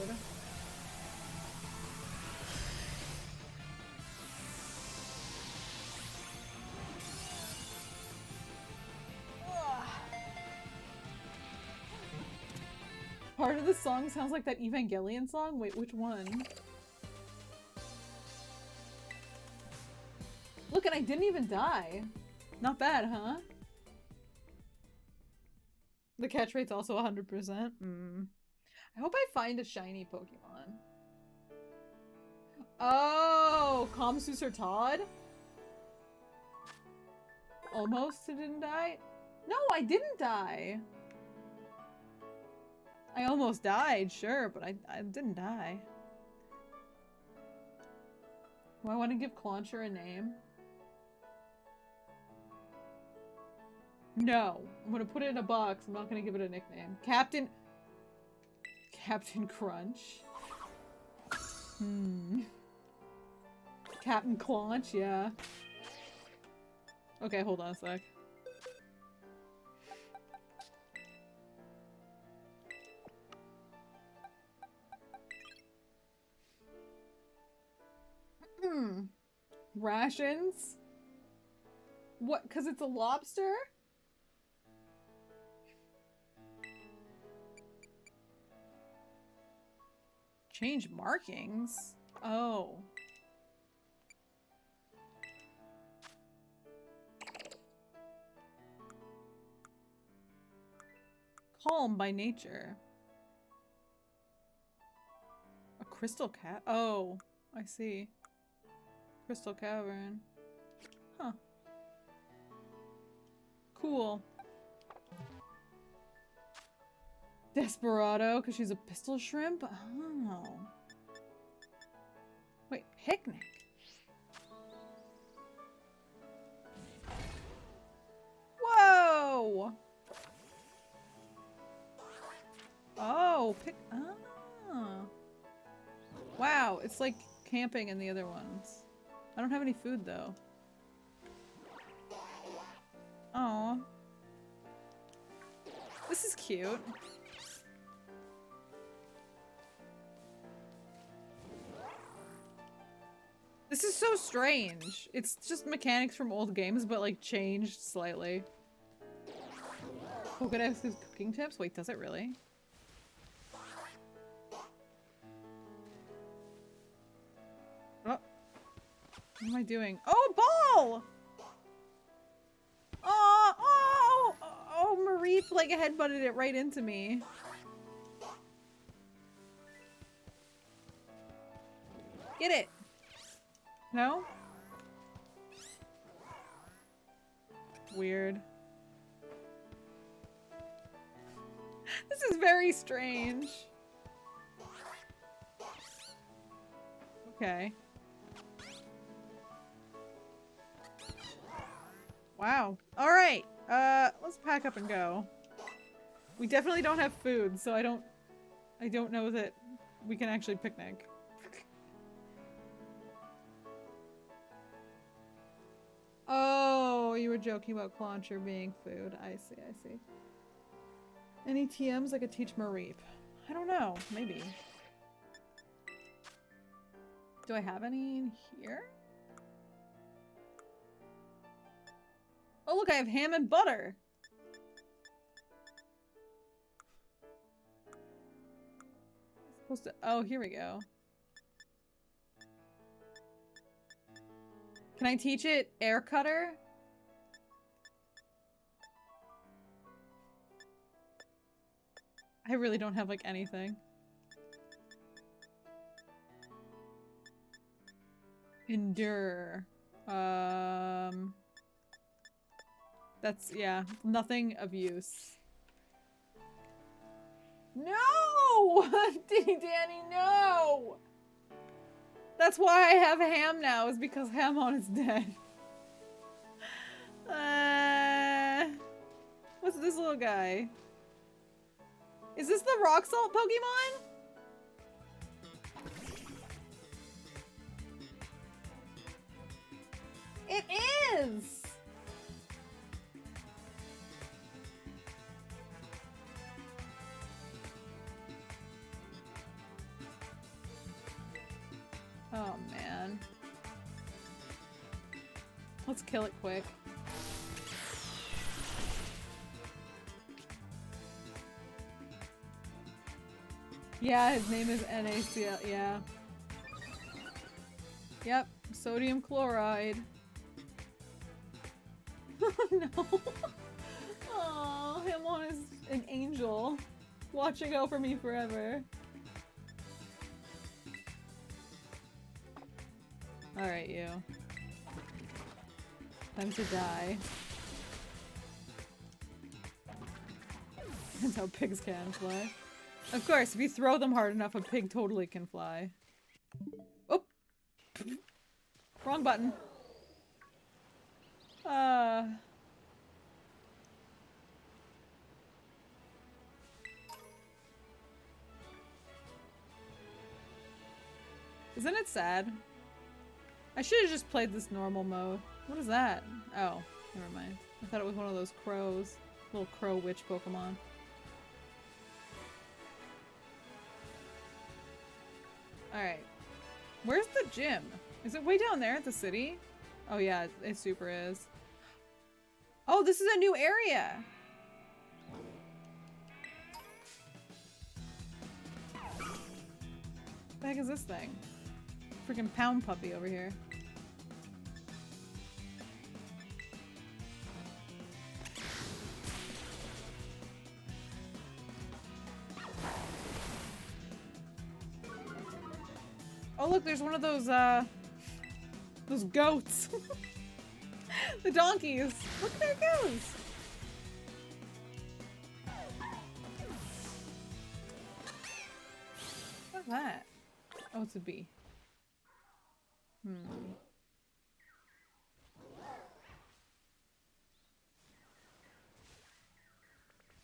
Part of the song sounds like that Evangelion song? Wait, which one? Look, and I didn't even die. Not bad, huh? The catch rate's also 100%. I hope I find a shiny Pokemon. Oh, Kamsus or Todd? Almost didn't die? No, I didn't die. I almost died, sure, but I didn't die. Do I want to give Clauncher a name? No. I'm gonna put it in a box. I'm not gonna give it a nickname. Captain Crunch. Captain Claunch, yeah. Okay, hold on a sec. Rations? What, 'cause it's a lobster? Change markings? Oh. Calm by nature. A crystal cat? Oh, I see. Crystal cavern. Huh. Cool. Desperado, because she's a pistol shrimp? Oh. Wait, picnic? Whoa! Oh, ah. Wow, it's like camping in the other ones. I don't have any food, though. Oh. This is cute. This is so strange. It's just mechanics from old games, but like changed slightly. Pokedex gives cooking tips? Wait, does it really? Oh. What am I doing? Oh, ball! Oh, Marie like headbutted it right into me. Get it! No? Weird. This is very strange. Okay. Wow. Alright. Let's pack up and go. We definitely don't have food, so I don't know that we can actually picnic. Oh, you were joking about Clauncher being food. I see, I see. Any TMs I could teach Mareep? I don't know. Maybe. Do I have any in here? Oh, look, I have ham and butter. I'm supposed to... Oh, here we go. Can I teach it air cutter? I really don't have, like, anything. Endure. That's, yeah, nothing of use. No! Danny, no! That's why I have Ham now, is because Hamon is dead. What's this little guy? Is this the rock salt Pokemon? It is! Oh man. Let's kill it quick. Yeah, his name is NaCl, yeah. Yep, sodium chloride. No. Oh, Hamon is an angel. Watching out for me forever. Alright, you. Time to die. That's how pigs can fly. Of course, if you throw them hard enough, a pig totally can fly. Oh! Wrong button. Isn't it sad? I should have just played this normal mode. What is that? Oh, never mind. I thought it was one of those crows. Little crow witch Pokemon. Alright. Where's the gym? Is it way down there at the city? Oh yeah, it super is. Oh, this is a new area! What the heck is this thing? Freaking pound puppy over here. Oh look, there's one of those goats. The donkeys. Look, there it goes. What's that? Oh, it's a bee.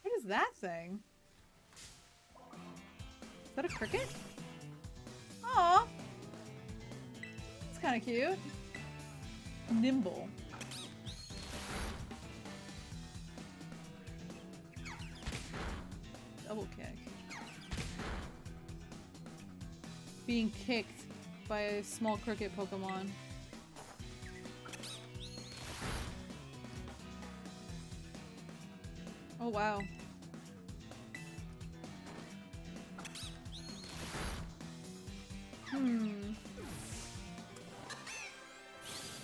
What is that thing? Is that a cricket? Aw! It's kind of cute. Nimble. Double kick. Being kicked by a small cricket Pokemon. Oh wow.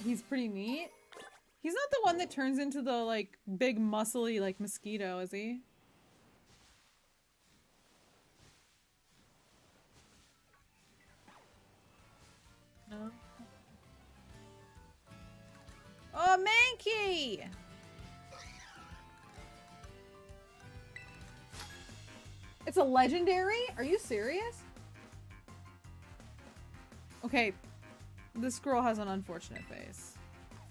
He's pretty neat. He's not the one that turns into the, like, big muscly, like, mosquito, is he? No? Oh, Mankey! It's a legendary? Are you serious? Okay. This girl has an unfortunate face.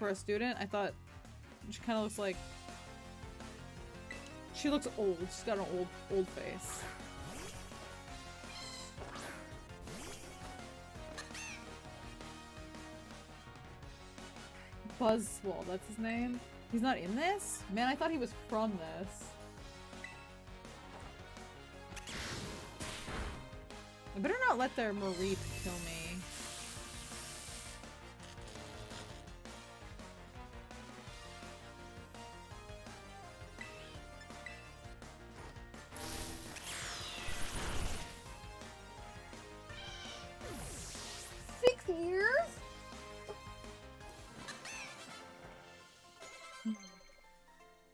For a student, I thought she kind of looks like... She looks old. She's got an old face. Buzzwole, that's his name? He's not in this? Man, I thought he was from this. I better not let their Mareep kill me.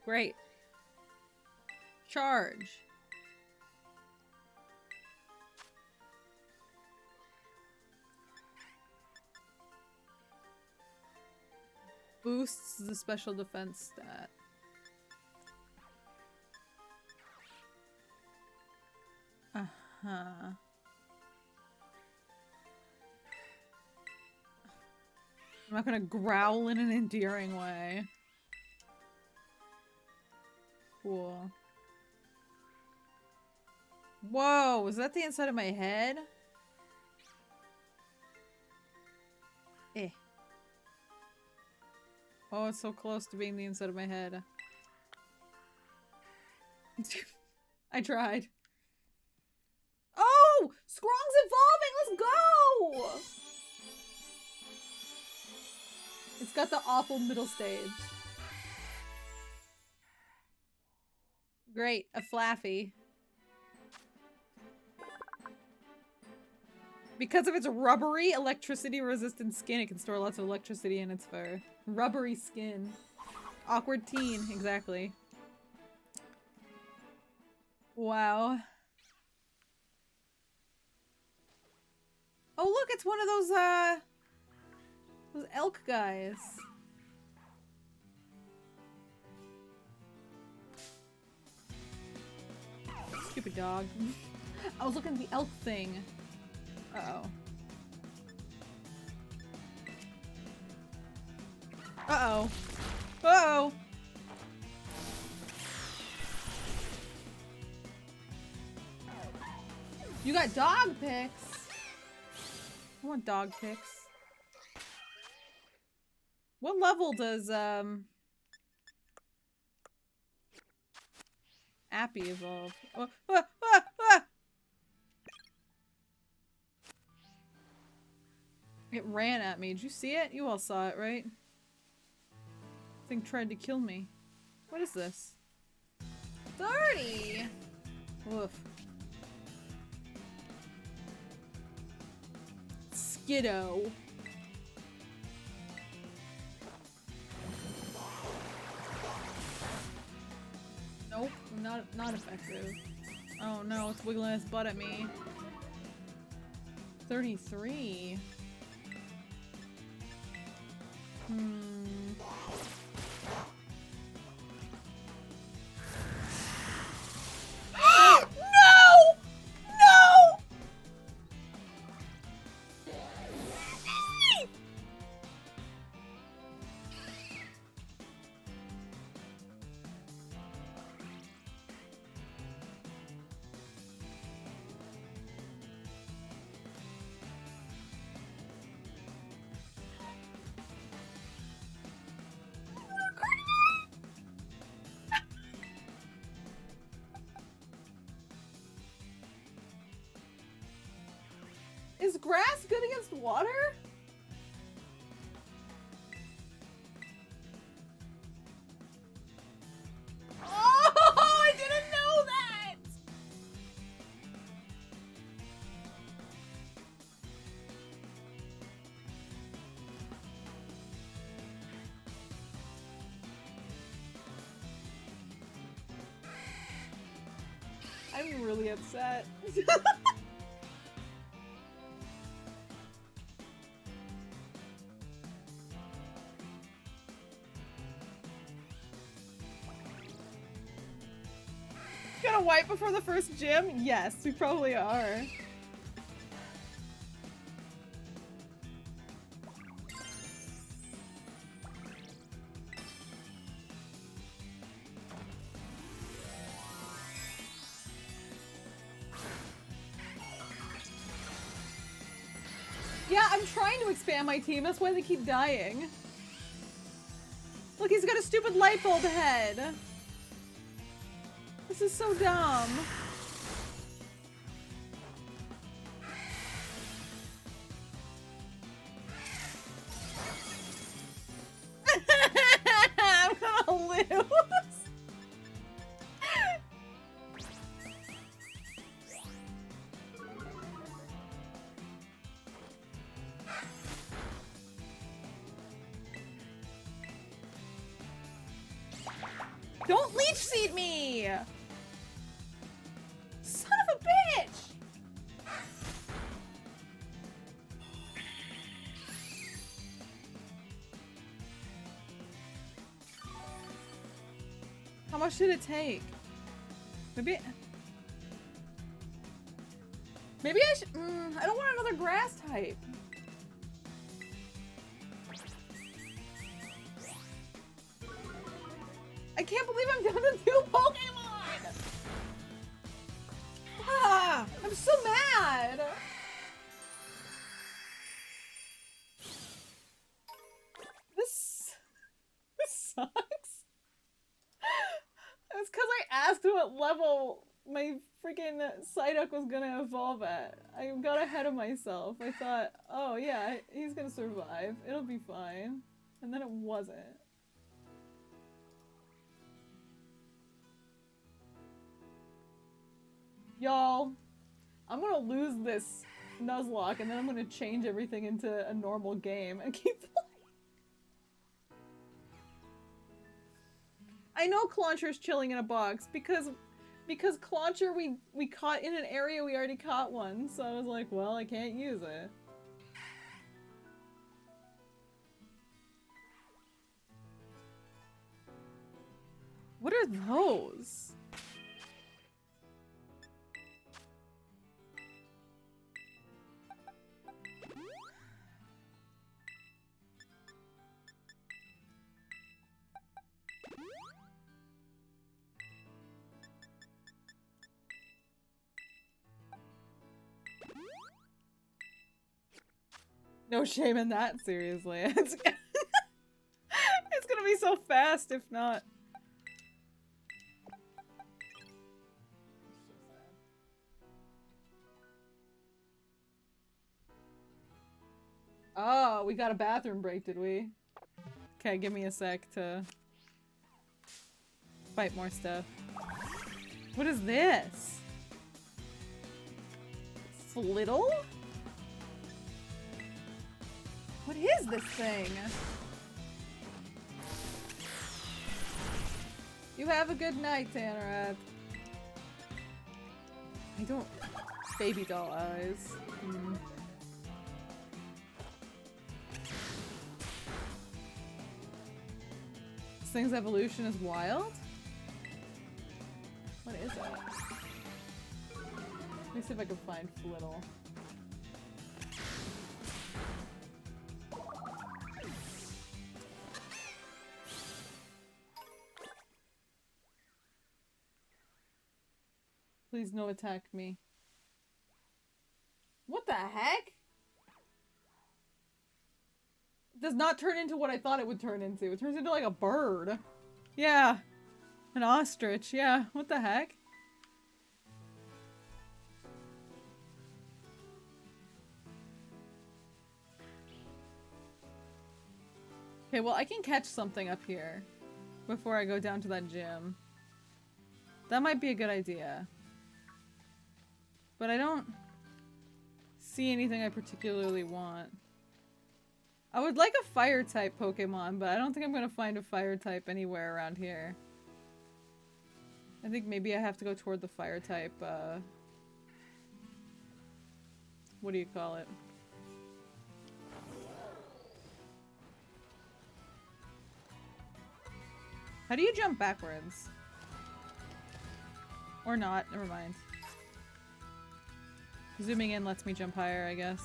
Great. Charge. Boosts the special defense stat. Uh-huh. I'm not gonna growl in an endearing way. Cool. Whoa, was that the inside of my head? Eh. Oh, it's so close to being the inside of my head. I tried. Oh! Scrong's evolving! Let's go! It's got the awful middle stage. Great, a Flaffy. Because of its rubbery, electricity-resistant skin, it can store lots of electricity in its fur. Rubbery skin. Awkward teen, exactly. Wow. Oh look, it's one of those elk guys. Stupid dog. I was looking at the elk thing. Uh-oh. Uh-oh. Uh-oh. You got dog pics. I want dog pics. What level does, Appy evolve? Oh, ah! It ran at me. Did you see it? You all saw it, right? Thing tried to kill me. What is this? 30! Woof. Skiddo. Nope, not effective. Oh no, it's wiggling its butt at me. 33. No! No! Is grass good against water? Oh, I didn't know that! I'm really upset. Gonna wipe before the first gym? Yes, we probably are. Yeah, I'm trying to expand my team, that's why they keep dying. Look, he's got a stupid light bulb head. This is so dumb. I'm gonna lose. Don't leech seed me! Son of a bitch! How much did it take? Maybe I should. I don't want another grass type. I can't believe I'm down to 2 Pokemon! Ah, I'm so mad! This sucks. It's because I asked what level my freaking Psyduck was gonna evolve at. I got ahead of myself. I thought, oh yeah, he's gonna survive. It'll be fine. And then it wasn't. Y'all, I'm gonna lose this Nuzlocke and then I'm gonna change everything into a normal game and keep playing. I know Clauncher's chilling in a box because Clauncher we caught in an area we already caught one, so I was like, well, I can't use it. What are those? No shame in that, seriously. It's gonna be so fast if not. Oh, we got a bathroom break, did we? Okay, give me a sec to fight more stuff. What is this? Flittle? What is this thing? You have a good night, Tannerad. I don't... Baby doll eyes. This thing's evolution is wild? What is it? Let me see if I can find Flittle. Please no attack me. What the heck? It does not turn into what I thought it would turn into. It turns into like a bird. Yeah. An ostrich. Yeah. What the heck? Okay, well I can catch something up here before I go down to that gym. That might be a good idea. But I don't see anything I particularly want. I would like a fire type Pokemon, but I don't think I'm gonna find a fire type anywhere around here. I think maybe I have to go toward the fire type, what do you call it? How do you jump backwards? Or not, never mind. Zooming in lets me jump higher, I guess.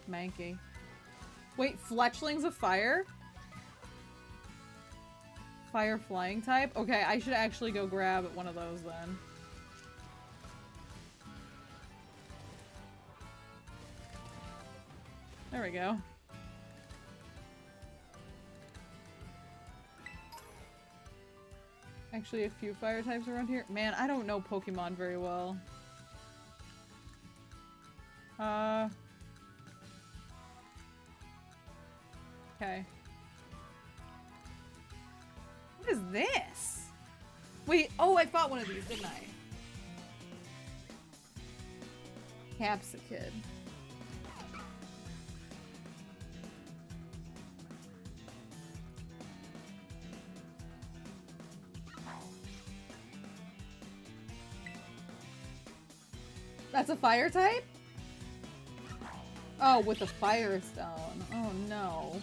Mankey. Wait, Fletchling's a fire? Fire flying type? Okay, I should actually go grab one of those then. There we go. Actually, a few fire types around here. Man, I don't know Pokemon very well. Okay. What is this? Wait, oh, I fought one of these, didn't I? Capsicid. That's a fire type? Oh, with a fire stone. Oh no.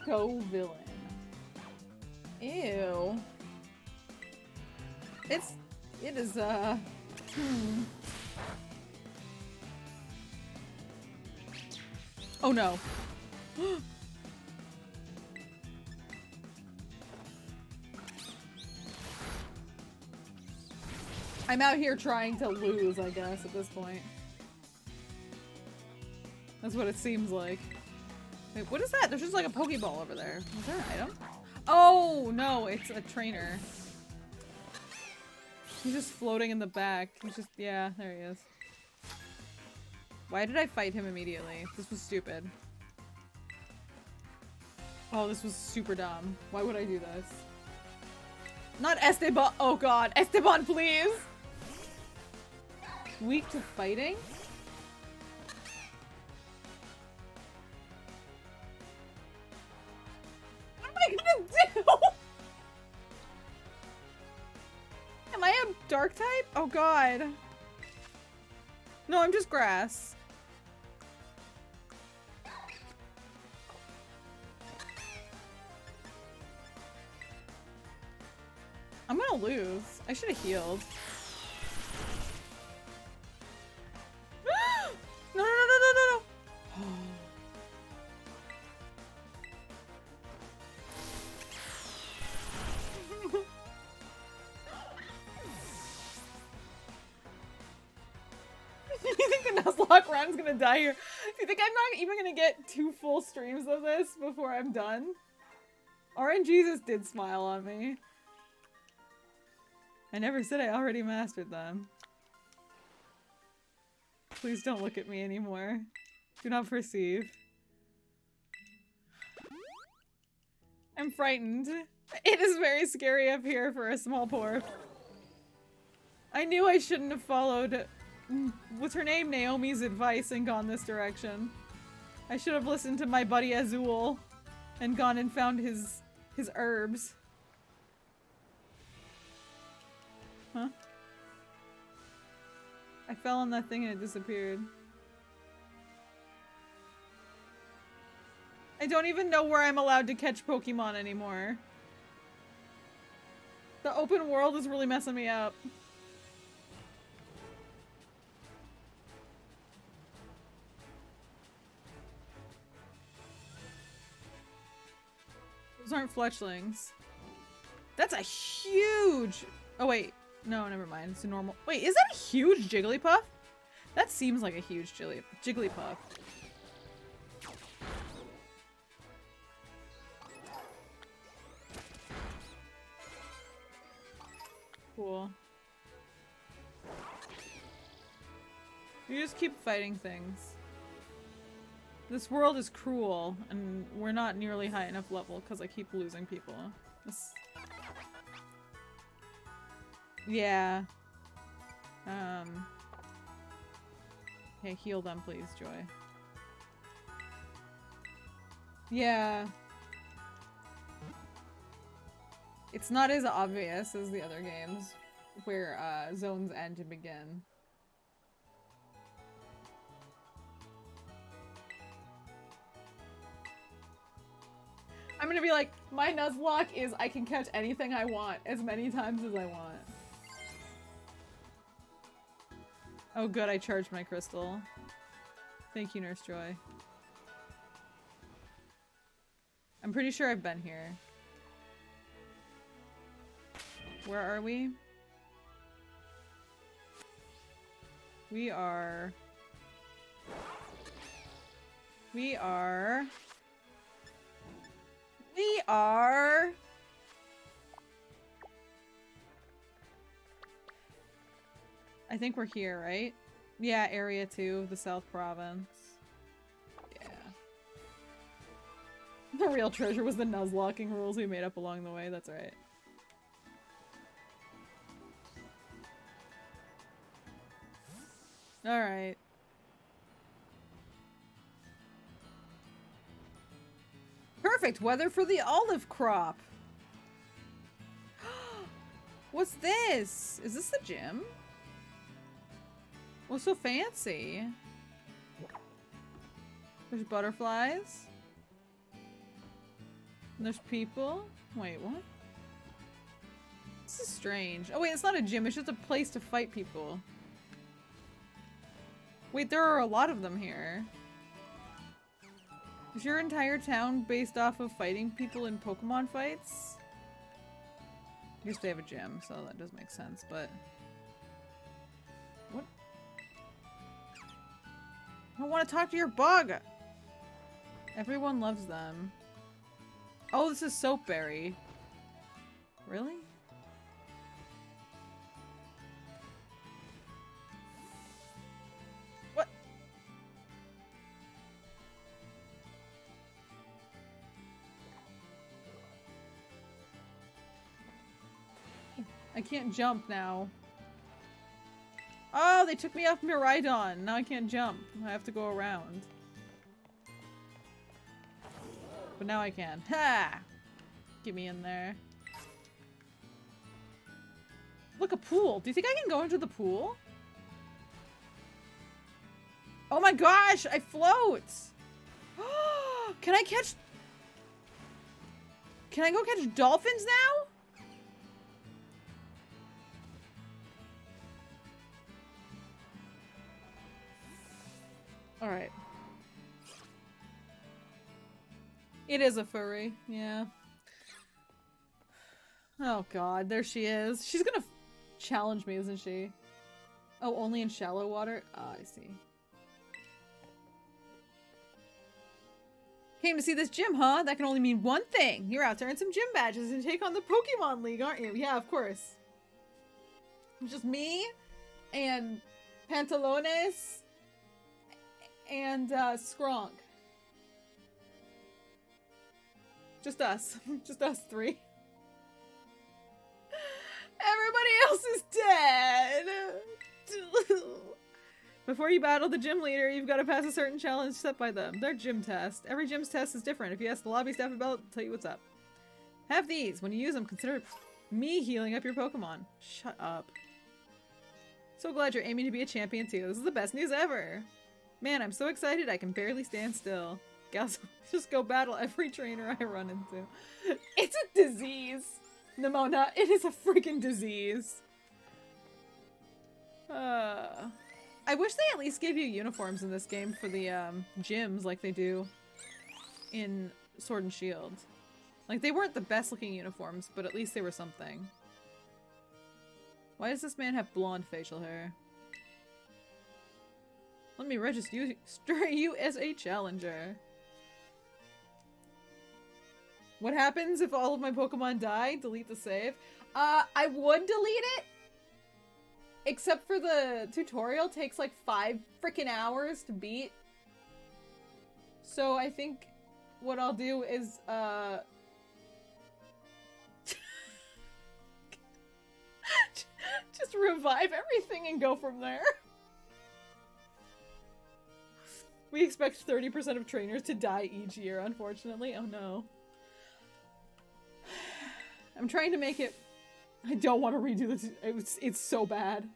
Go villain. Ew. It is, Oh no. I'm out here trying to lose, I guess, at this point. That's what it seems like. Wait, what is that? There's just like a Pokeball over there. Is there an item? Oh, no, it's a trainer. He's just floating in the back. He's just, yeah, there he is. Why did I fight him immediately? This was stupid. Oh, this was super dumb. Why would I do this? Not Esteban. Oh god, Esteban, please! Weak to fighting? What am I gonna do? Am I a dark type? Oh god. No, I'm just grass. I'm gonna lose. I should have healed. No, no, no, no, no, no, no. Nuzlocke run's gonna die here. Do you think I'm not even gonna get 2 full streams of this before I'm done? RNGesus did smile on me. I never said I already mastered them. Please don't look at me anymore. Do not perceive. I'm frightened. It is very scary up here for a small porp. I knew I shouldn't have followed, what's her name, Naomi's advice and gone this direction. I should have listened to my buddy Azul and gone and found his herbs. Huh? I fell on that thing and it disappeared. I don't even know where I'm allowed to catch Pokemon anymore. The open world is really messing me up. Those aren't fletchlings. That's a huge... Oh wait. No, never mind. It's a normal... Wait, is that a huge Jigglypuff? That seems like a huge Jigglypuff. Cool. You just keep fighting things. This world is cruel, and we're not nearly high enough level because I keep losing people. This... Yeah. Hey, heal them please, Joy. Yeah. It's not as obvious as the other games, where zones end and begin. I'm gonna be like, my Nuzlocke is I can catch anything I want as many times as I want. Oh good, I charged my crystal. Thank you, Nurse Joy. I'm pretty sure I've been here. Where are we? We are... I think we're here, right? Yeah, Area 2, the South Province. Yeah. The real treasure was the Nuzlocking rules we made up along the way, that's right. Alright. Perfect weather for the olive crop! What's this? Is this the gym? What's so fancy? There's butterflies. And there's people. Wait, what? This is strange. Oh wait, it's not a gym, it's just a place to fight people. Wait, there are a lot of them here. Is your entire town based off of fighting people in Pokemon fights? I guess they have a gym, so that does make sense, but... What? I don't want to talk to your bug! Everyone loves them. Oh, this is Soapberry. Really? What? I can't jump now. Oh, they took me off Miraidon. Now I can't jump. I have to go around. But now I can. Ha! Get me in there. Look, a pool. Do you think I can go into the pool? Oh my gosh, I float! Can I catch... Can I go catch dolphins now? Alright. It is a furry, yeah. Oh god, there she is. She's gonna challenge me, isn't she? Oh, only in shallow water? Ah, I see. Came to see this gym, huh? That can only mean one thing. You're out to earn some gym badges and take on the Pokemon League, aren't you? Yeah, of course. It's just me and Pantalones and Skronk. Just us. Just us three. Everybody else is dead. Before you battle the gym leader, you've got to pass a certain challenge set by them. Their gym test. Every gym's test is different. If you ask the lobby staff about it, they'll tell you what's up. Have these. When you use them, consider me healing up your Pokemon. Shut up. So glad you're aiming to be a champion too. This is the best news ever. Man, I'm so excited I can barely stand still. Gals, just go battle every trainer I run into. It's a disease. Nimona, it is a freaking disease. I wish they at least gave you uniforms in this game for the gyms like they do in Sword and Shield. Like, they weren't the best looking uniforms, but at least they were something. Why does this man have blonde facial hair? Let me register you as a challenger. What happens if all of my Pokemon die? Delete the save. I would delete it. Except for the tutorial takes like 5 freaking hours to beat. So I think what I'll do is, just revive everything and go from there. We expect 30% of trainers to die each year, unfortunately. Oh no. I'm trying to make it... I don't want to redo this. It's so bad.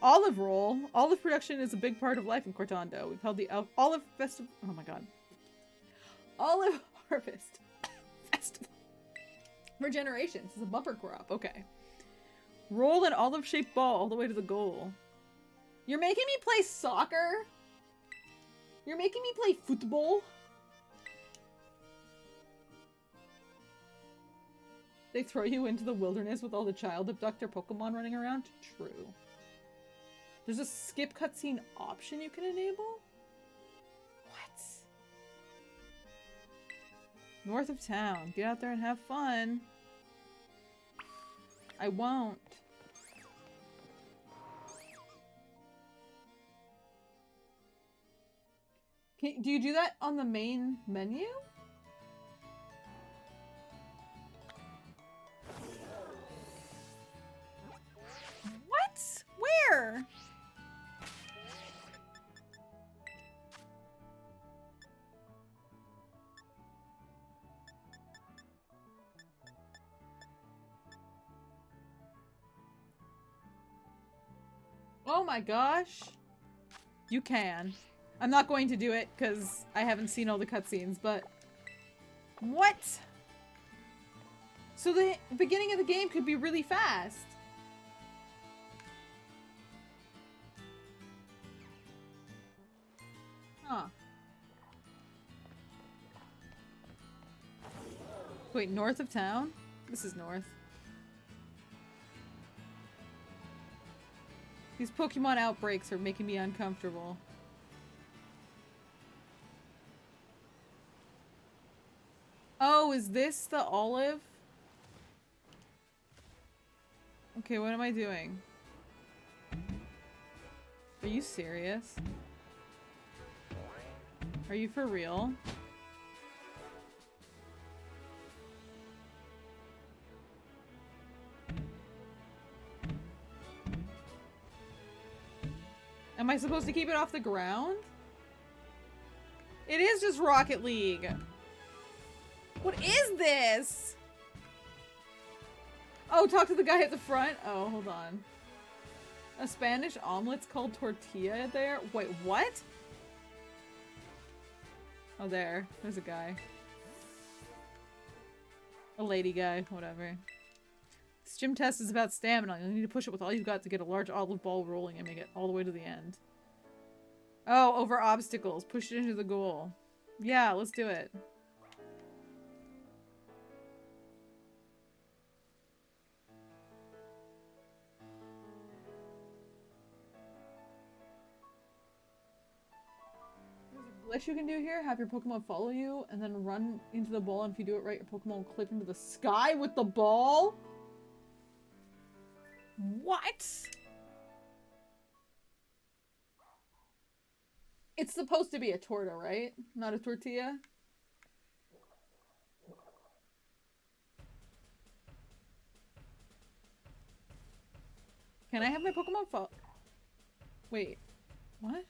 Olive roll. Olive production is a big part of life in Cortando. We've held the olive festival... Oh my god. Olive harvest festival. For generations. It's a bumper crop. Okay. Roll an olive-shaped ball all the way to the goal. You're making me play soccer? You're making me play football? They throw you into the wilderness with all the child abductor Pokemon running around? True. There's a skip cutscene option you can enable? What? North of town. Get out there and have fun. I won't. Do you do that on the main menu? What? Where? Oh my gosh. You can. I'm not going to do it because I haven't seen all the cutscenes, but... What? So the beginning of the game could be really fast. Huh. Wait, north of town? This is north. These Pokemon outbreaks are making me uncomfortable. Oh, is this the olive? Okay, what am I doing? Are you serious? Are you for real? Am I supposed to keep it off the ground? It is just Rocket League. What is this? Oh, talk to the guy at the front? Oh, hold on. A Spanish omelet's called tortilla there? Wait, what? Oh, there's a guy. A lady guy, whatever. This gym test is about stamina. You'll need to push it with all you've got to get a large olive ball rolling and make it all the way to the end. Oh, over obstacles. Push it into the goal. Yeah, let's do it. There's a Unless you can do here, have your Pokemon follow you and then run into the ball, and if you do it right, your Pokemon will clip into the sky with the ball? What? It's supposed to be a torta, right? Not a tortilla? Can I have my Pokemon follow? Wait. What?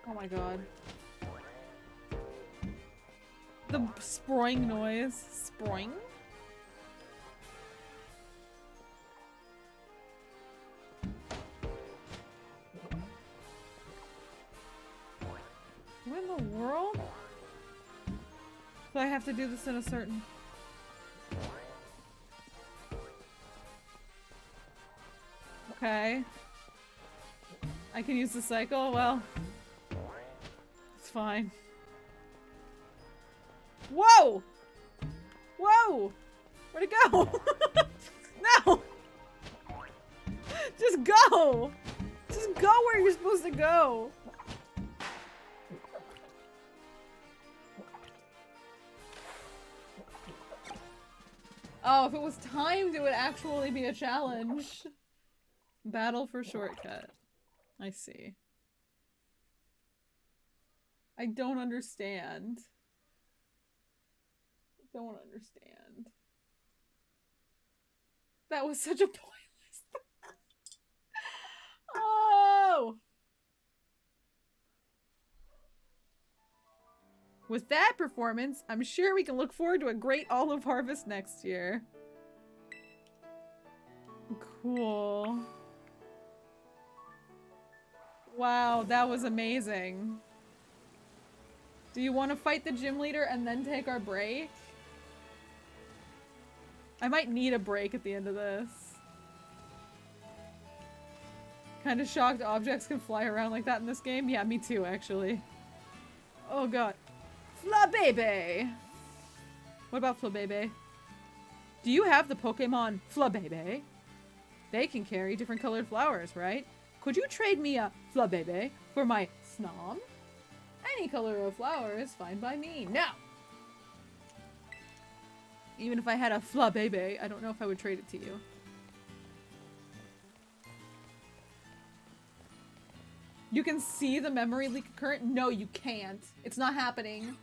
Oh my god. The sproing noise. Sproing? What in the world? So I have to do this in a certain... Okay. I can use the cycle? Well... It's fine. Whoa! Whoa! Where'd it go? No! Just go! Just go where you're supposed to go! Oh, if it was timed, it would actually be a challenge. Battle for shortcut. I see. I don't understand. Don't understand. That was such a pointless thing. Oh! With that performance, I'm sure we can look forward to a great olive harvest next year. Cool. Wow, that was amazing. Do you want to fight the gym leader and then take our break? I might need a break at the end of this. Kind of shocked objects can fly around like that in this game? Yeah, me too, actually. Oh god. Flabebe! What about Flabebe? Do you have the Pokemon Flabebe? They can carry different colored flowers, right? Could you trade me a Flabebe for my Snom? Any color of flower is fine by me. No! Even if I had a Flabebe, I don't know if I would trade it to you. You can see the memory leak current? No, you can't. It's not happening.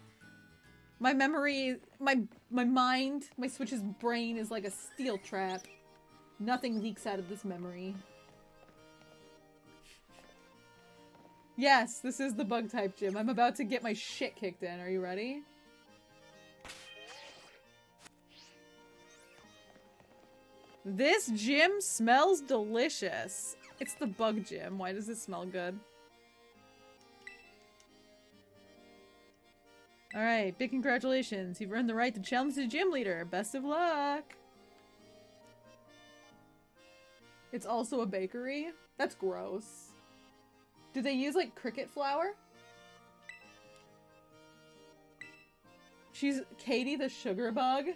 My memory, my mind, my Switch's brain is like a steel trap. Nothing leaks out of this memory. Yes, this is the bug type gym. I'm about to get my shit kicked in. Are you ready? This gym smells delicious. It's the bug gym. Why does it smell good? Alright, big congratulations. You've earned the right to challenge the gym leader. Best of luck. It's also a bakery? That's gross. Do they use, like, cricket flour? She's Katie the sugar bug?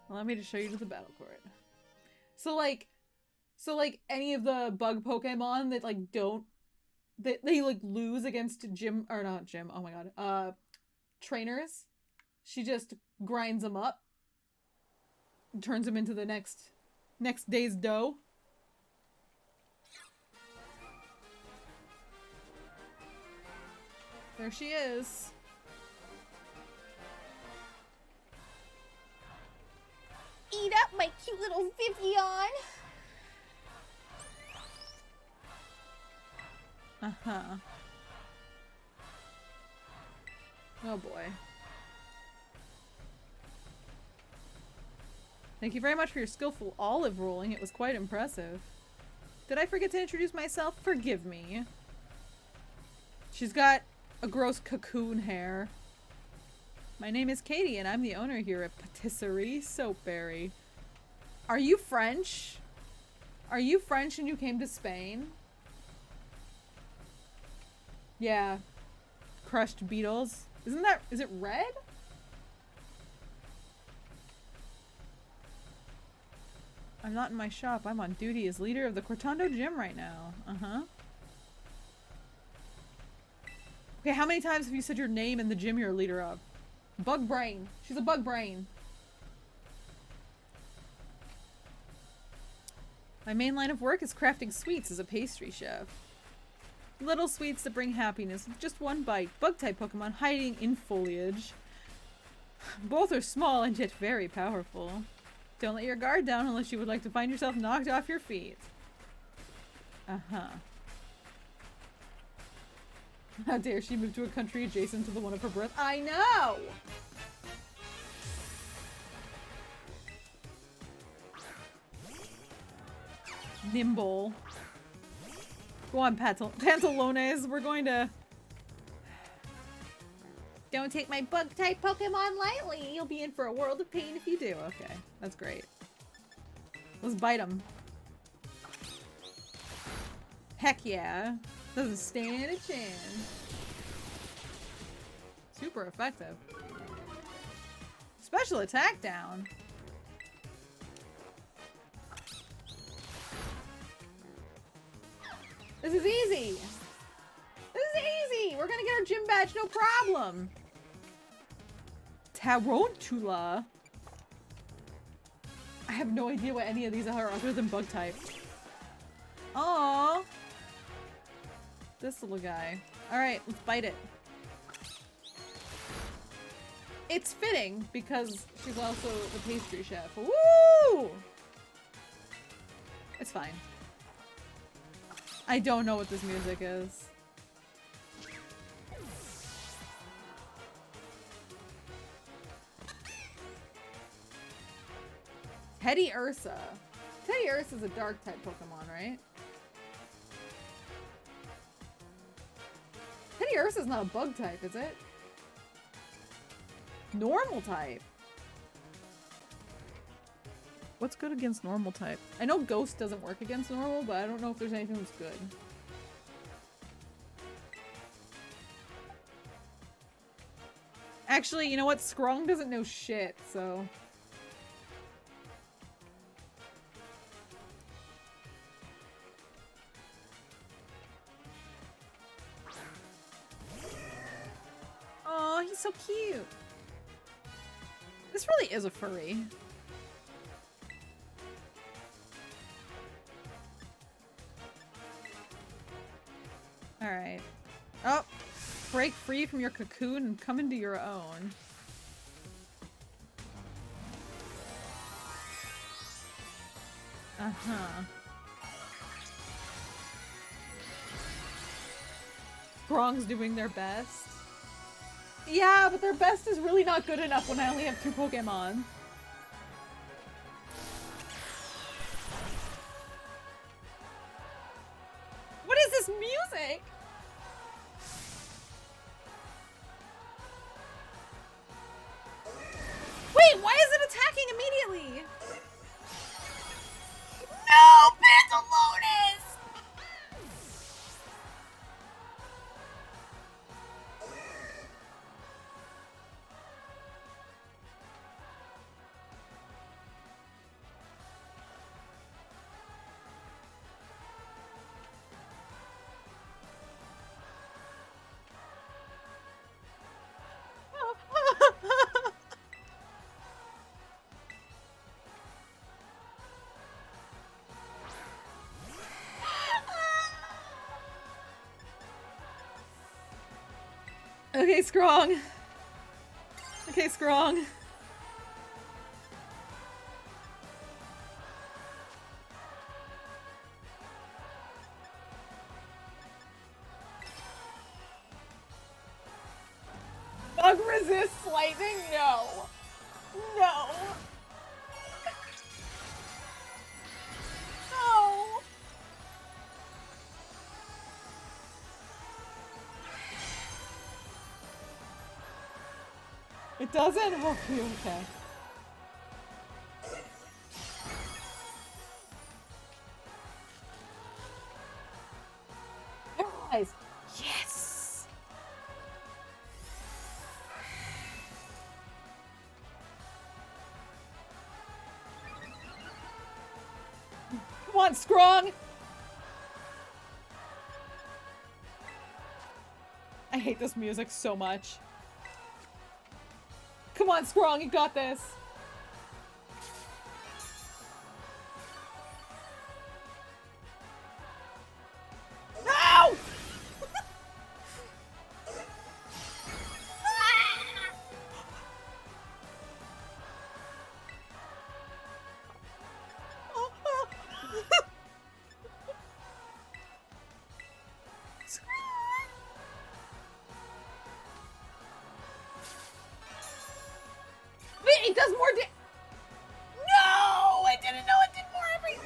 Allow me to show you to the battle court. So, like, any of the bug Pokemon that, like, don't... They like, lose against gym... Or not gym, oh my god. Trainers. She just grinds them up. And turns them into the next day's dough. There she is. Eat up, my cute little Vivian! Uh-huh. Oh boy. Thank you very much for your skillful olive rolling. It was quite impressive. Did I forget to introduce myself? Forgive me. She's got a gross cocoon hair. My name is Katie, and I'm the owner here at Patisserie Soapberry. Are you French? Are you French and you came to Spain? Yeah. crushed beetles. Is it red? I'm not in my shop. I'm on duty as leader of the Cortando gym right now. Uh-huh. Okay, how many times have you said your name in the gym you're a leader of? Bug brain. She's a bug brain. My main line of work is crafting sweets as a pastry chef. Little sweets that bring happiness with just one bite. Bug-type Pokemon hiding in foliage. Both are small and yet very powerful. Don't let your guard down unless you would like to find yourself knocked off your feet. Uh-huh. How dare she move to a country adjacent to the one of her birth? I know! Nimble. Go on, Pantalones. We're going to... Don't take my bug-type Pokemon lightly. You'll be in for a world of pain if you do. Okay, that's great. Let's bite him. Heck yeah. Doesn't stand a chance. Super effective. Special attack down. This is easy. This is easy. We're gonna get our gym badge, no problem. Tarantula. I have no idea what any of these are other than bug type. Aww. This little guy. Alright, let's bite it. It's fitting because she's also the pastry chef. Woo! It's fine. I don't know what this music is. Teddy Ursa. Teddy Ursa is a dark type Pokemon, right? Teddy Ursa is not a bug type, is it? Normal type. What's good against normal type? I know Ghost doesn't work against normal, but I don't know if there's anything that's good. Actually, you know what? Scrong doesn't know shit, so... Aw, he's so cute. This really is a furry. Alright. Oh! Break free from your cocoon and come into your own. Uh-huh. Strong's doing their best. Yeah, but their best is really not good enough when I only have 2 Pokemon. What is this music? Wait, why is it attacking immediately? No, Pantalones! Okay, Strong. Okay, Strong. Bug resists lightning? No. No. No. It doesn't? Oh, phew, okay. Paralyzed. Yes! on, Scrong! I hate this music so much. Come on, Scrong, you got this. No! Wait, it does more da- No! I didn't know it did more every-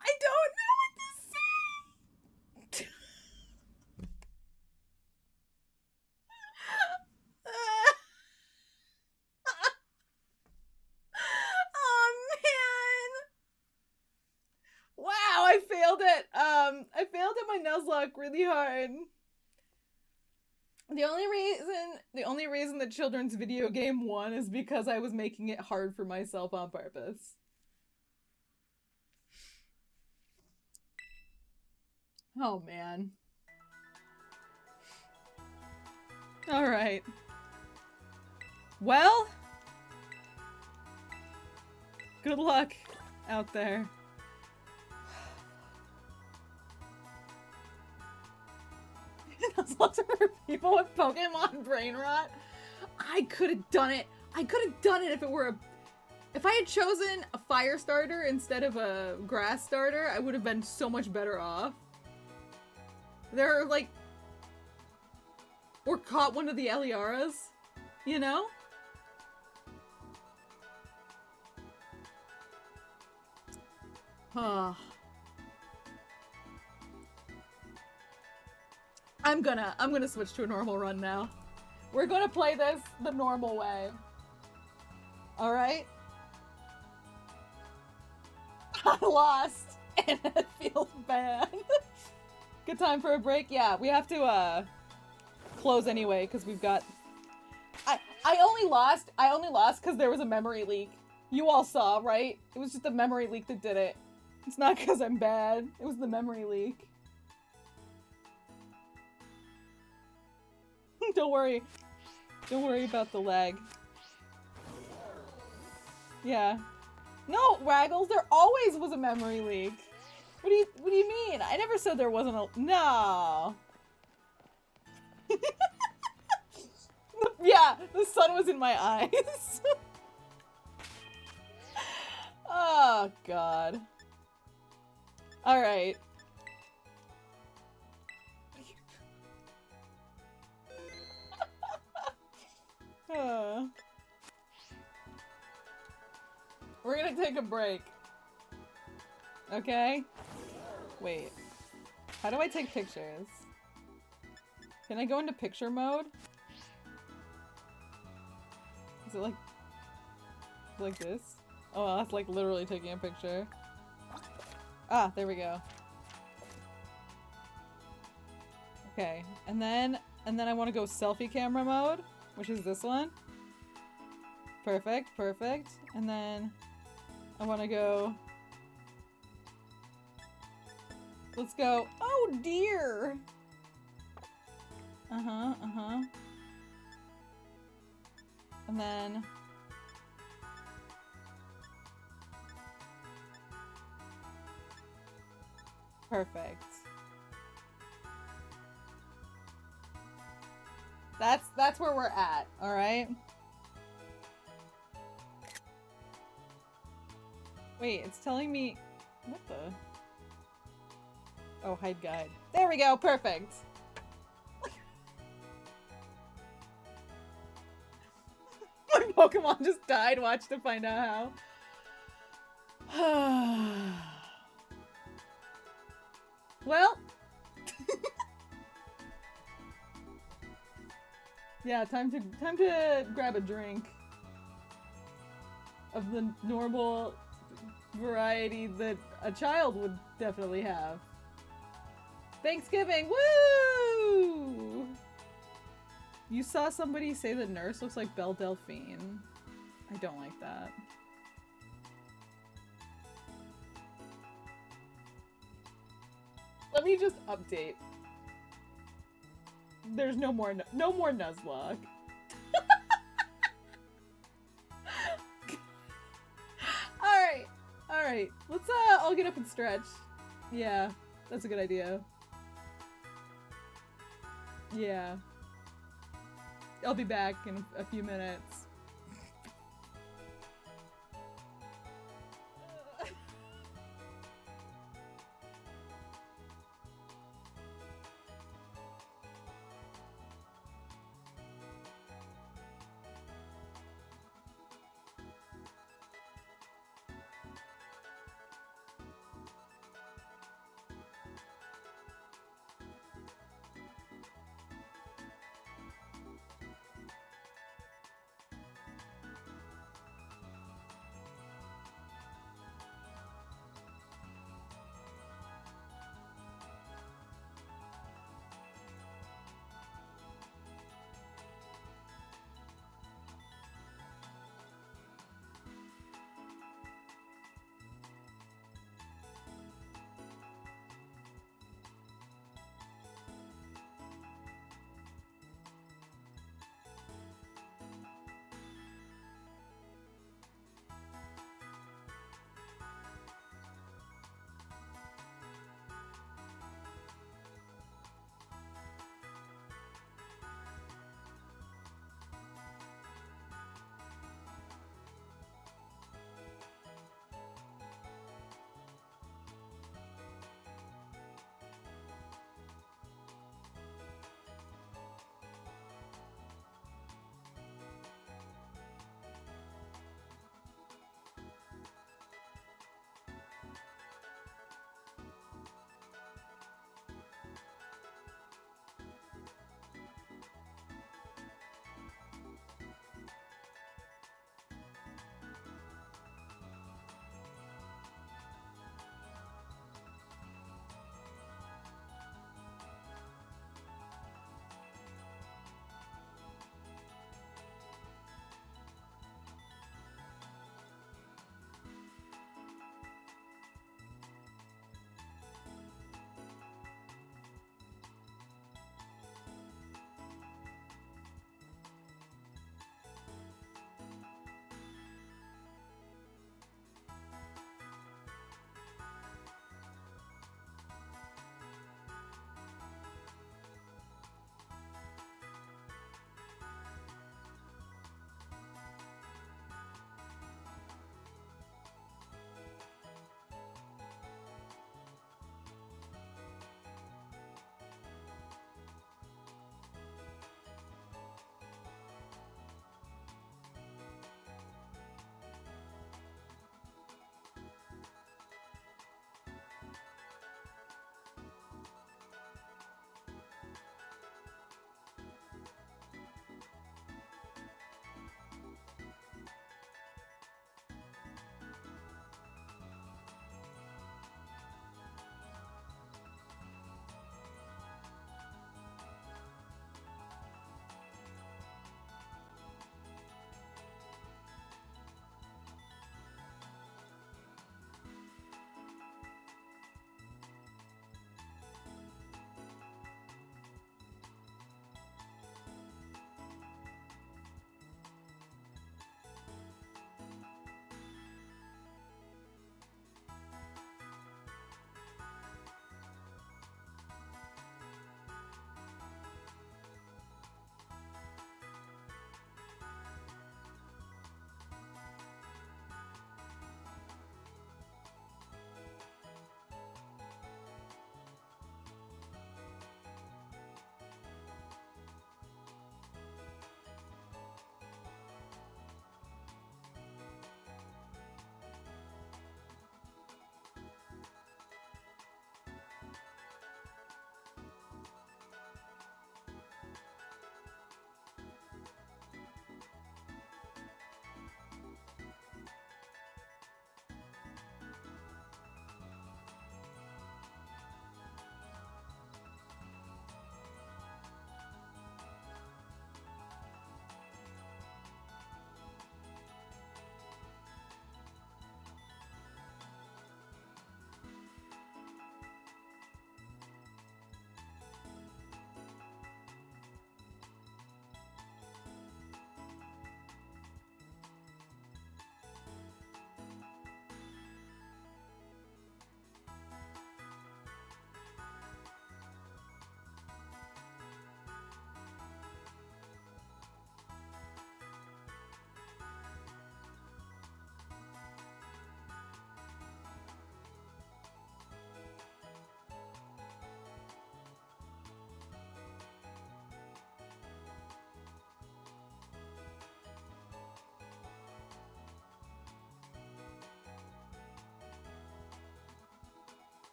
I don't know what to say. Oh man! Wow, I failed it. I failed at my Nuzlocke really hard. The only reason that children's video game won is because I was making it hard for myself on purpose. Oh man. All right. Well, good luck out there. Lots of people with Pokemon brain rot. I could have done it. I could have done it if it were if I had chosen a fire starter instead of a grass starter, I would have been so much better off. They're like, or caught one of the Eliaras, you know? Huh. I'm gonna switch to a normal run now. We're gonna play this the normal way. Alright? I lost, and it feels bad. Good time for a break? Yeah, we have to, close anyway, because we've got... I only lost because there was a memory leak. You all saw, right? It was just the memory leak that did it. It's not because I'm bad. It was the memory leak. Don't worry. Don't worry about the lag. Yeah. No, Waggles, there always was a memory leak. What do you mean? I never said there wasn't a... No. Yeah, the sun was in my eyes. Oh, God. Alright. We're gonna take a break. Okay? Wait. How do I take pictures? Can I go into picture mode? Is it like this? Oh, that's like literally taking a picture. Ah, there we go. Okay, and then I want to go selfie camera mode, which is this one. Perfect, perfect. And then I want to go... Let's go. Oh dear! Uh-huh, uh-huh. And then... Perfect. That's where we're at, alright? Wait, it's telling me... What the... Oh, hide guide. There we go, perfect! My Pokemon just died, watch to find out how. Well... Yeah, time to grab a drink. Of the normal variety that a child would definitely have. Thanksgiving! Woo! You saw somebody say the nurse looks like Belle Delphine. I don't like that. Let me just update. There's no more Nuzlocke. Alright. Let's all get up and stretch. Yeah, that's a good idea. Yeah. I'll be back in a few minutes.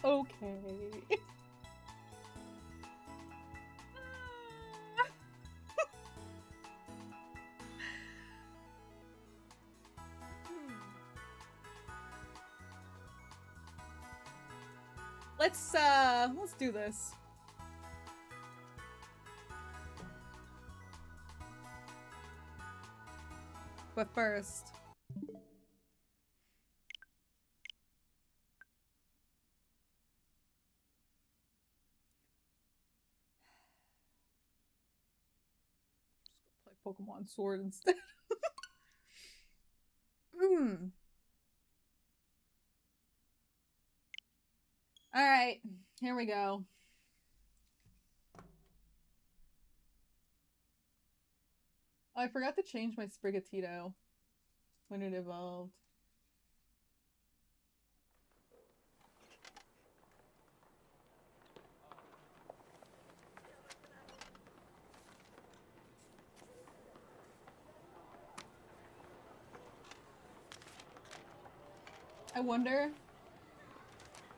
Okay. Let's do this. But first, just go play Pokemon Sword instead. All right, here we go. Oh, I forgot to change my Sprigatito when it evolved. I wonder.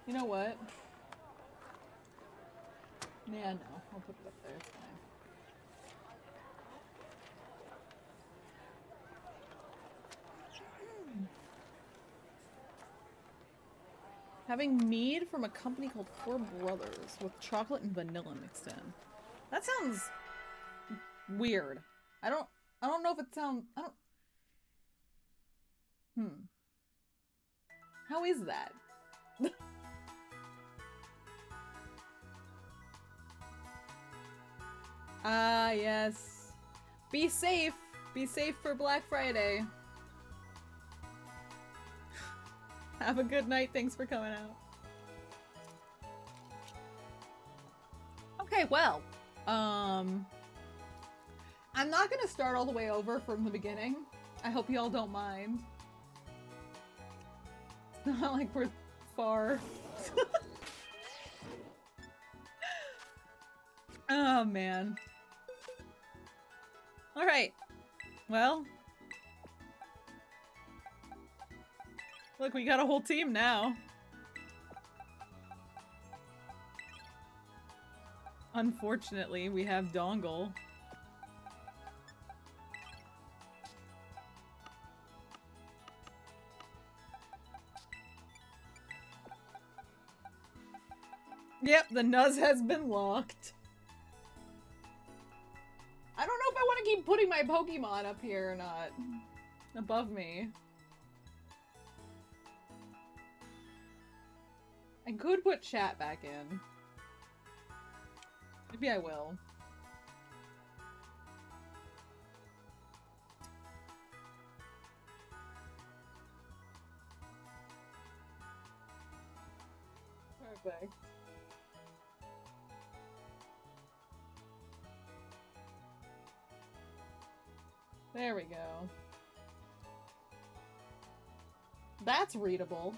You know what? Yeah, no. I'll put it up there. It's fine. Having mead from a company called Four Brothers with chocolate and vanilla mixed in. That sounds weird. I don't know if it sounds. How is that? Ah, yes. Be safe. Be safe for Black Friday. Have a good night. Thanks for coming out. Okay, well, I'm not gonna start all the way over from the beginning. I hope you all don't mind. It's not like we're far. Oh, man. Alright. Well. Look, we got a whole team now. Unfortunately, we have Dongle. Yep, the Nuz has been locked. I don't know if I want to keep putting my Pokemon up here or not. Above me. I could put chat back in. Maybe I will. Perfect. There we go. That's readable.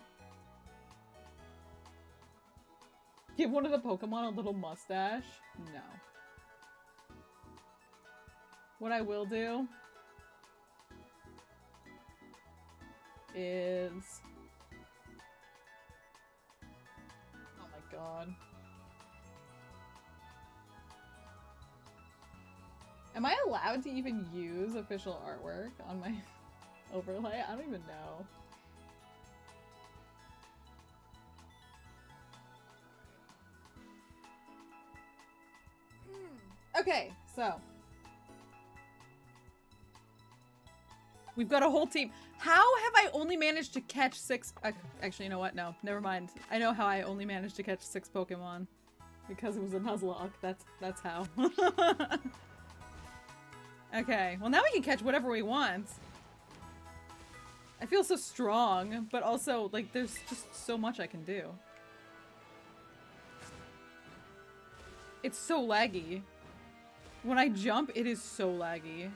Give one of the Pokemon a little mustache? No. What I will do is... Oh my god. Am I allowed to even use official artwork on my overlay? I don't even know. Okay, so. We've got a whole team. How have I only managed to catch 6? Actually, you know what? No, never mind. I know how I only managed to catch 6 Pokemon. Because it was a Nuzlocke. That's how. Okay, well now we can catch whatever we want. I feel so strong, but also, like, there's just so much I can do. It's so laggy. When I jump, it is so laggy.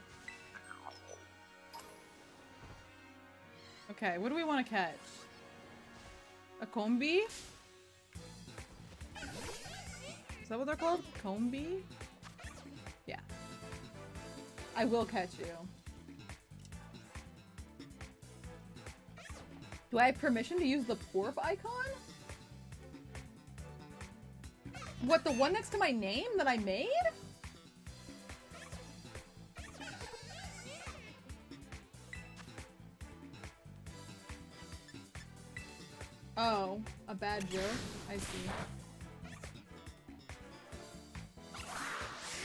Okay, what do we want to catch? A Combi? Is that what they're called? Combi? Yeah. I will catch you. Do I have permission to use the Porp icon? What, the one next to my name that I made? Oh, a bad joke? I see.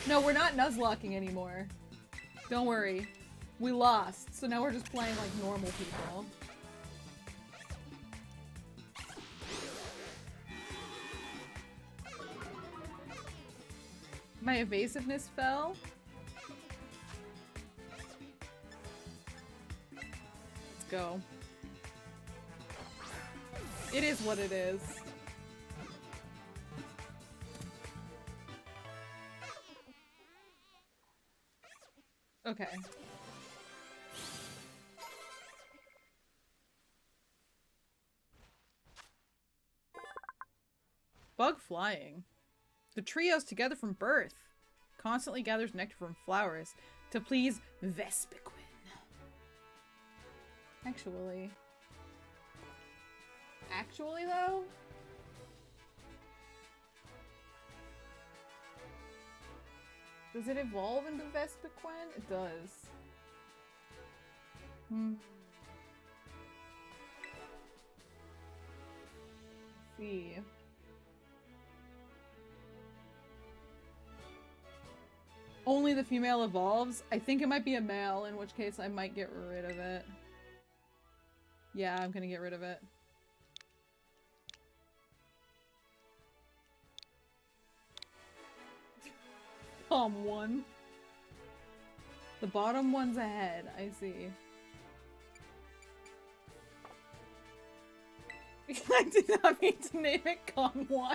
No, we're not Nuzlocking anymore. Don't worry. We lost, so now we're just playing like normal people. My evasiveness fell. Let's go. It is what it is. Okay. Bug flying. The trio's together from birth. Constantly gathers nectar from flowers to please Vespiquen. Actually, though? Does it evolve into Vespiquen? It does. Hmm. Let's see. Only the female evolves? I think it might be a male, in which case I might get rid of it. Yeah, I'm gonna get rid of it. One. The bottom one's ahead, I see. I did not mean to name it Com 1. I didn't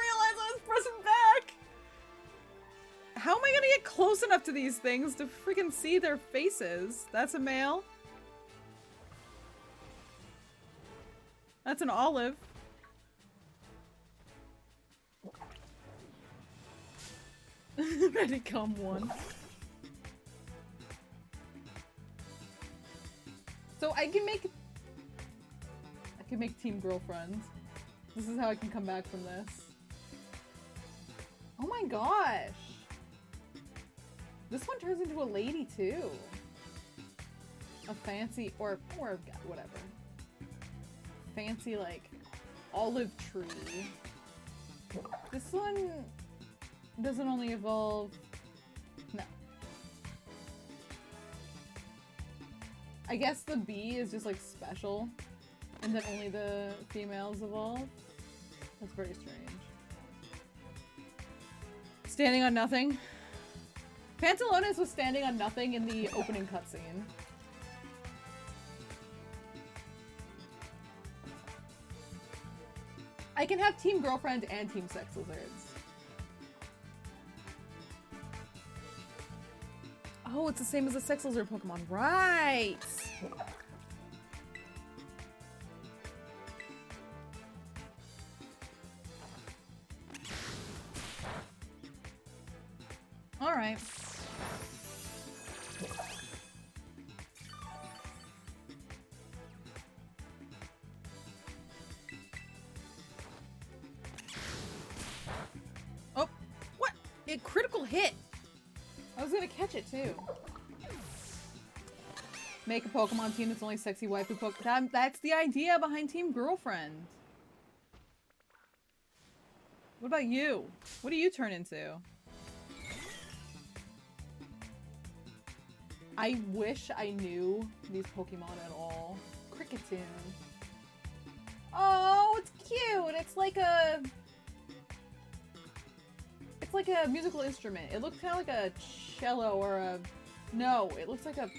realize I was pressing back! How am I gonna get close enough to these things to freaking see their faces? That's a male. That's an olive. Ready, come one. So I can make team girlfriend. This is how I can come back from this. Oh my gosh. This one turns into a lady too. A fancy or whatever. Fancy like olive tree. This one doesn't only evolve. No. I guess the bee is just like special and that only the females evolve. That's very strange. Standing on nothing. Pantalones was standing on nothing in the opening cutscene. I can have Team Girlfriend and Team Sex Lizards. Oh, it's the same as the Sex Lizard Pokemon. Right! Alright. Oh, what? It critical hit! I was gonna catch it too. Make a Pokemon team that's only sexy waifu Pokemon. That's the idea behind Team Girlfriend. What about you? What do you turn into? I wish I knew these Pokemon at all. Cricketune. Oh, it's cute! It's like a musical instrument. It looks kind of like a cello or a... No, it looks like a...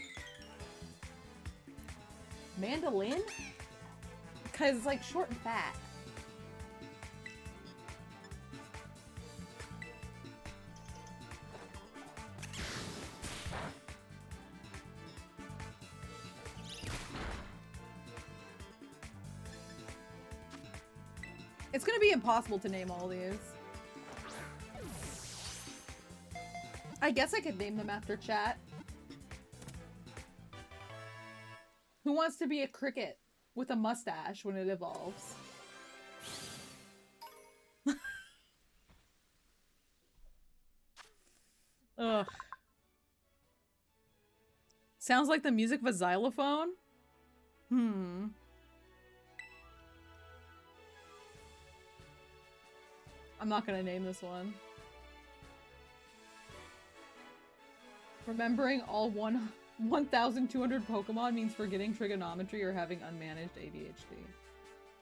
mandolin? Because it's like short and fat. It's gonna be impossible to name all these. I guess I could name them after chat. Who wants to be a cricket with a mustache when it evolves? Ugh. Sounds like the music of a xylophone? Hmm. I'm not gonna name this one. Remembering all 1,200 Pokemon means forgetting trigonometry or having unmanaged ADHD.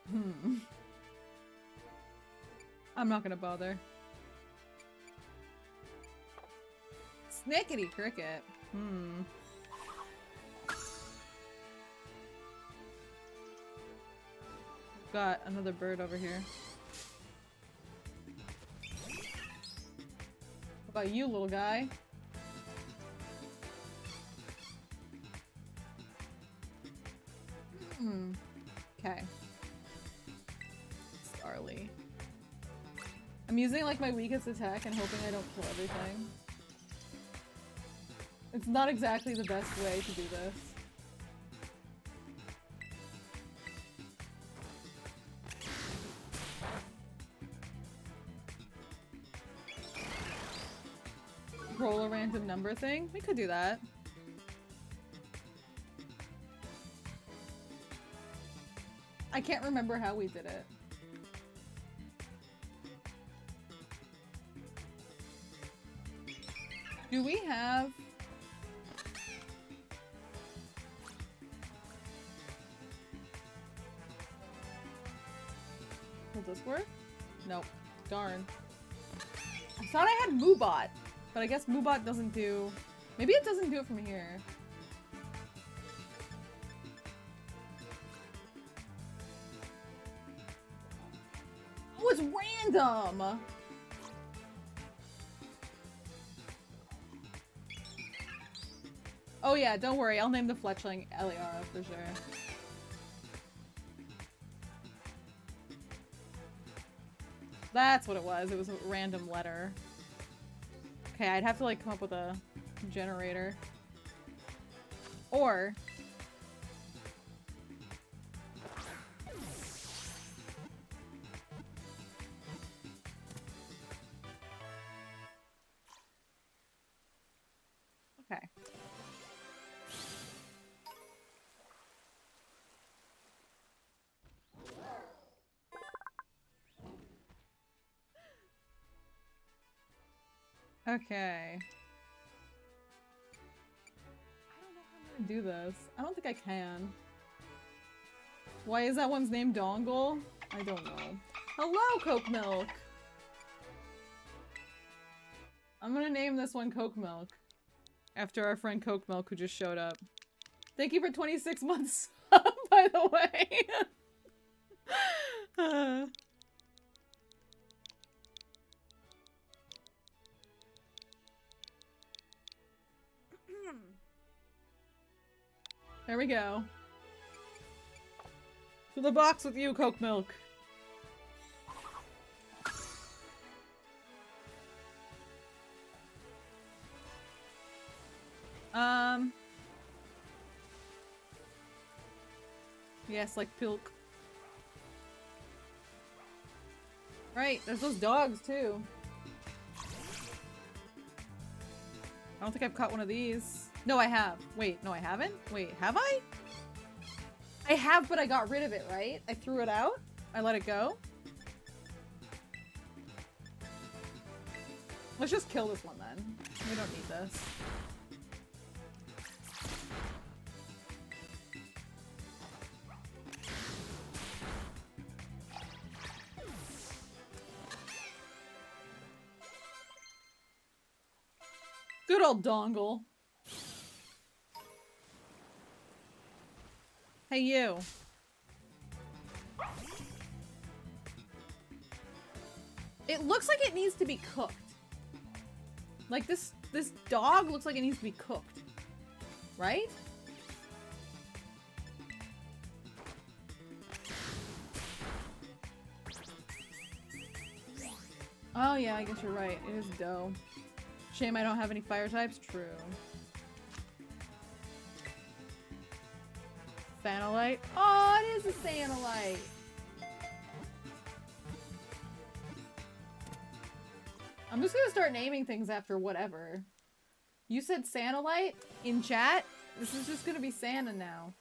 Hmm. I'm not gonna bother. Snickety cricket. Hmm. Got another bird over here. What about you, little guy? Hmm. Okay. Starly. I'm using like my weakest attack and hoping I don't kill everything. It's not exactly the best way to do this. Roll a random number thing? We could do that. I can't remember how we did it. Do we have... Will this work? Nope. Darn. I thought I had Moobot, but I guess Moobot doesn't do... Maybe it doesn't do it from here. Oh, it's random! Oh yeah, don't worry. I'll name the fletchling Eliara for sure. That's what it was. It was a random letter. Okay, I'd have to like come up with a generator. Or... Okay. Okay. I don't know how I'm gonna do this. I don't think I can. Why is that one's name Dongle? I don't know. Hello, Coke Milk! I'm gonna name this one Coke Milk. After our friend Coke Milk who just showed up. Thank you for 26 months, by the way! There we go. To the box with you, Coke Milk. Yes, like Pilk. Right, there's those dogs too. I don't think I've caught one of these. No, I have. Wait, no, I haven't? Wait, have I? I have, but I got rid of it, right? I threw it out? I let it go? Let's just kill this one then. We don't need this. Good old Dongle. Hey, you. It looks like it needs to be cooked. Like this dog looks like it needs to be cooked. Right? Oh yeah, I guess you're right. It is dough. Shame I don't have any fire types. True. Fanolite. Oh, it is a Fanolite. I'm just gonna start naming things after whatever. You said Sanalite in chat? This is just gonna be Santa now.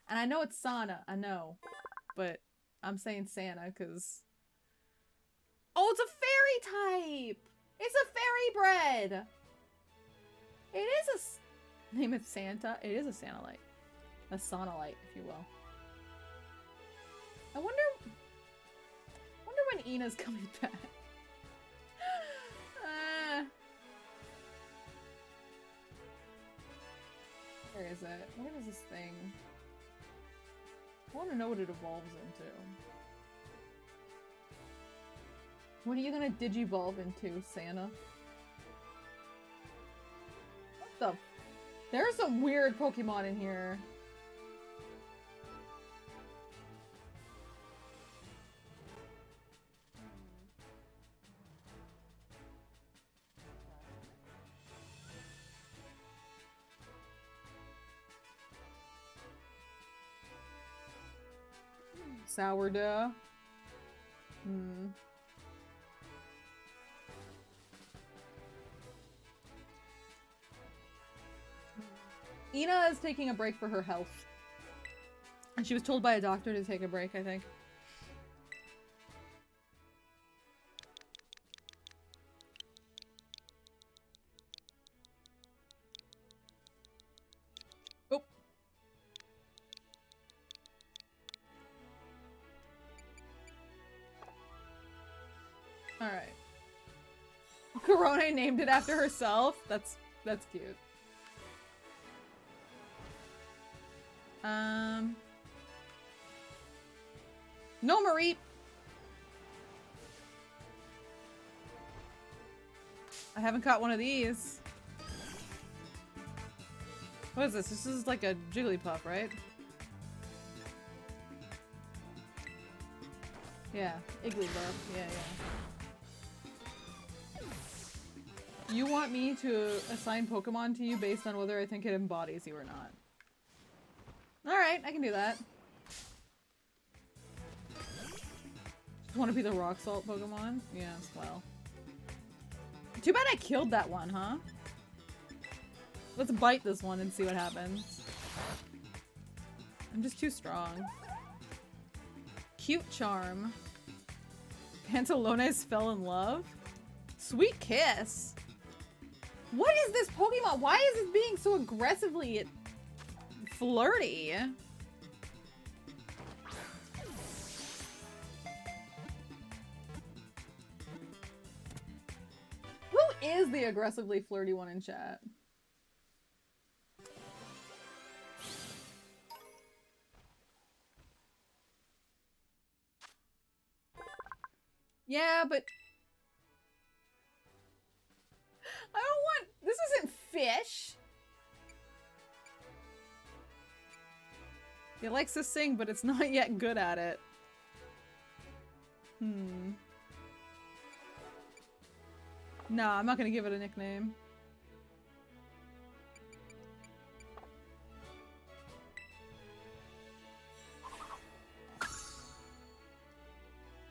And I know it's Sana, I know. But I'm saying Santa because... Oh, it's a fairy type! It's a fairy bread! It is a... Name it Santa? It is a Sanalite. A Sonalite, if you will. I wonder when Ina's coming back. Where is it? What is this thing? I want to know what it evolves into. What are you gonna digivolve into, Santa? What the? There's some weird Pokemon in here. Sourdough. Ina is taking a break for her health. And she was told by a doctor to take a break, I think. Oh. Alright. Corona named it after herself? That's cute. No, Marie. I haven't caught one of these. What is this? This is like a Jigglypuff, right? Yeah, Igglybuff. Yeah. You want me to assign Pokemon to you based on whether I think it embodies you or not. Alright, I can do that. Just want to be the rock salt Pokemon? Yes, well. Too bad I killed that one, huh? Let's bite this one and see what happens. I'm just too strong. Cute charm. Pantalones fell in love? Sweet kiss? What is this Pokemon? Why is it being so aggressively flirty? Who is the aggressively flirty one in chat? Yeah, but I don't want... This isn't fish. He likes to sing, but it's not yet good at it. Nah, I'm not gonna give it a nickname.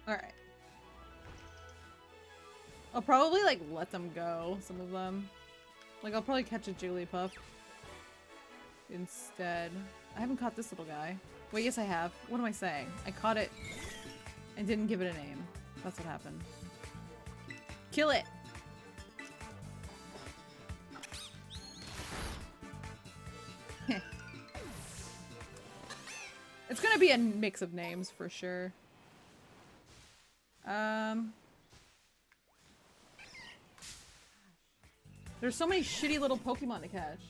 Alright. I'll probably, like, let them go, some of them. Like, I'll probably catch a Jigglypuff instead. I haven't caught this little guy. Wait, yes I have. What am I saying? I caught it and didn't give it a name. That's what happened. Kill it! It's gonna be a mix of names for sure. There's so many shitty little Pokemon to catch.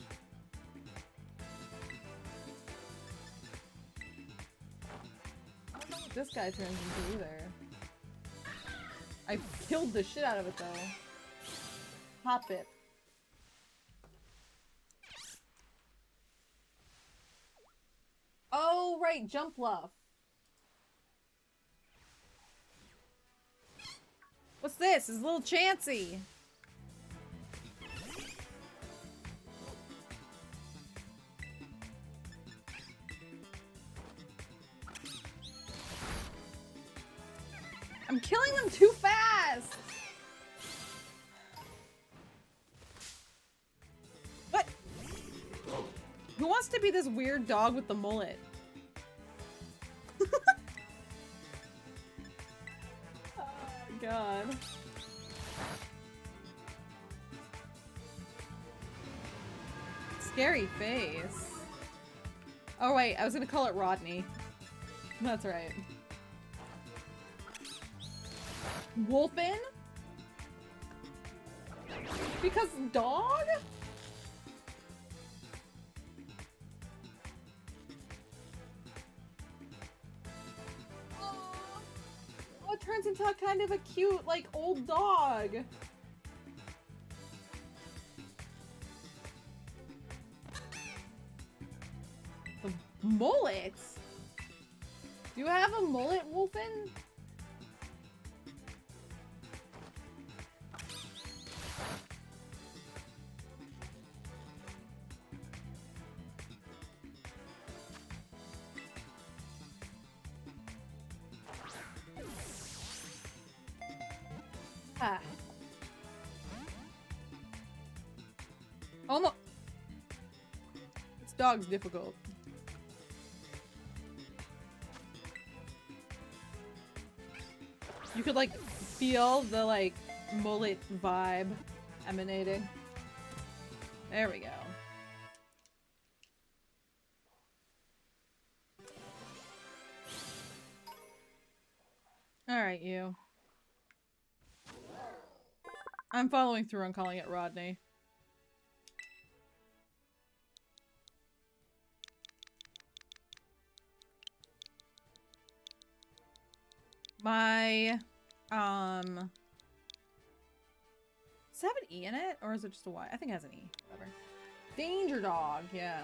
I don't know what this guy turns into either. I killed the shit out of it though. Hop it. Oh, right, Jumpluff. What's this? It's a little Chansey. I'm killing them too fast! Who wants to be this weird dog with the mullet? Oh, God. Scary face. Oh, wait. I was gonna call it Rodney. That's right. Wolfen? Because dog? Oh, it turns into a kind of a cute, like, old dog. The mullet? Do you have a mullet, Wolfen? Ah. Almost. This dog's difficult. You could, like, feel the, like, mullet vibe emanating. There we go. Alright, you. I'm following through on calling it Rodney. My, does it have an E in it? Or is it just a Y? I think it has an E. Whatever. Danger dog, yeah.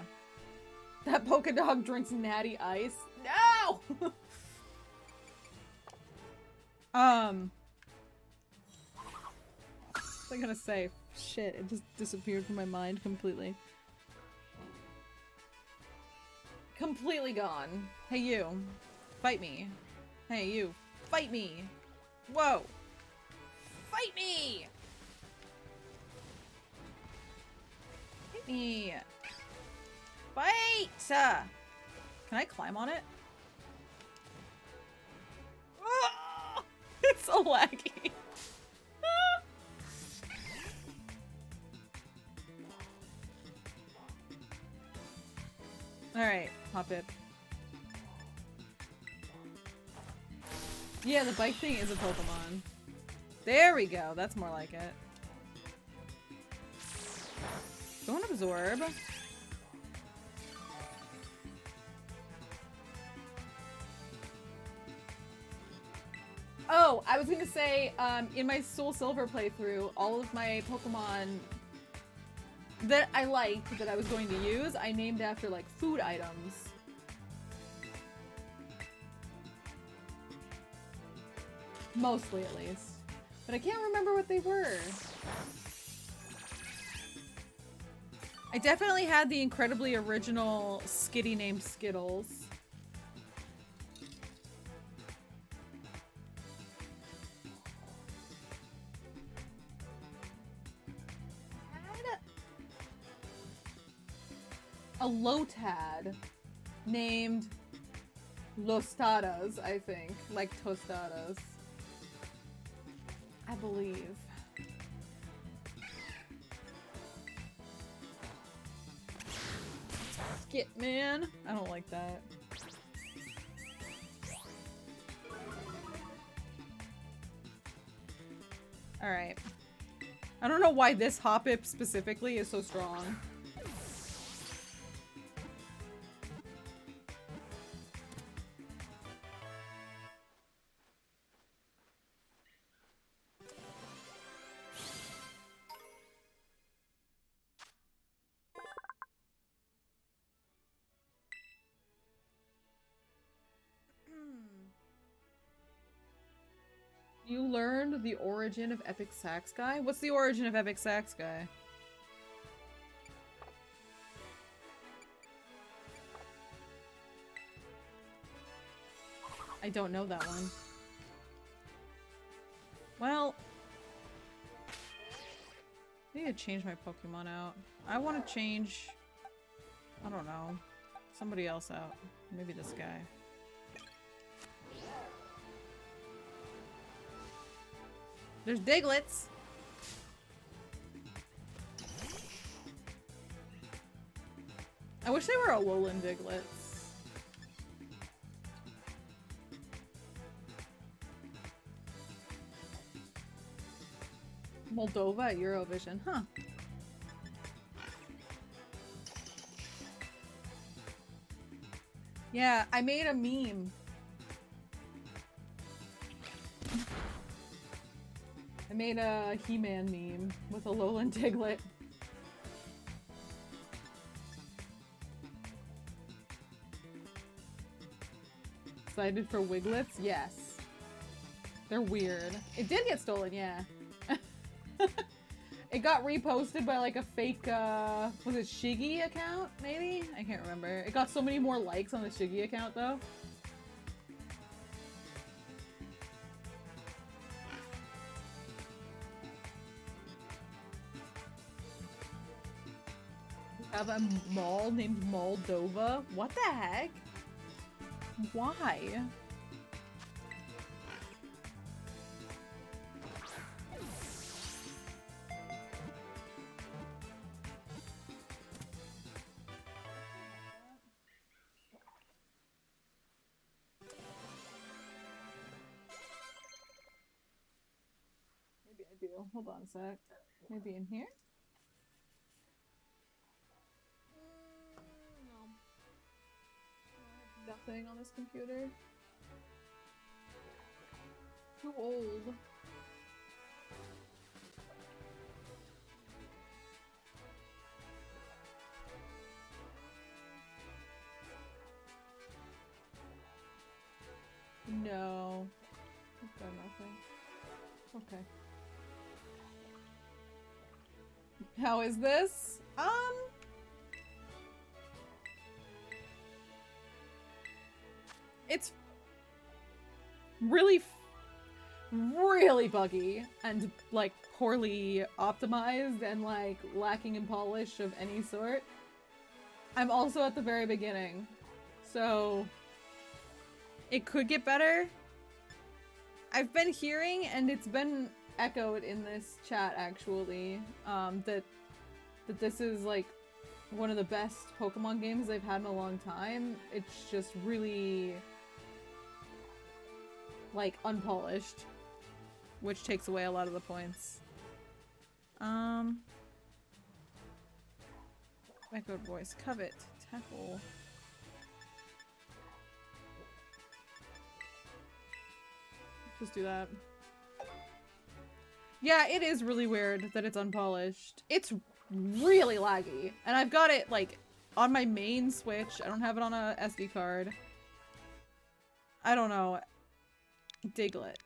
That polka dog drinks natty ice. No! What was I gonna say? Shit, it just disappeared from my mind completely. Completely gone. Hey, you. Fight me. Hey, you. Fight me! Whoa! Fight me! Fight me! Fight! Can I climb on it? Oh, it's so laggy. Alright, hop it. Yeah, the bike thing is a Pokemon. There we go. That's more like it. Don't absorb. Oh, I was gonna say, in my Soul Silver playthrough, all of my Pokemon that I liked, that I was going to use, I named after, like, food items. Mostly, at least. But I can't remember what they were. I definitely had the incredibly original Skitty named Skittles. I had a Lotad named Lostadas, I think. Like tostadas. I believe. Skit man. I don't like that. Alright. I don't know why this Hoppip specifically is so strong. You learned the origin of Epic Sax Guy? What's the origin of Epic Sax Guy? I don't know that one. Well, I need to change my Pokemon out. I want to change I don't know. Somebody else out. Maybe this guy. There's Diglets! I wish they were Alolan Diglets. Moldova at Eurovision, huh? Yeah, I made a meme. I made a He-Man meme with a Alolan Diglett. Excited for Wiglets? Yes. They're weird. It did get stolen, yeah. It got reposted by like a fake, was it Shiggy account, maybe? I can't remember. It got so many more likes on the Shiggy account, though. We have a mall named Moldova? What the heck? Why? Maybe I do. Hold on a sec. Maybe in here? No. Nothing on this computer. Too old. No. I've got nothing. Okay. How is this? It's really buggy and like poorly optimized and like lacking in polish of any sort. I'm also at the very beginning, so it could get better. I've been hearing, and it's been echoed in this chat actually, that this is like one of the best Pokemon games I've had in a long time. It's just really like unpolished, which takes away a lot of the points. Echoed voice, covet, tackle. Just do that. Yeah, it is really weird that it's unpolished. It's really laggy. And I've got it, like, on my main Switch. I don't have it on a SD card. I don't know. Diglett.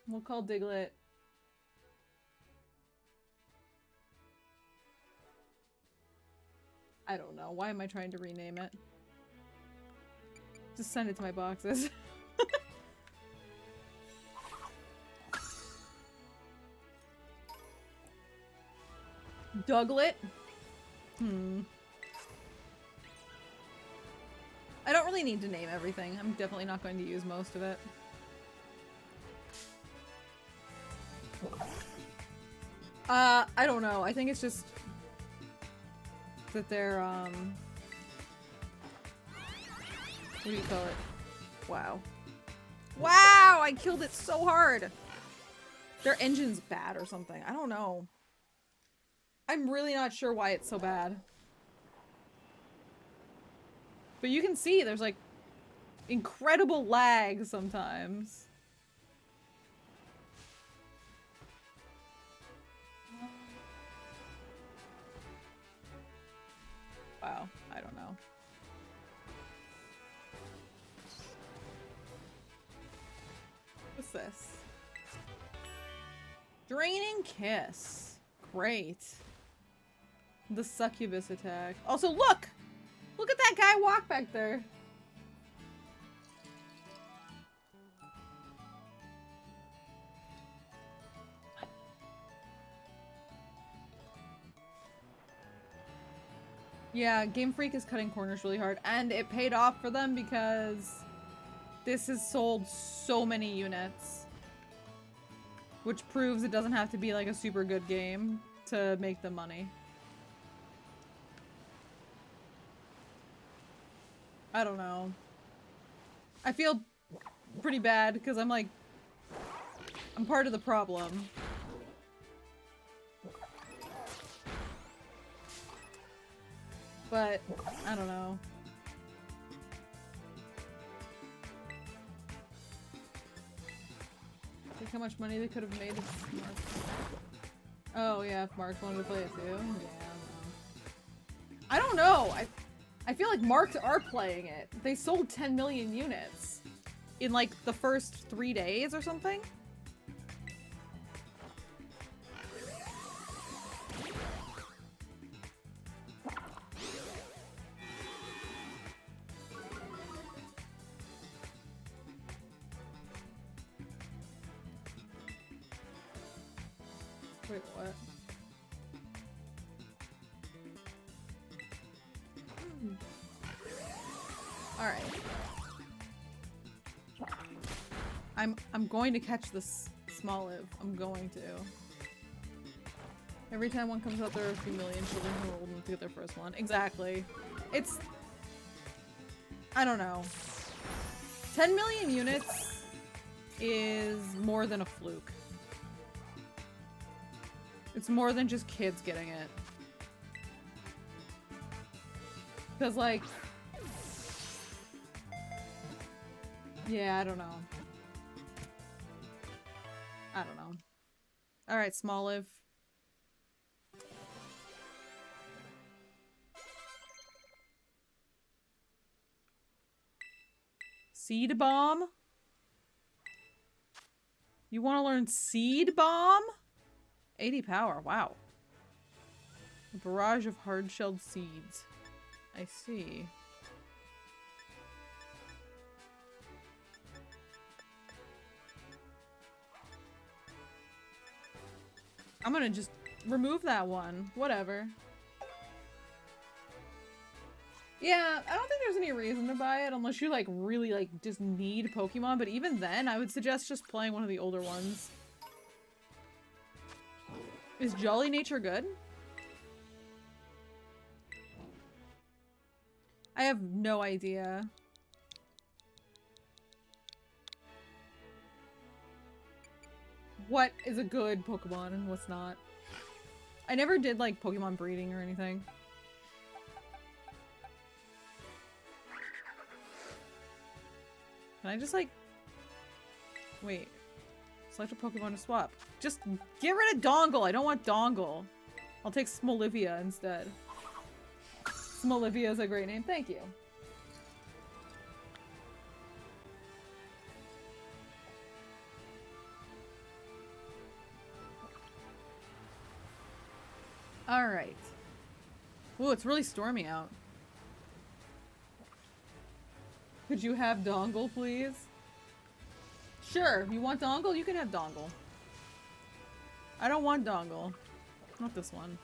We'll call Diglett. I don't know. Why am I trying to rename it? Just send it to my boxes. Douglet? I don't really need to name everything. I'm definitely not going to use most of it. I don't know. I think it's just that they're, what do you call it? Wow. Wow! I killed it so hard! Their engine's bad or something. I don't know. I'm really not sure why it's so bad. But you can see there's like incredible lag sometimes. Wow, I don't know. What's this? Draining Kiss. Great. The succubus attack. Also, look! Look at that guy walk back there. Yeah, Game Freak is cutting corners really hard, and it paid off for them because this has sold so many units, which proves it doesn't have to be like a super good game to make them money. I don't know. I feel pretty bad because I'm like, I'm part of the problem. But, I don't know. Think how much money they could have made if Mark... Oh yeah, if Mark wanted to play it too. Yeah, I don't know. I feel like Marks are playing it. They sold 10 million units in like the first 3 days or something. Wait, what? Alright. I'm going to catch this small live. I'm going to. Every time one comes out, there are a few million children who are old enough to get their first one. Exactly. It's... I don't know. 10 million units is more than a fluke. It's more than just kids getting it. Because, like... Yeah, I don't know. I don't know. Alright, small live. Seed bomb? You want to learn seed bomb? 80 power, wow. A barrage of hard-shelled seeds. I see. I'm gonna just remove that one. Whatever. Yeah, I don't think there's any reason to buy it unless you like really like just need Pokemon, but even then I would suggest just playing one of the older ones. Is Jolly Nature good? I have no idea. What is a good Pokemon and what's not? I never did like Pokemon breeding or anything. Can I just like... Wait. Select a Pokemon to swap. Just get rid of Dongle! I don't want Dongle. I'll take Smolivia instead. Smolivia is a great name. Thank you. Alright. Ooh, it's really stormy out. Could you have Dongle, please? Sure, you want Dongle? You can have Dongle. I don't want Dongle. Not this one.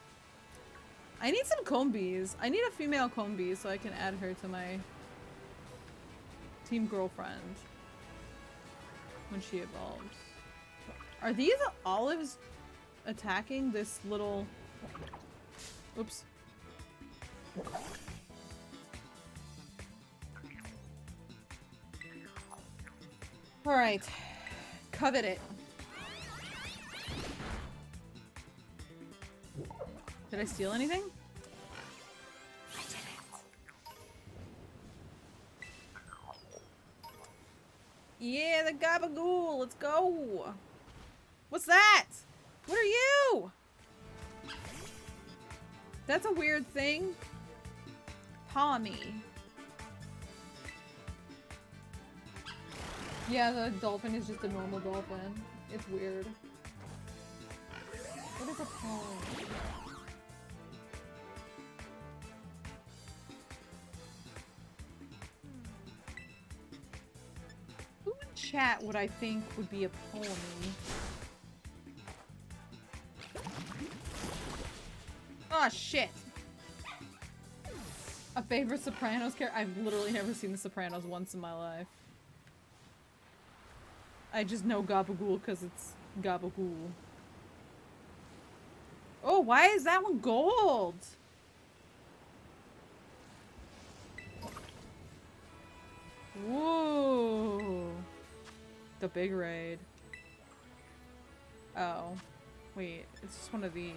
I need some Combees. I need a female Combee so I can add her to my team girlfriend when she evolves. Are these olives attacking this little... Oops. Alright. Covet it. Did I steal anything? I didn't. Yeah, the Gabagool! Let's go! What's that? What are you? That's a weird thing. Palmy. Yeah, the dolphin is just a normal dolphin. It's weird. What is a palmy? Who in chat would I think would be a palmy? Oh shit! A favorite Sopranos character? I've literally never seen The Sopranos once in my life. I just know Gabagool because it's Gabagool. Oh, why is that one gold? Whoa. The big raid. Oh. Wait, it's just one of these.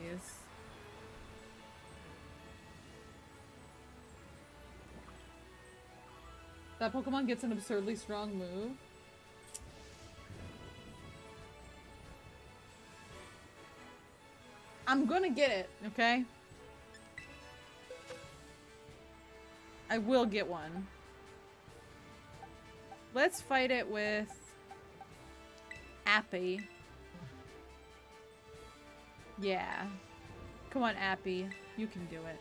That Pokemon gets an absurdly strong move. I'm gonna get it, okay? I will get one. Let's fight it with Appy. Yeah. Come on, Appy. You can do it.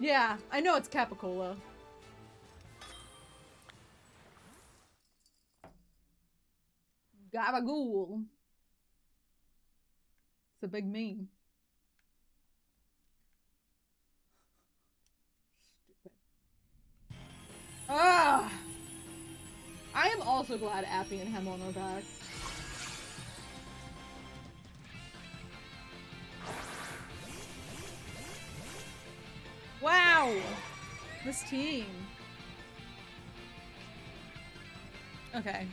Yeah, I know it's Capicola. Gabagool. It's a big meme. Stupid. Ah! I am also glad Appy and Hemon are back. Wow! This team. Okay.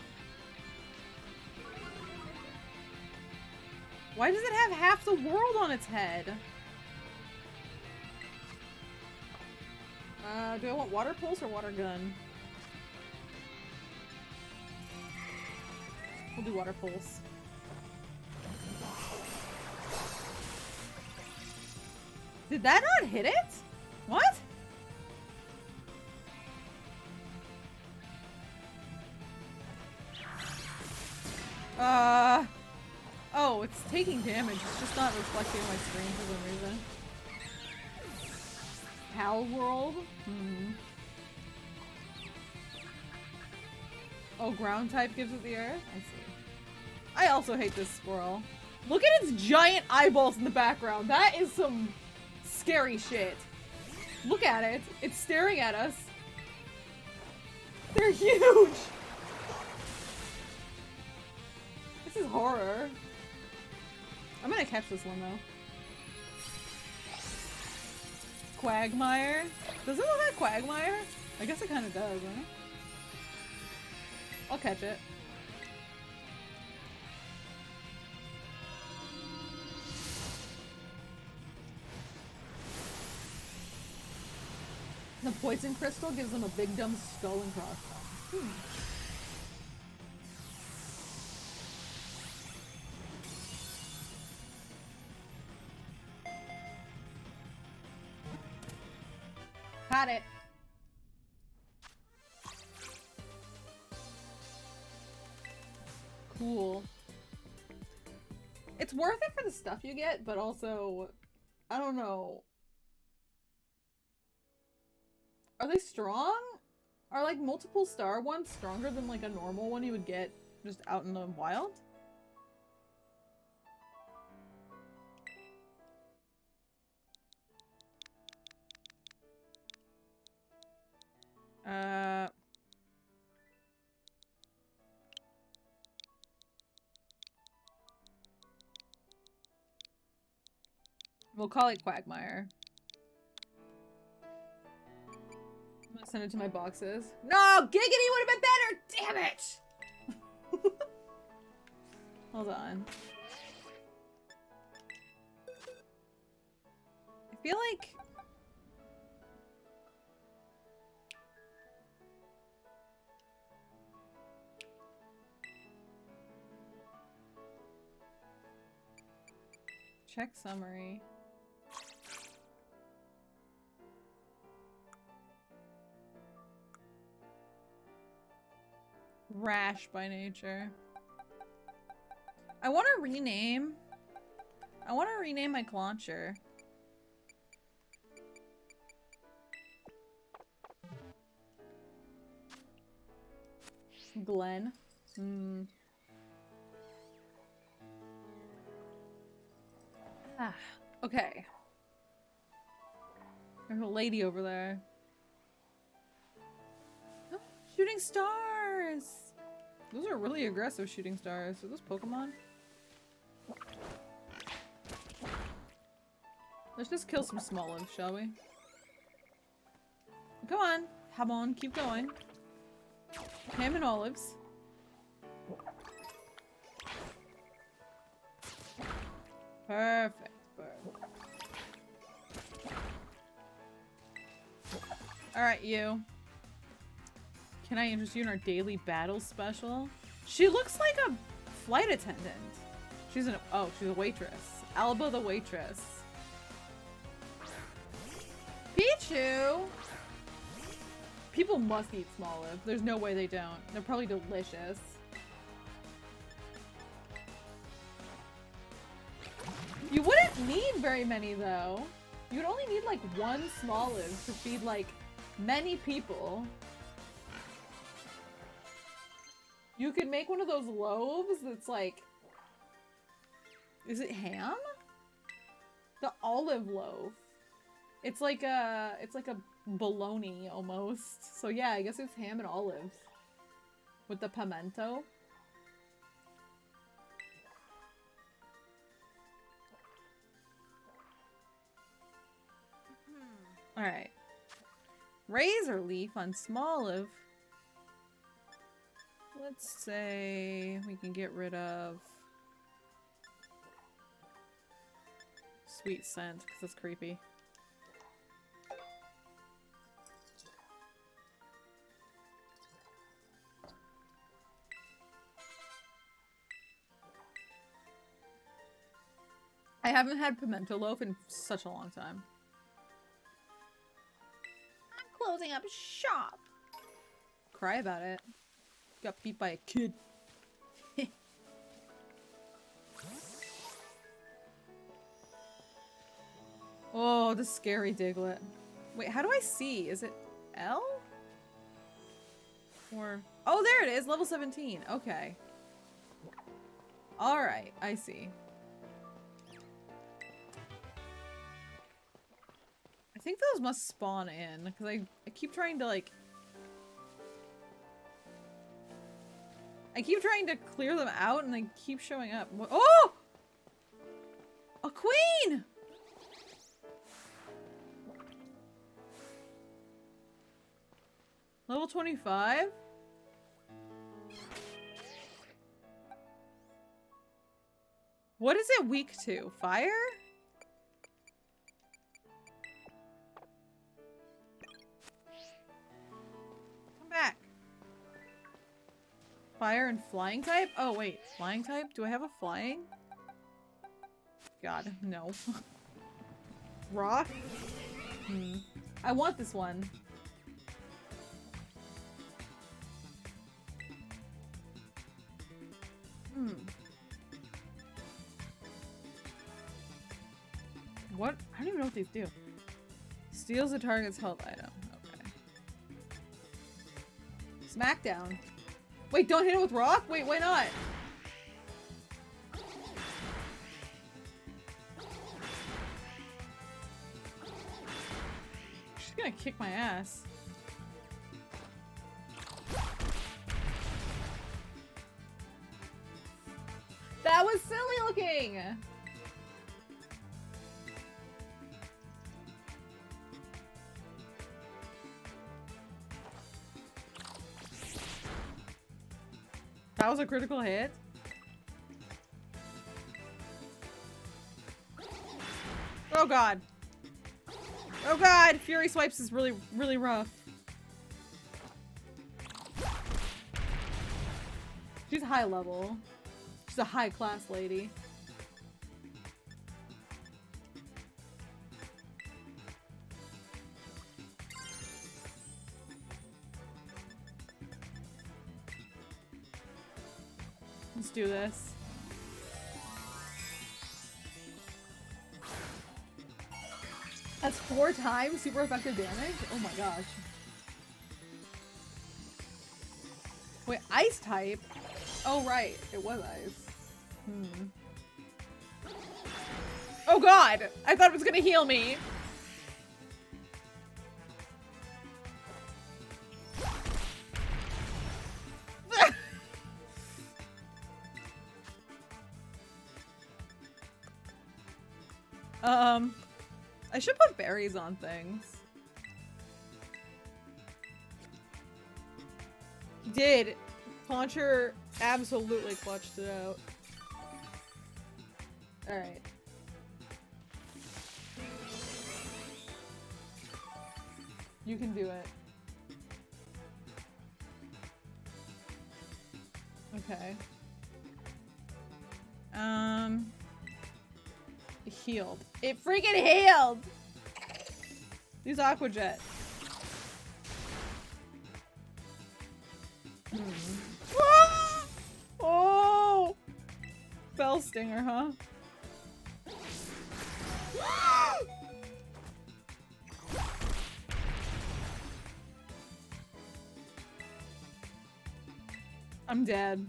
Why does it have half the world on its head? Do I want water pulse or water gun? We'll do water pulse. Did that not hit it? What? Oh, it's taking damage. It's just not reflecting on my screen for some reason. Pal World? Hmm. Oh, ground type gives it the earth? I see. I also hate this squirrel. Look at its giant eyeballs in the background. That is some scary shit. Look at it. It's staring at us. They're huge. This is horror. I'm gonna catch this one though. Quagmire? Does it look like Quagmire? I guess it kind of does, huh? I'll catch it. The poison crystal gives them a big dumb skull and crossbones. Got it. Cool. It's worth it for the stuff you get, but also, I don't know. Are they strong? Are like multiple star ones stronger than like a normal one you would get just out in the wild? We'll call it Quagmire. I'm gonna send it to my boxes. No! Giggity would have been better! Damn it! Hold on. I feel like... Check summary. Rash by nature. I want to rename my Clauncher. Glenn. Ah, okay. There's a lady over there. Oh, shooting stars! Those are really aggressive shooting stars. Are those Pokemon? Let's just kill some small ones, shall we? Come on. Come on, keep going. Ham and olives. Perfect. Alright, you. Can I interest you in our daily battle special? She looks like a flight attendant. She's a waitress. Alba the waitress. Pichu! People must eat small live. There's no way they don't. They're probably delicious. You wouldn't need very many though. You'd only need like one small live to feed like many people. You could make one of those loaves that's like... Is it ham? The olive loaf. It's like a bologna almost. So yeah, I guess it's ham and olives. With the pimento. Alright. Razor leaf on small live. Let's say we can get rid of sweet scent because it's creepy. I haven't had pimento loaf in such a long time. I'm closing up shop. Cry about it. Got beat by a kid. Oh, the scary Diglett. Wait, how do I see? Is it L? Or... Oh, there it is! Level 17. Okay. Alright, I see. I think those must spawn in, because I keep trying to, like... I keep trying to clear them out and they keep showing up. Oh! A queen! Level 25? What is it weak to? Fire? Come back. Fire and flying type? Oh wait, flying type? Do I have a flying? God, no. Rock? I want this one. What? I don't even know what these do. Steals a target's health item. Okay. Smackdown. Wait, don't hit it with rock? Wait, why not? She's gonna kick my ass. That was silly looking! That was a critical hit. Oh god. Oh god! Fury Swipes is really, really rough. She's high level. She's a high class lady. Let's do this. That's 4 times super effective damage? Oh my gosh. Wait, ice type? Oh right, it was ice. Oh god! I thought it was gonna heal me! I should put berries on things. He did. Poncher absolutely clutched it out. Alright. You can do it. Okay. It healed. It freaking healed! Use Aqua Jet. Ah! Oh! Fell Stinger, huh? I'm dead.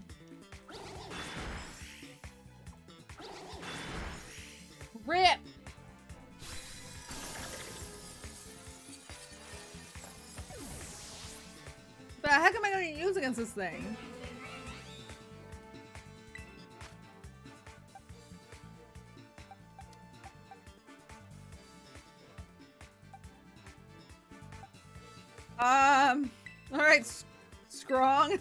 RIP! But the heck am I gonna use against this thing? Alright, strong.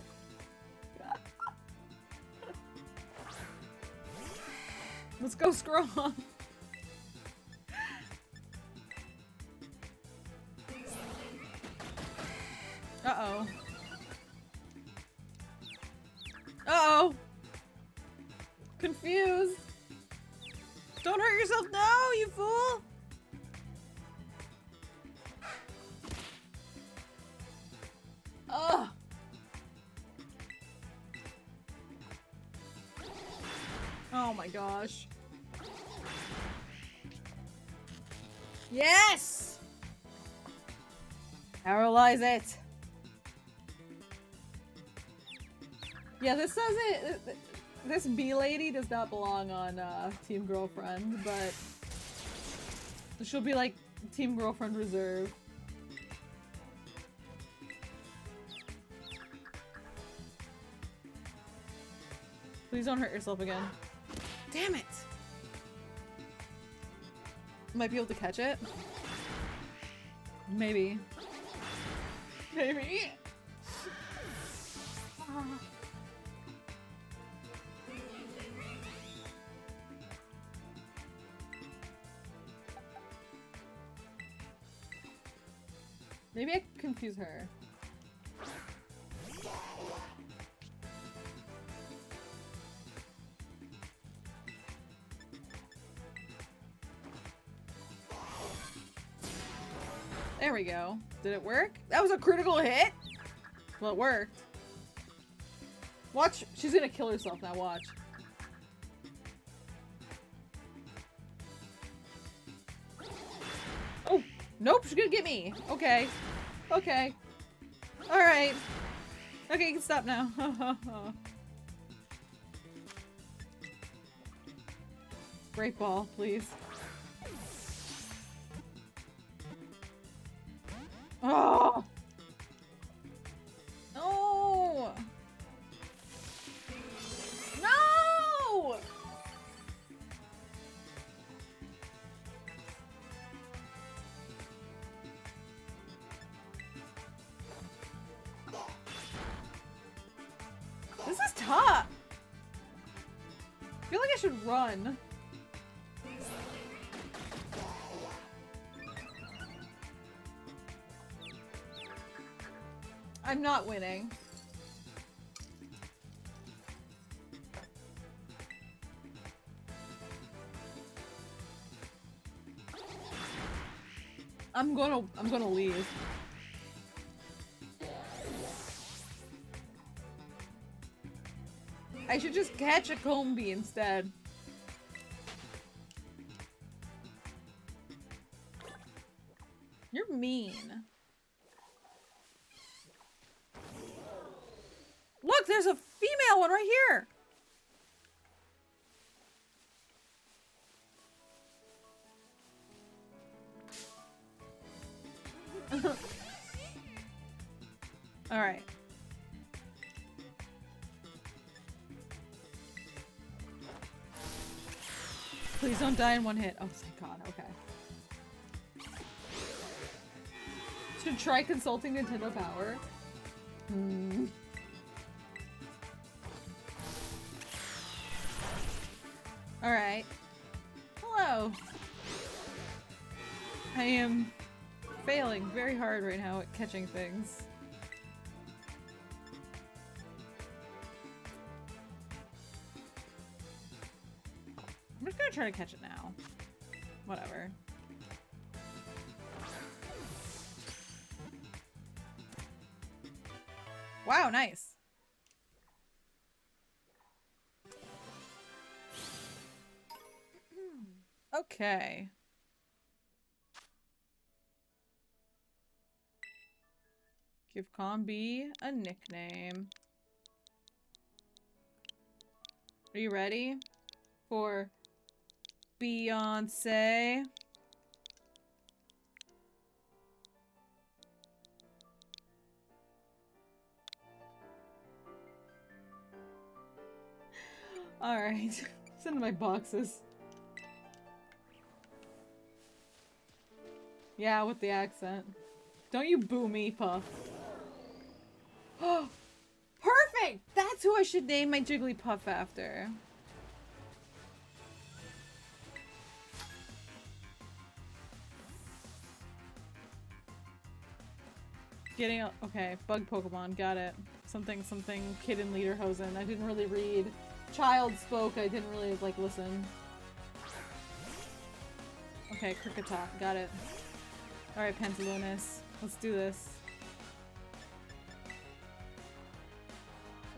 Let's go strong. Uh-oh. Uh-oh. Confused. Don't hurt yourself. No, you fool. Ugh. Oh my gosh. Yes! Paralyze it. Yeah, this says it. This bee lady does not belong on Team Girlfriend, but she'll be like Team Girlfriend Reserve. Please don't hurt yourself again. Damn it! Might be able to catch it. Maybe. Maybe. Maybe I confuse her. There we go. Did it work? That was a critical hit? Well, it worked. Watch. She's gonna kill herself now, watch. Oh! Nope, she's gonna get me! Okay. Okay. Alright. Okay, you can stop now. Great ball, please. Oh! No! No! This is tough. I feel like I should run. I'm not winning. I'm gonna leave. I should just catch a Combi instead. You're mean. Look, there's a female one right here. All right. Please don't die in one hit. Oh, thank God. Okay. Should try consulting Nintendo Power. Hmm. Alright. Hello. I am failing very hard right now at catching things. I'm just gonna try to catch it now. Whatever. Wow, nice. Okay. Give Combi a nickname. Are you ready for Beyonce? Alright. Send my boxes. Yeah, with the accent. Don't you boo me, Puff. Oh, perfect! That's who I should name my Jigglypuff after. Getting a- okay, bug Pokemon, got it. Something kid in Lederhosen. I didn't really read. Child spoke, I didn't really, like, listen. Okay, Kricketot, got it. Alright, Pantalones. Let's do this.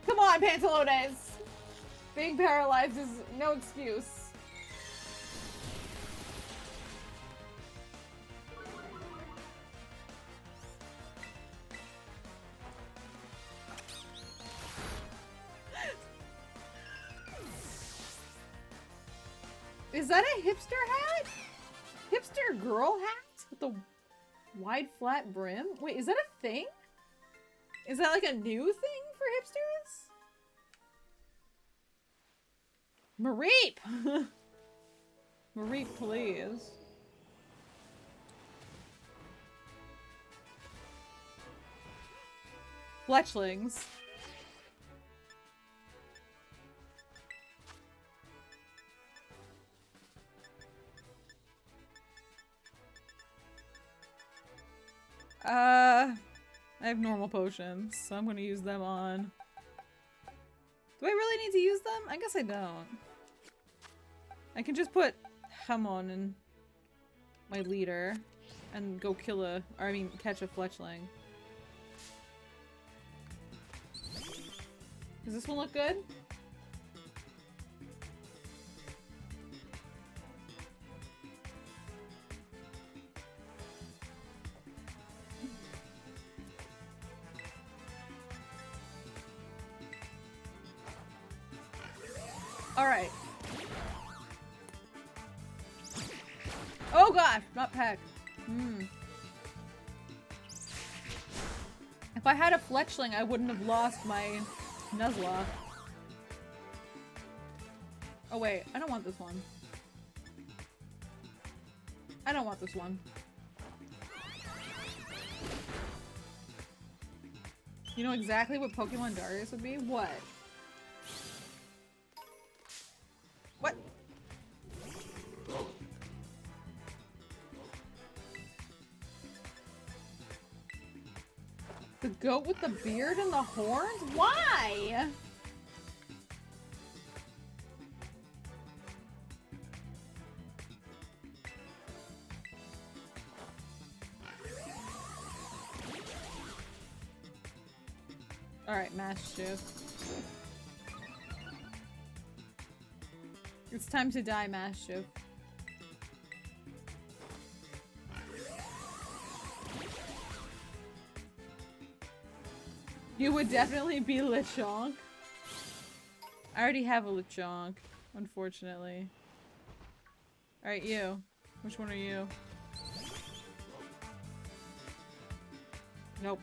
Come on, Pantalones! Being paralyzed is no excuse. Is that a hipster hat? Hipster girl hat? With the wide flat brim? Wait, is that a thing? Is that like a new thing for hipsters? Mareep! Mareep, please. Fletchlings. I have normal potions, so I'm gonna use them on... Do I really need to use them? I guess I don't. I can just put Hamon in my leader and go kill a... or I mean, catch a Fletchling. Does this one look good? Alright. Oh gosh, not Peck. If I had a Fletchling, I wouldn't have lost my Nuzlocke. Oh wait, I don't want this one. I don't want this one. You know exactly what Pokemon Darius would be? What? What? The goat with the beard and the horns? Why? Alright, Mischief. It's time to die, Mischief. You would definitely be Lechonk. I already have a Lechonk, unfortunately. Alright, you. Which one are you? Nope.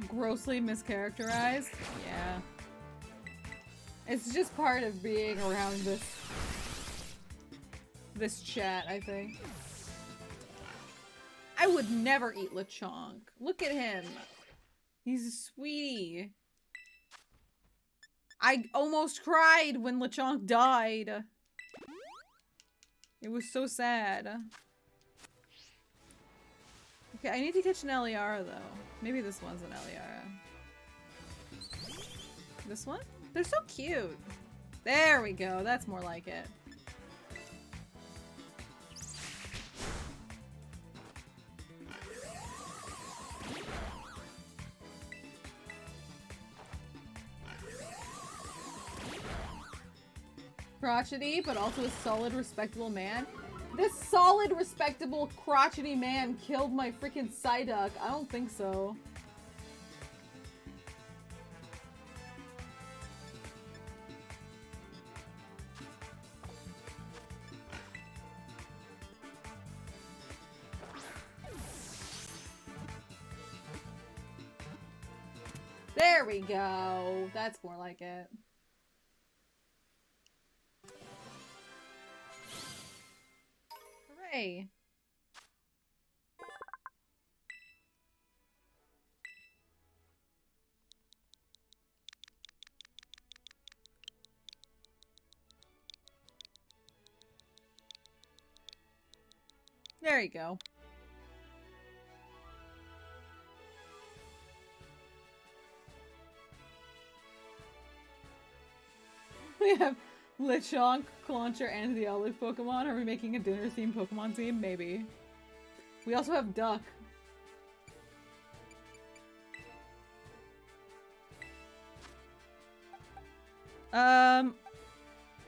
grossly mischaracterized. Yeah. It's just part of being around this chat, I think. I would never eat Lechonk. Look at him. He's a sweetie. I almost cried when Lechonk died. It was so sad. Okay, I need to catch an Eliara though. Maybe this one's an Eliara. This one? They're so cute. There we go. That's more like it. Crotchety, but also a solid, respectable man. This solid, respectable, crotchety man killed my freaking Psyduck. I don't think so. There we go. That's more like it. Hooray. There you go. We have Lechonk, Clauncher, and the Olive Pokemon. Are we making a dinner-themed Pokemon team? Maybe. We also have Duck.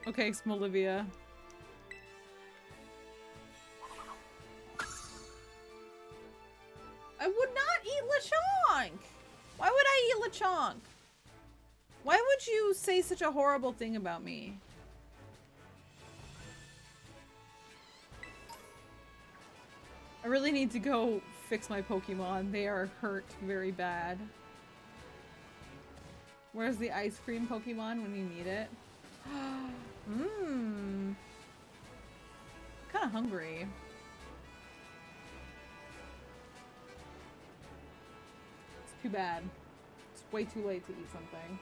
Okay, Smolivia. I would not eat Lechonk! Why would I eat Lechonk? Why would you say such a horrible thing about me? I really need to go fix my Pokemon. They are hurt very bad. Where's the ice cream Pokemon when you need it? Mmm. Kinda hungry. It's too bad. It's way too late to eat something.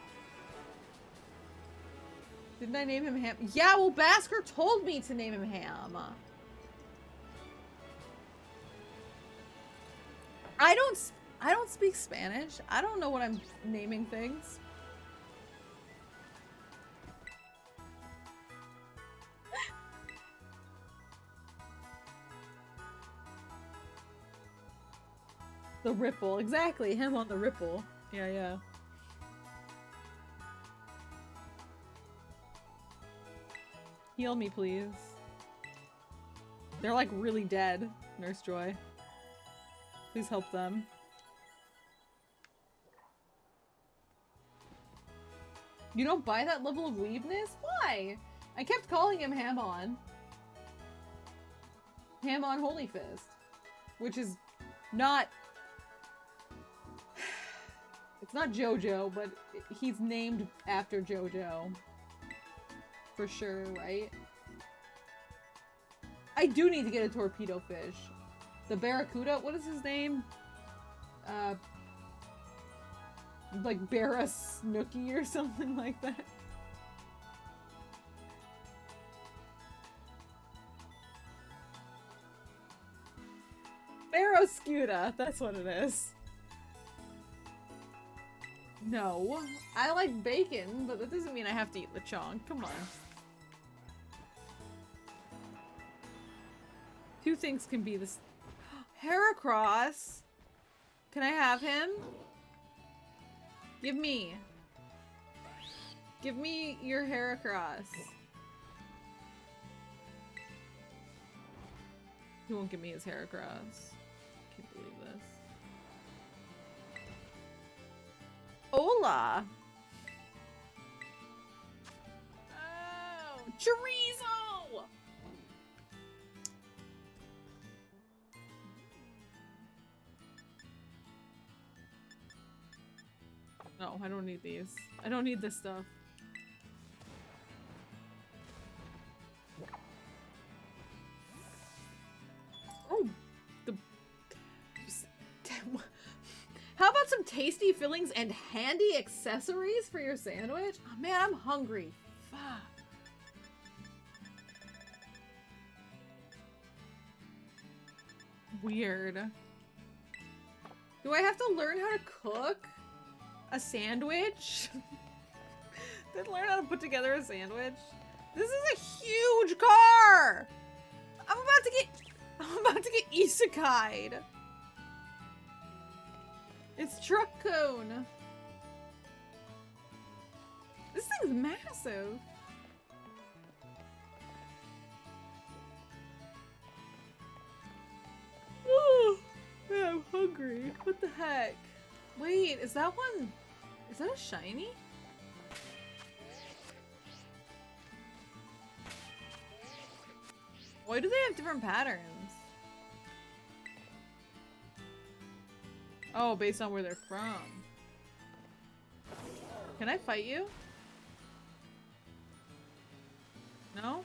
Didn't I name him Ham? Yeah, well, Basker told me to name him Ham. I don't speak Spanish. I don't know what I'm naming things. The Ripple, exactly. Him on the Ripple. Yeah, yeah. Heal me, please. They're like really dead, Nurse Joy. Please help them. You don't buy that level of weebness? Why? I kept calling him Hamon. Hamon Holy Fist. Which is not... It's not JoJo, but he's named after JoJo. For sure, right? I do need to get a torpedo fish. The Barracuda, what is his name? Like Barra Snooky or something like that. Barroscuda, that's what it is. No, I like bacon, but that doesn't mean I have to eat Lechonk. Come on. Two things can be this. Heracross! Can I have him? Give me. Give me your Heracross. He won't give me his Heracross. Can't believe this. Hola! Oh! Chorizo! No, I don't need these. I don't need this stuff. Oh, how about some tasty fillings and handy accessories for your sandwich? Oh man, I'm hungry. Fuck. Weird. Do I have to learn how to cook a sandwich? Did I learn how to put together a sandwich? This is a huge car! I'm about to get isekai'd. It's truck cone. This thing's massive. Oh, man, I'm hungry. What the heck? Wait, is that one? Is that a shiny? Why do they have different patterns? Oh, based on where they're from. Can I fight you? No?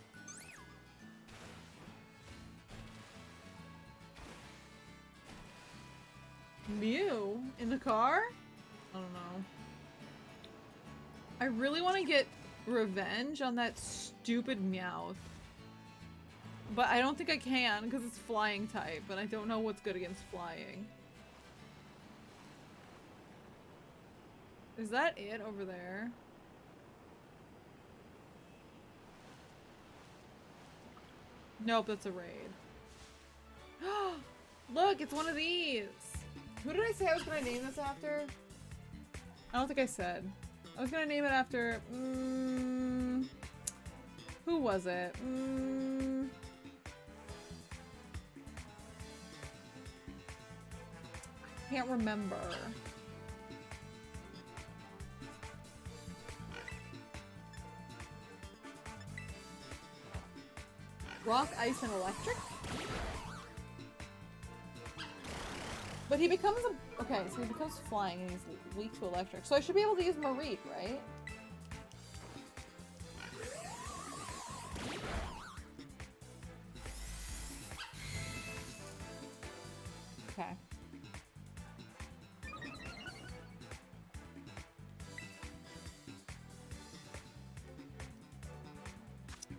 Mew? In the car? I don't know. I really want to get revenge on that stupid Meowth. But I don't think I can because it's flying type, but I don't know what's good against flying. Is that it over there? Nope, that's a raid. Look, it's one of these! Who did I say I was gonna name this after? I don't think I said. I was gonna name it after... who was it? I can't remember. Rock, ice, and electric? But he becomes a... Okay, so he becomes flying and he's weak to electric. So I should be able to use Mareep, right? Okay.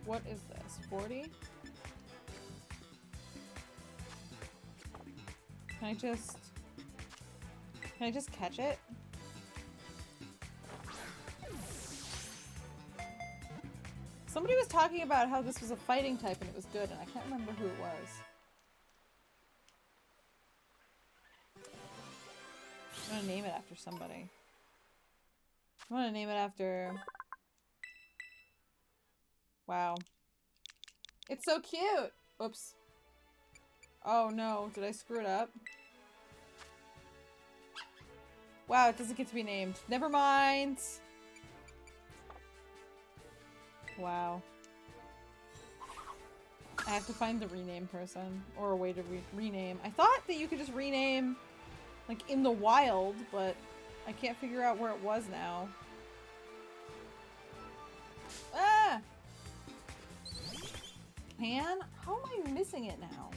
What is this? 40? Can I just catch it? Somebody was talking about how this was a fighting type and it was good, and I can't remember who it was. I'm gonna name it after somebody. I'm gonna name it after... Wow. It's so cute! Oops. Oh no, did I screw it up? Wow, it doesn't get to be named. Never mind! Wow. I have to find the rename person, or a way to rename. I thought that you could just rename, like, in the wild, but I can't figure out where it was now. Ah! Pan? How am I missing it now?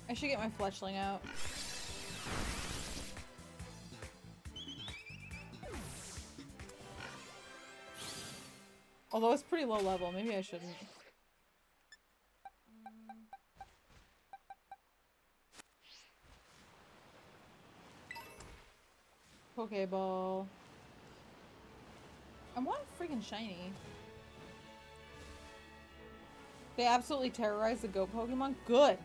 I should get my fletchling out. Although it's pretty low level, maybe I shouldn't. Pokeball. I want a freaking shiny. They absolutely terrorize the goat Pokemon? Good!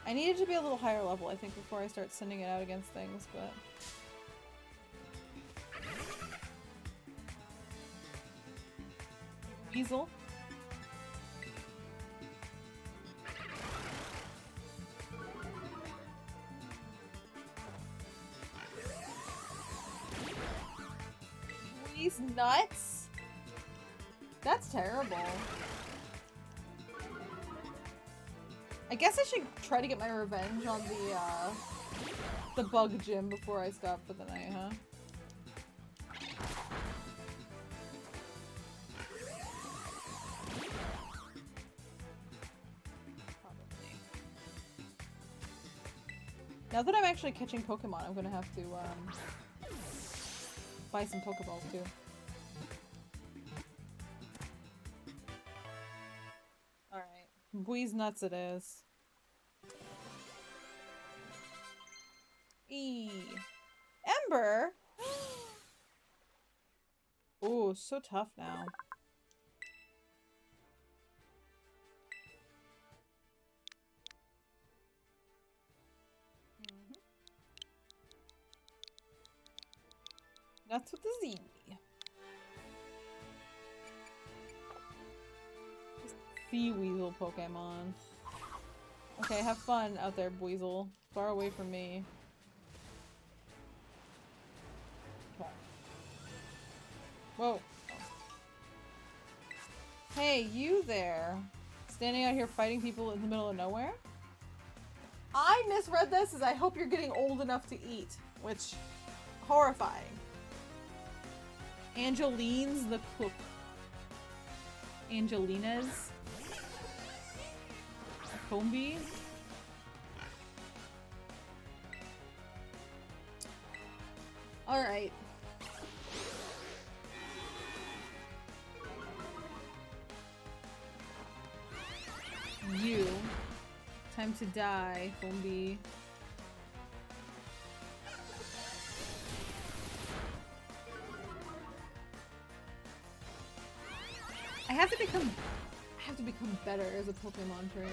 I needed to be a little higher level, I think, before I start sending it out against things, but... Weasel. That's nuts. That's terrible. I guess I should try to get my revenge on the bug gym before I stop for the night, huh? Now that I'm actually catching Pokemon, I'm gonna have to, buy some Pokeballs, too. Alright. Bui's nuts it is. Ember? Ooh, so tough now. Nuts with the Z. Sea Weasel Pokemon. Okay, have fun out there, Weasel. Far away from me. Okay. Whoa. Hey, you there. Standing out here fighting people in the middle of nowhere? I misread this as I hope you're getting old enough to eat, which... horrifying. Angeline's the cook. Angelina's. Combi. Alright. You. Time to die, Combi. I have to become better as a Pokemon trainer.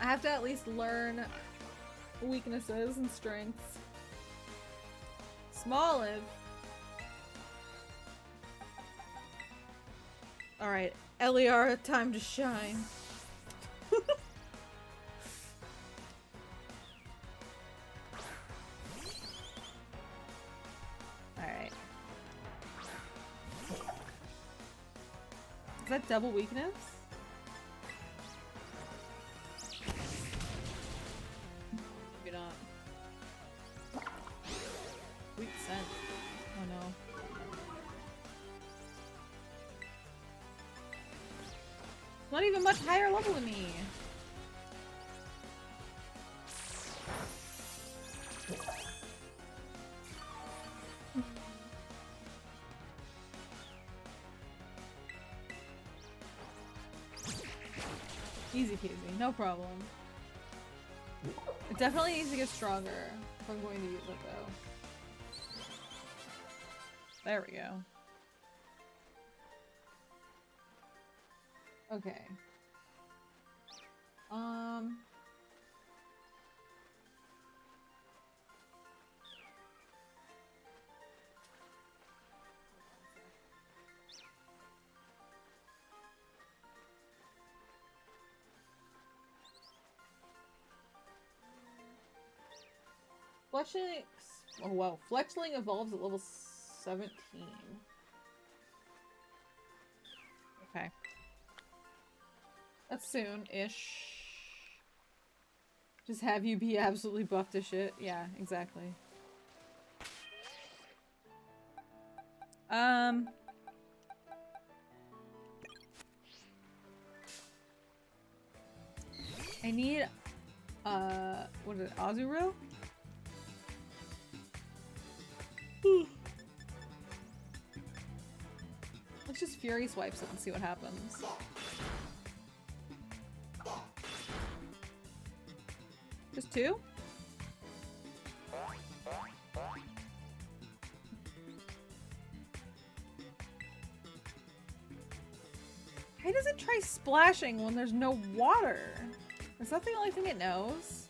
I have to at least learn weaknesses and strengths. Smoliv. Alright, Eliara, time to shine. Alright. Is that double weakness? Maybe not. Weak scent. Oh no. Not even much higher level than me. Easy peasy, no problem. It definitely needs to get stronger if I'm going to use it though. There we go. Okay. Fletchling. Oh wow, Fletchling evolves at level 17. Okay. That's soon-ish. Just have you be absolutely buffed to shit. Yeah, exactly. I need, what is it, Azurill? Let's just Fury Swipes it and see what happens. Just two? Why does it try splashing when there's no water? Is that the only thing it knows?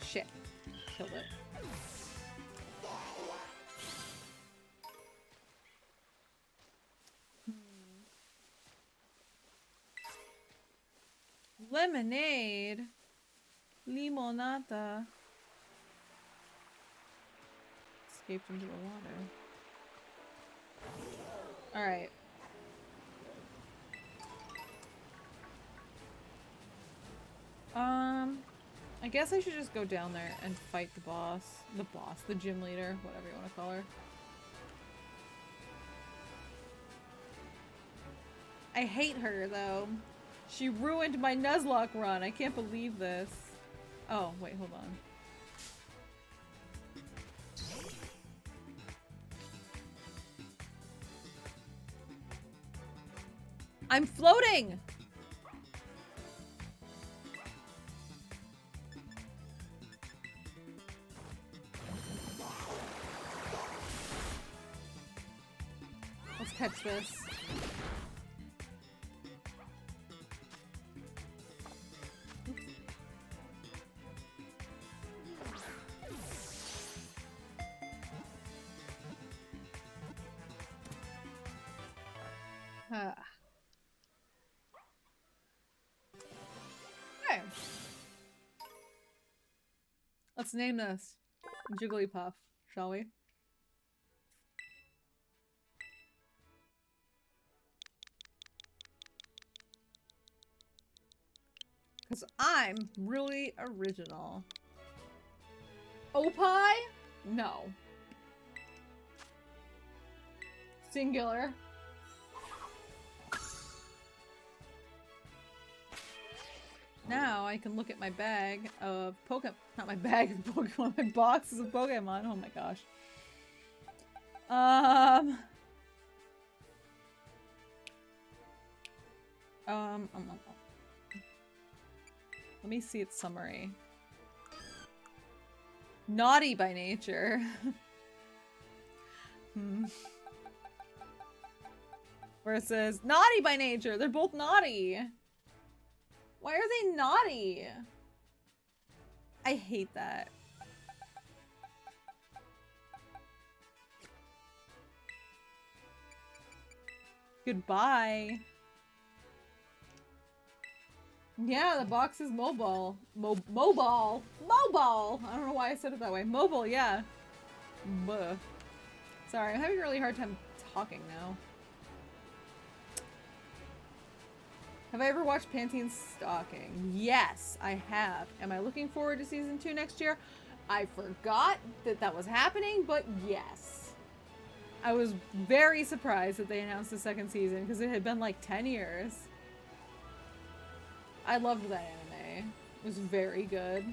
Shit. Killed it. Lemonade. Limonata. escaped into the water. Alright. I guess I should just go down there and fight the boss. The gym leader, whatever you want to call her. I hate her, though. She ruined my Nuzlocke run. I can't believe this. Oh, wait, hold on. I'm floating! Let's catch this. Okay. Let's name this Jigglypuff, shall we? Because I'm really original. Opie? No. Singular. Now I can look at my bag of Pokemon. Not my bag of Pokemon, my boxes of Pokemon. Oh my gosh. Let me see its summary. Naughty by nature. Versus naughty by nature. They're both naughty. Why are they naughty? I hate that. Goodbye. Yeah, the box is mobile. Mobile! Mobile! I don't know why I said it that way. Mobile, yeah. Buh. Sorry, I'm having a really hard time talking now. Have I ever watched Pantene's Stalking? Yes, I have. Am I looking forward to season 2 next year? I forgot that that was happening, but yes. I was very surprised that they announced the second season because it had been like 10 years. I loved that anime. It was very good.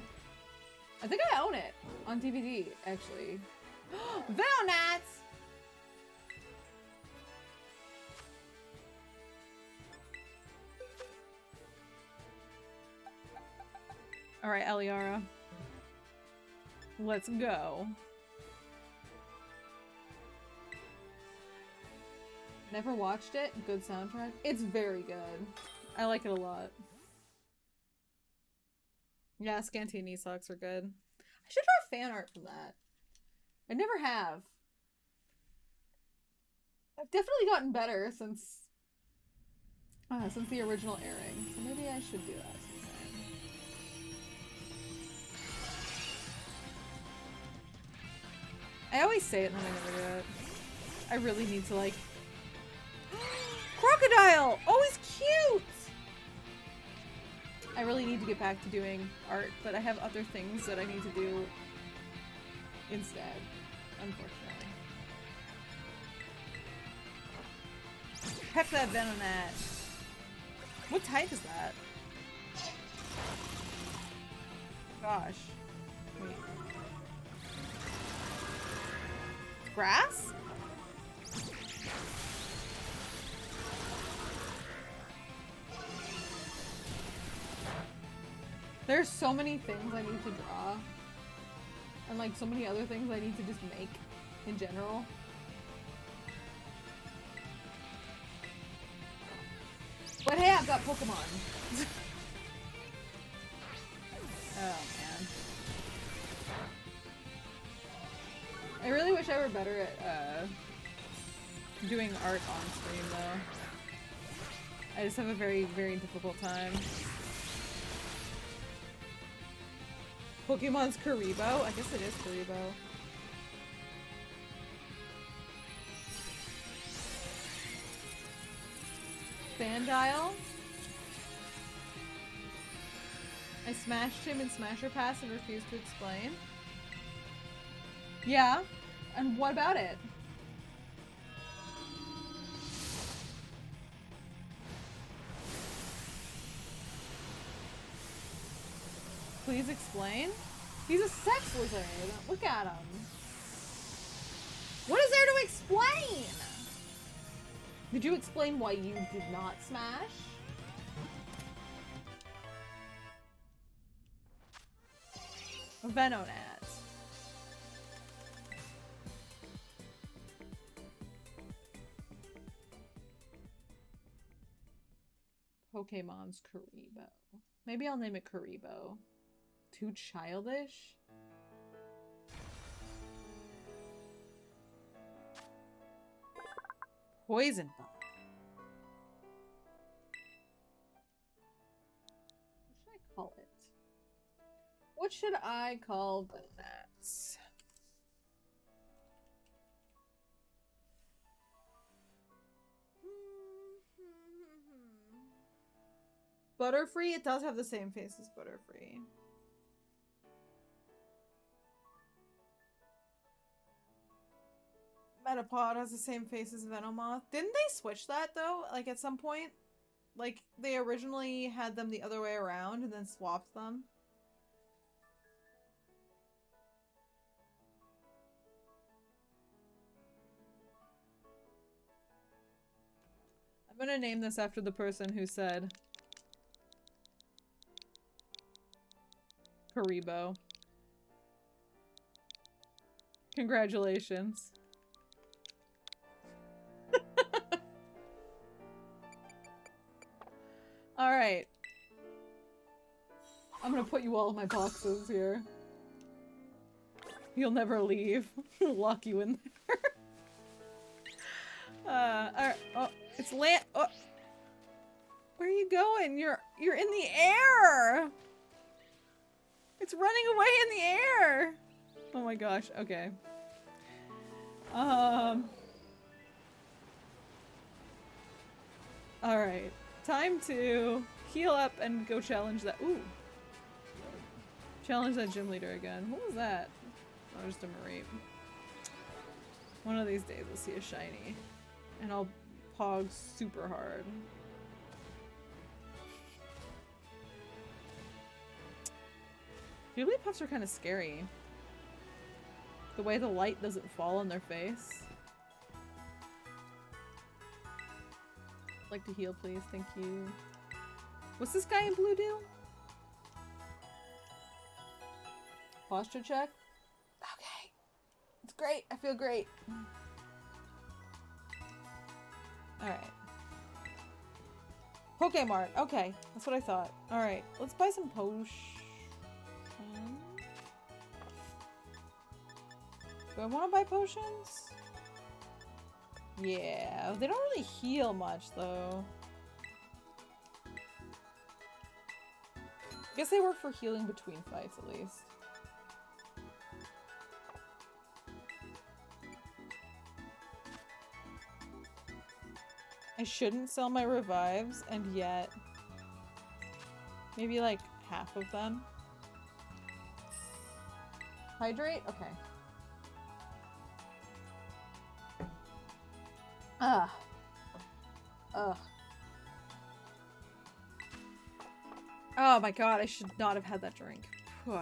I think I own it on DVD, actually. Venonats! Alright, Eliara. Let's go. Never watched it? Good soundtrack? It's very good. I like it a lot. Yeah, Scanty knee socks are good. I should draw fan art for that. I never have. I've definitely gotten better since the original airing, so maybe I should do that sometime. I always say it and then I never do it. I really need to like... Crocodile! Oh, he's cute! I really need to get back to doing art, but I have other things that I need to do instead, unfortunately. Peck that Venonat. What type is that? Gosh. Wait. Grass? There's so many things I need to draw. And like so many other things I need to just make in general. But hey, I've got Pokemon. Oh man. I really wish I were better at doing art on stream though. I just have a very, very difficult time. Pokemon's Karibo? I guess it is Karibo. Sandile. I smashed him in Smasher Pass and refused to explain. Yeah, and what about it? Please explain? He's a sex lizard. Look at him. What is there to explain? Did you explain why you did not smash? Venonat. Pokemon's Karibo. Maybe I'll name it Karibo. Too childish? Poison bug. What should I call it? What should I call Venonats? Butterfree? It does have the same face as Butterfree. Metapod has the same face as Venomoth. Didn't they switch that though? Like at some point? Like they originally had them the other way around and then swapped them? I'm gonna name this after the person who said Karibo. Congratulations. Alright. I'm gonna put you all in my boxes here. You'll never leave. Lock you in there. Alright. Oh, it's land. Oh. Where are you going? You're in the air! It's running away in the air! Oh my gosh, okay. Alright. Time to heal up and go challenge that. Ooh. Challenge that gym leader again. What was that? Oh, just a Mareep. One of these days we'll see a shiny. And I'll pog super hard. Jigglypuffs are kind of scary. The way the light doesn't fall on their face. Like to heal, please. Thank you. What's this guy in blue do? Posture check? Okay. It's great. I feel great. Alright. Pokemart. Okay. That's what I thought. Alright. Let's buy some potions. Do I want to buy potions? Yeah, they don't really heal much though. I guess they work for healing between fights at least. I shouldn't sell my revives, and yet maybe like half of them. Hydrate? Okay. Ugh. Ugh. Oh my god, I should not have had that drink. Whew.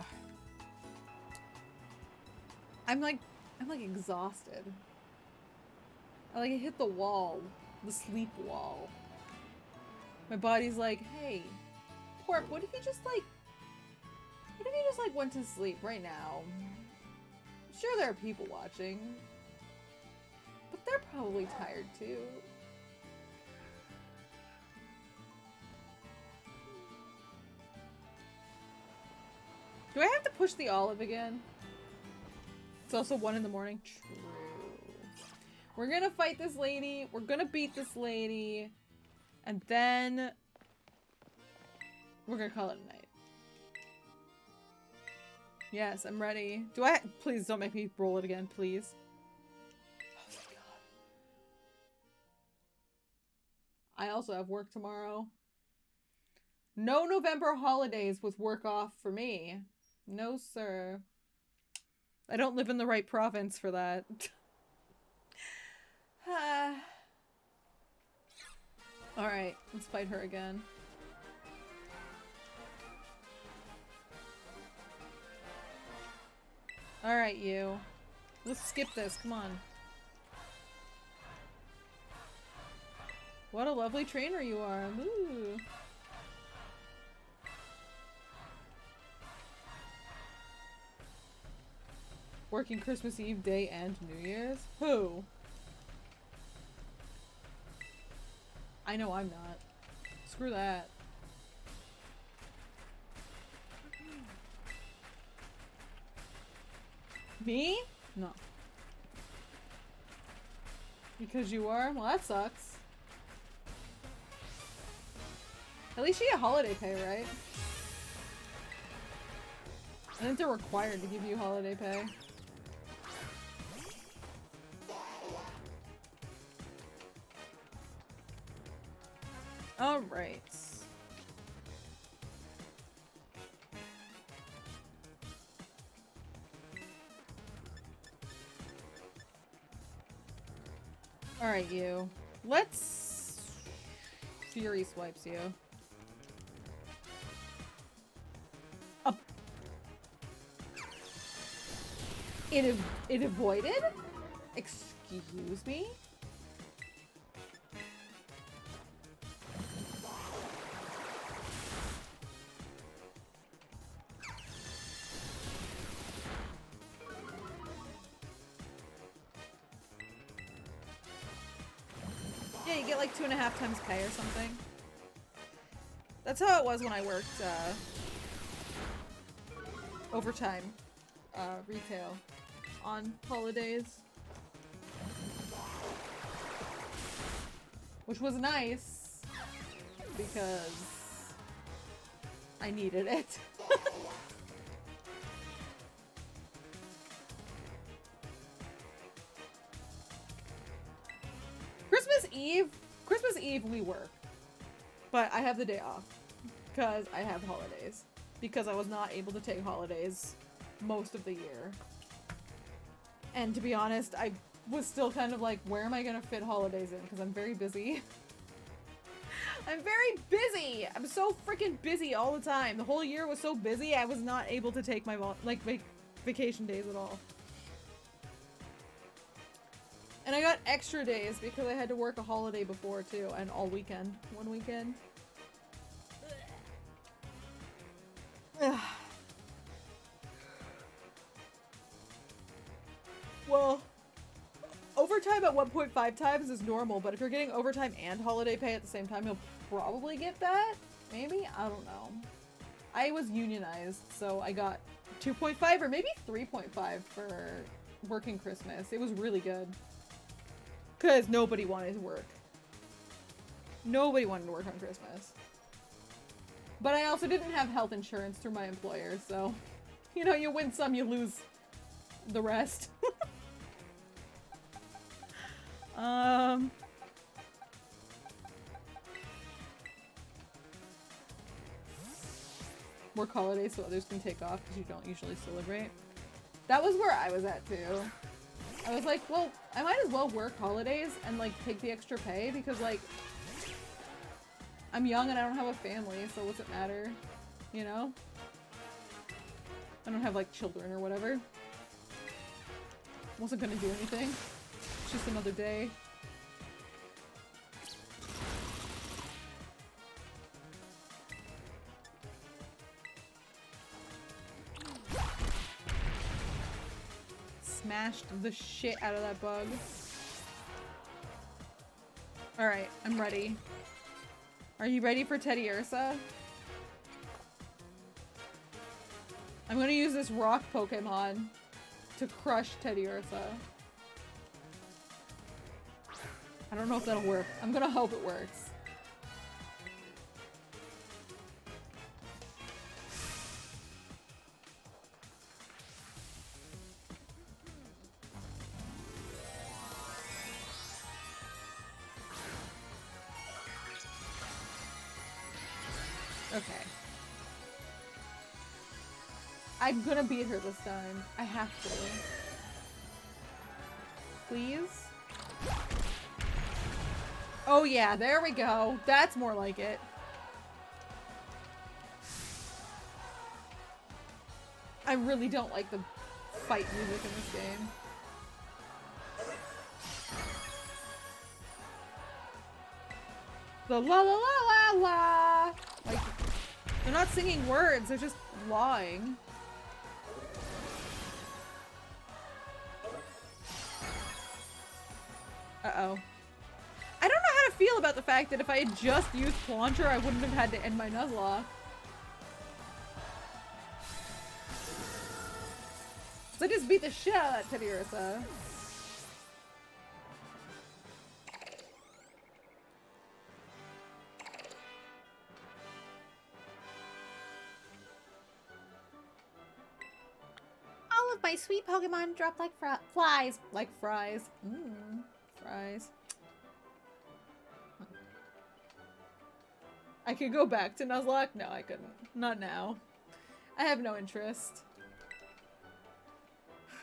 I'm like exhausted. I hit the wall. The sleep wall. My body's like, hey, Pork, what if you just went to sleep right now? Sure there are people watching. But they're probably tired too. Do I have to push the olive again? It's also 1 in the morning. True. We're gonna fight this lady. We're gonna beat this lady. And then we're gonna call it a night. Yes, I'm ready. Please don't make me roll it again, please. I also have work tomorrow. No November holidays with work off for me. No, sir. I don't live in the right province for that. Alright, let's fight her again. Alright, you. Let's skip this, come on. What a lovely trainer you are. Ooh. Working Christmas Eve day and New Year's? Who? I know I'm not. Screw that. Me? No. Because you are? Well, that sucks. At least you get holiday pay, right? I think they're required to give you holiday pay. Alright. Alright, you. Let's... Fury swipes you. Oh. It avoided? Excuse me? Yeah, you get like 2.5 times pay or something. That's how it was when I worked overtime retail on holidays. Which was nice because I needed it. Christmas Eve we work. But I have the day off because I have holidays. Because I was not able to take holidays most of the year. And to be honest, I was still kind of like, where am I gonna fit holidays in? Because I'm very busy. I'm very busy! I'm so freaking busy all the time. The whole year was so busy, I was not able to take my vacation days at all. And I got extra days because I had to work a holiday before too, and all weekend. One weekend. Well, overtime at 1.5 times is normal, but if you're getting overtime and holiday pay at the same time, you'll probably get that? Maybe? I don't know. I was unionized, so I got 2.5 or maybe 3.5 for working Christmas. It was really good. Because nobody wanted to work. Nobody wanted to work on Christmas. But I also didn't have health insurance through my employer, so... You know, you win some, you lose the rest. Work holidays so others can take off because you don't usually celebrate. That was where I was at too. I was like, well, I might as well work holidays and like take the extra pay because like I'm young and I don't have a family, so what's it matter? You know? I don't have like children or whatever. Wasn't gonna do anything. It's just another day. Smashed the shit out of that bug. Alright, I'm ready. Are you ready for Teddy Ursa? I'm gonna use this rock Pokemon to crush Teddy Ursa. I don't know if that'll work. I'm gonna hope it works. Okay. I'm gonna beat her this time. I have to. Please? Oh yeah, there we go. That's more like it. I really don't like the fight music in this game. The la la la la la! Like, they're not singing words, they're just lawing. Uh-oh. I don't know how to feel about the fact that if I had just used Plancher, I wouldn't have had to end my Nuzlocke. So I just beat the shit out of that Teddiursa. All of my sweet Pokemon drop like flies. Like fries. Mmm. Fries. I could go back to Nuzlocke? No, I couldn't. Not now. I have no interest.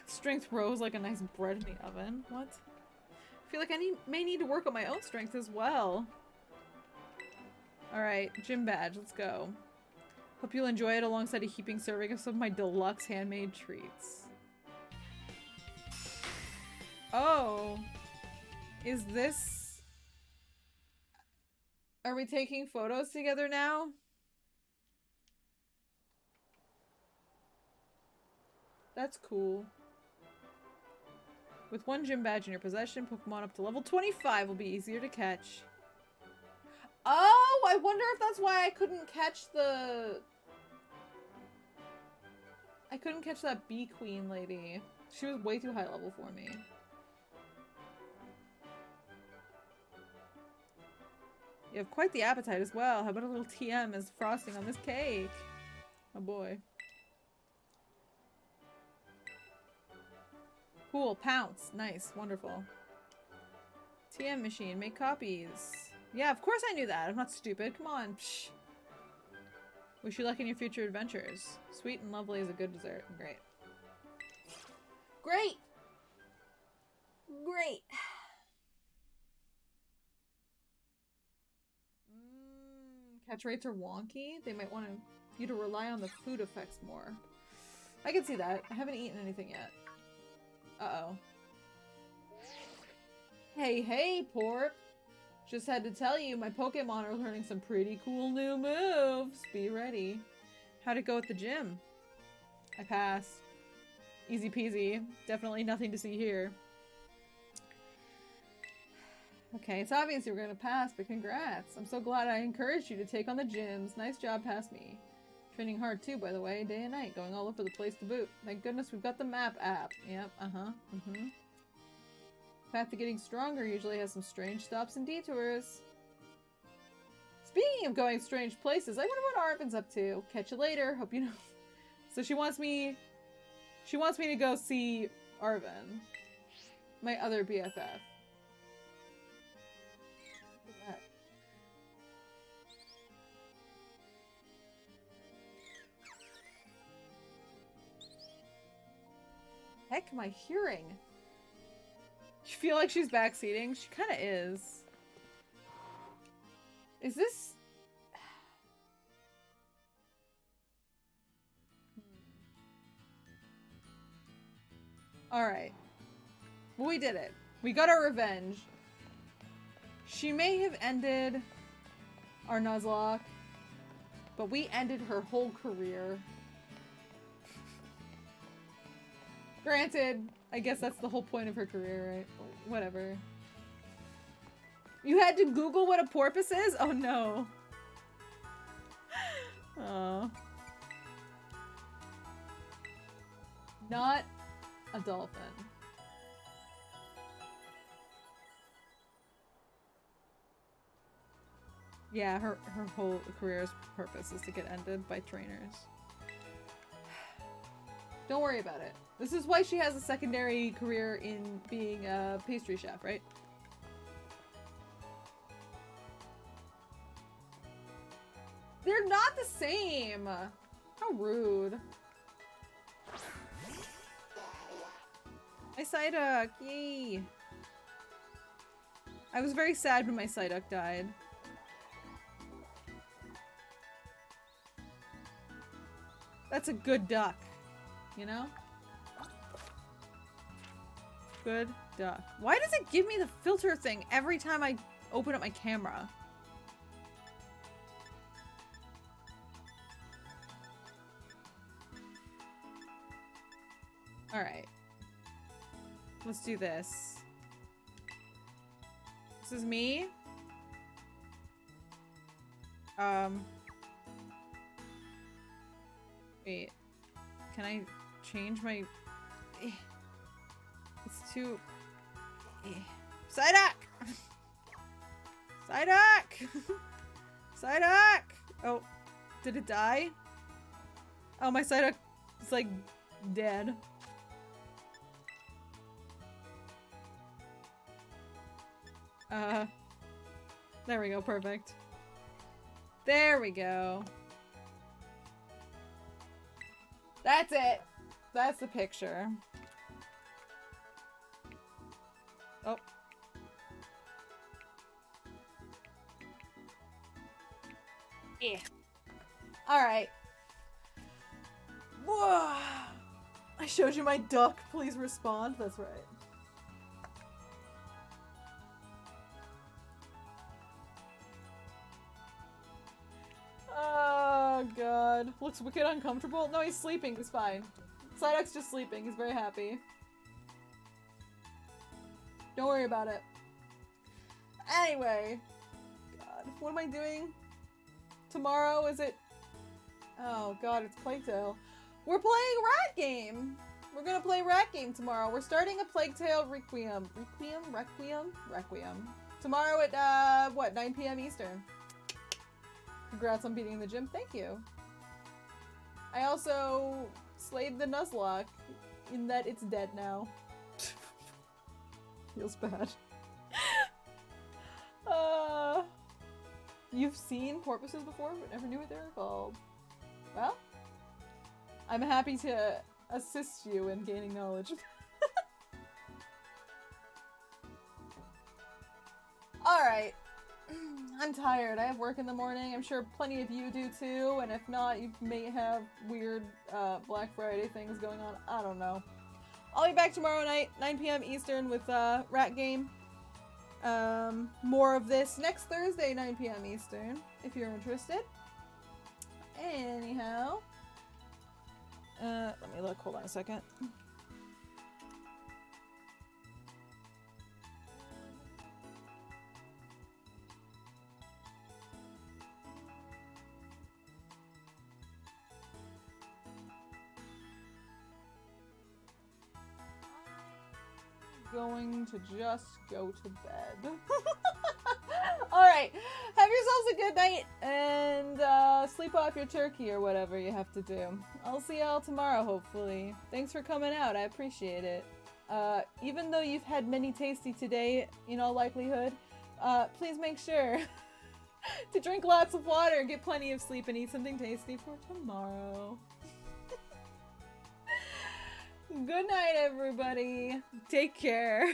Strength rose like a nice bread in the oven. What? I feel like I may need to work on my own strength as well. Alright, gym badge. Let's go. Hope you'll enjoy it alongside a heaping serving of some of my deluxe handmade treats. Oh. Is this... Are we taking photos together now? That's cool. With one gym badge in your possession, Pokemon up to level 25 will be easier to catch. Oh, I wonder if that's why I couldn't catch the... I couldn't catch that Bee Queen lady. She was way too high level for me. You have quite the appetite as well. How about a little TM as frosting on this cake? Oh boy. Cool. Pounce. Nice. Wonderful. TM machine. Make copies. Yeah, of course I knew that. I'm not stupid. Come on. Psh. Wish you luck in your future adventures. Sweet and lovely is a good dessert. Great. Great! Great! Catch rates are wonky. They might want you to rely on the food effects more. I can see that. I haven't eaten anything yet. Uh-oh. Hey, hey, Porp! Just had to tell you, my Pokemon are learning some pretty cool new moves. Be ready. How'd it go at the gym? I passed. Easy peasy. Definitely nothing to see here. Okay, it's obvious you were gonna pass, but congrats. I'm so glad I encouraged you to take on the gyms. Nice job past me. Training hard too, by the way, day and night, going all over the place to boot. Thank goodness we've got the map app. Yep, Path to getting stronger usually has some strange stops and detours. Speaking of going strange places, I wonder what Arvin's up to. Catch you later. Hope you know. So she wants me to go see Arvin, my other BFF. Heck am I hearing? You feel like she's backseating? She kind of is. Is this... Alright. Well, we did it. We got our revenge. She may have ended our Nuzlocke, but we ended her whole career. Granted, I guess that's the whole point of her career, right? Whatever. You had to Google what a porpoise is? Oh no. Oh. Not a dolphin. Yeah, her whole career's purpose is to get ended by trainers. Don't worry about it. This is why she has a secondary career in being a pastry chef, right? They're not the same. How rude. My Psyduck, yay. I was very sad when my Psyduck died. That's a good duck, you know? Good duck. Why does it give me the filter thing every time I open up my camera? Alright. Let's do this. This is me. Wait. Can I change my... It's too... Psyduck! Psyduck! Psyduck! Oh, did it die? Oh, my Psyduck is like dead. There we go, perfect. There we go. That's it. That's the picture. Oh. Yeah. Alright. Whoa. I showed you my duck. Please respond. That's right. Oh god. Looks wicked uncomfortable. No, he's sleeping. He's fine. Psyduck's just sleeping. He's very happy. Don't worry about it. Anyway. God. What am I doing? Tomorrow, is it? Oh god, it's Plague Tale. We're playing Rat Game! We're gonna play Rat Game tomorrow. We're starting a Plague Tale Requiem. Requiem. Tomorrow at, what, 9 p.m. Eastern. Congrats on beating the gym. Thank you. I also slayed the Nuzlocke in that it's dead now. Feels bad. You've seen porpoises before, but never knew what they were called. Well, I'm happy to assist you in gaining knowledge. Alright. I'm tired. I have work in the morning. I'm sure plenty of you do too, and if not, you may have weird Black Friday things going on. I don't know. I'll be back tomorrow night, 9 p.m. Eastern with Rat Game. More of this next Thursday, 9 p.m. Eastern, if you're interested. Anyhow. Let me look. Hold on a second. Going to just go to bed. Alright, have yourselves a good night and sleep off your turkey or whatever you have to do. I'll see y'all tomorrow, hopefully. Thanks for coming out, I appreciate it. Even though you've had many tasty today, in all likelihood, please make sure to drink lots of water, get plenty of sleep, and eat something tasty for tomorrow. Good night, everybody. Take care.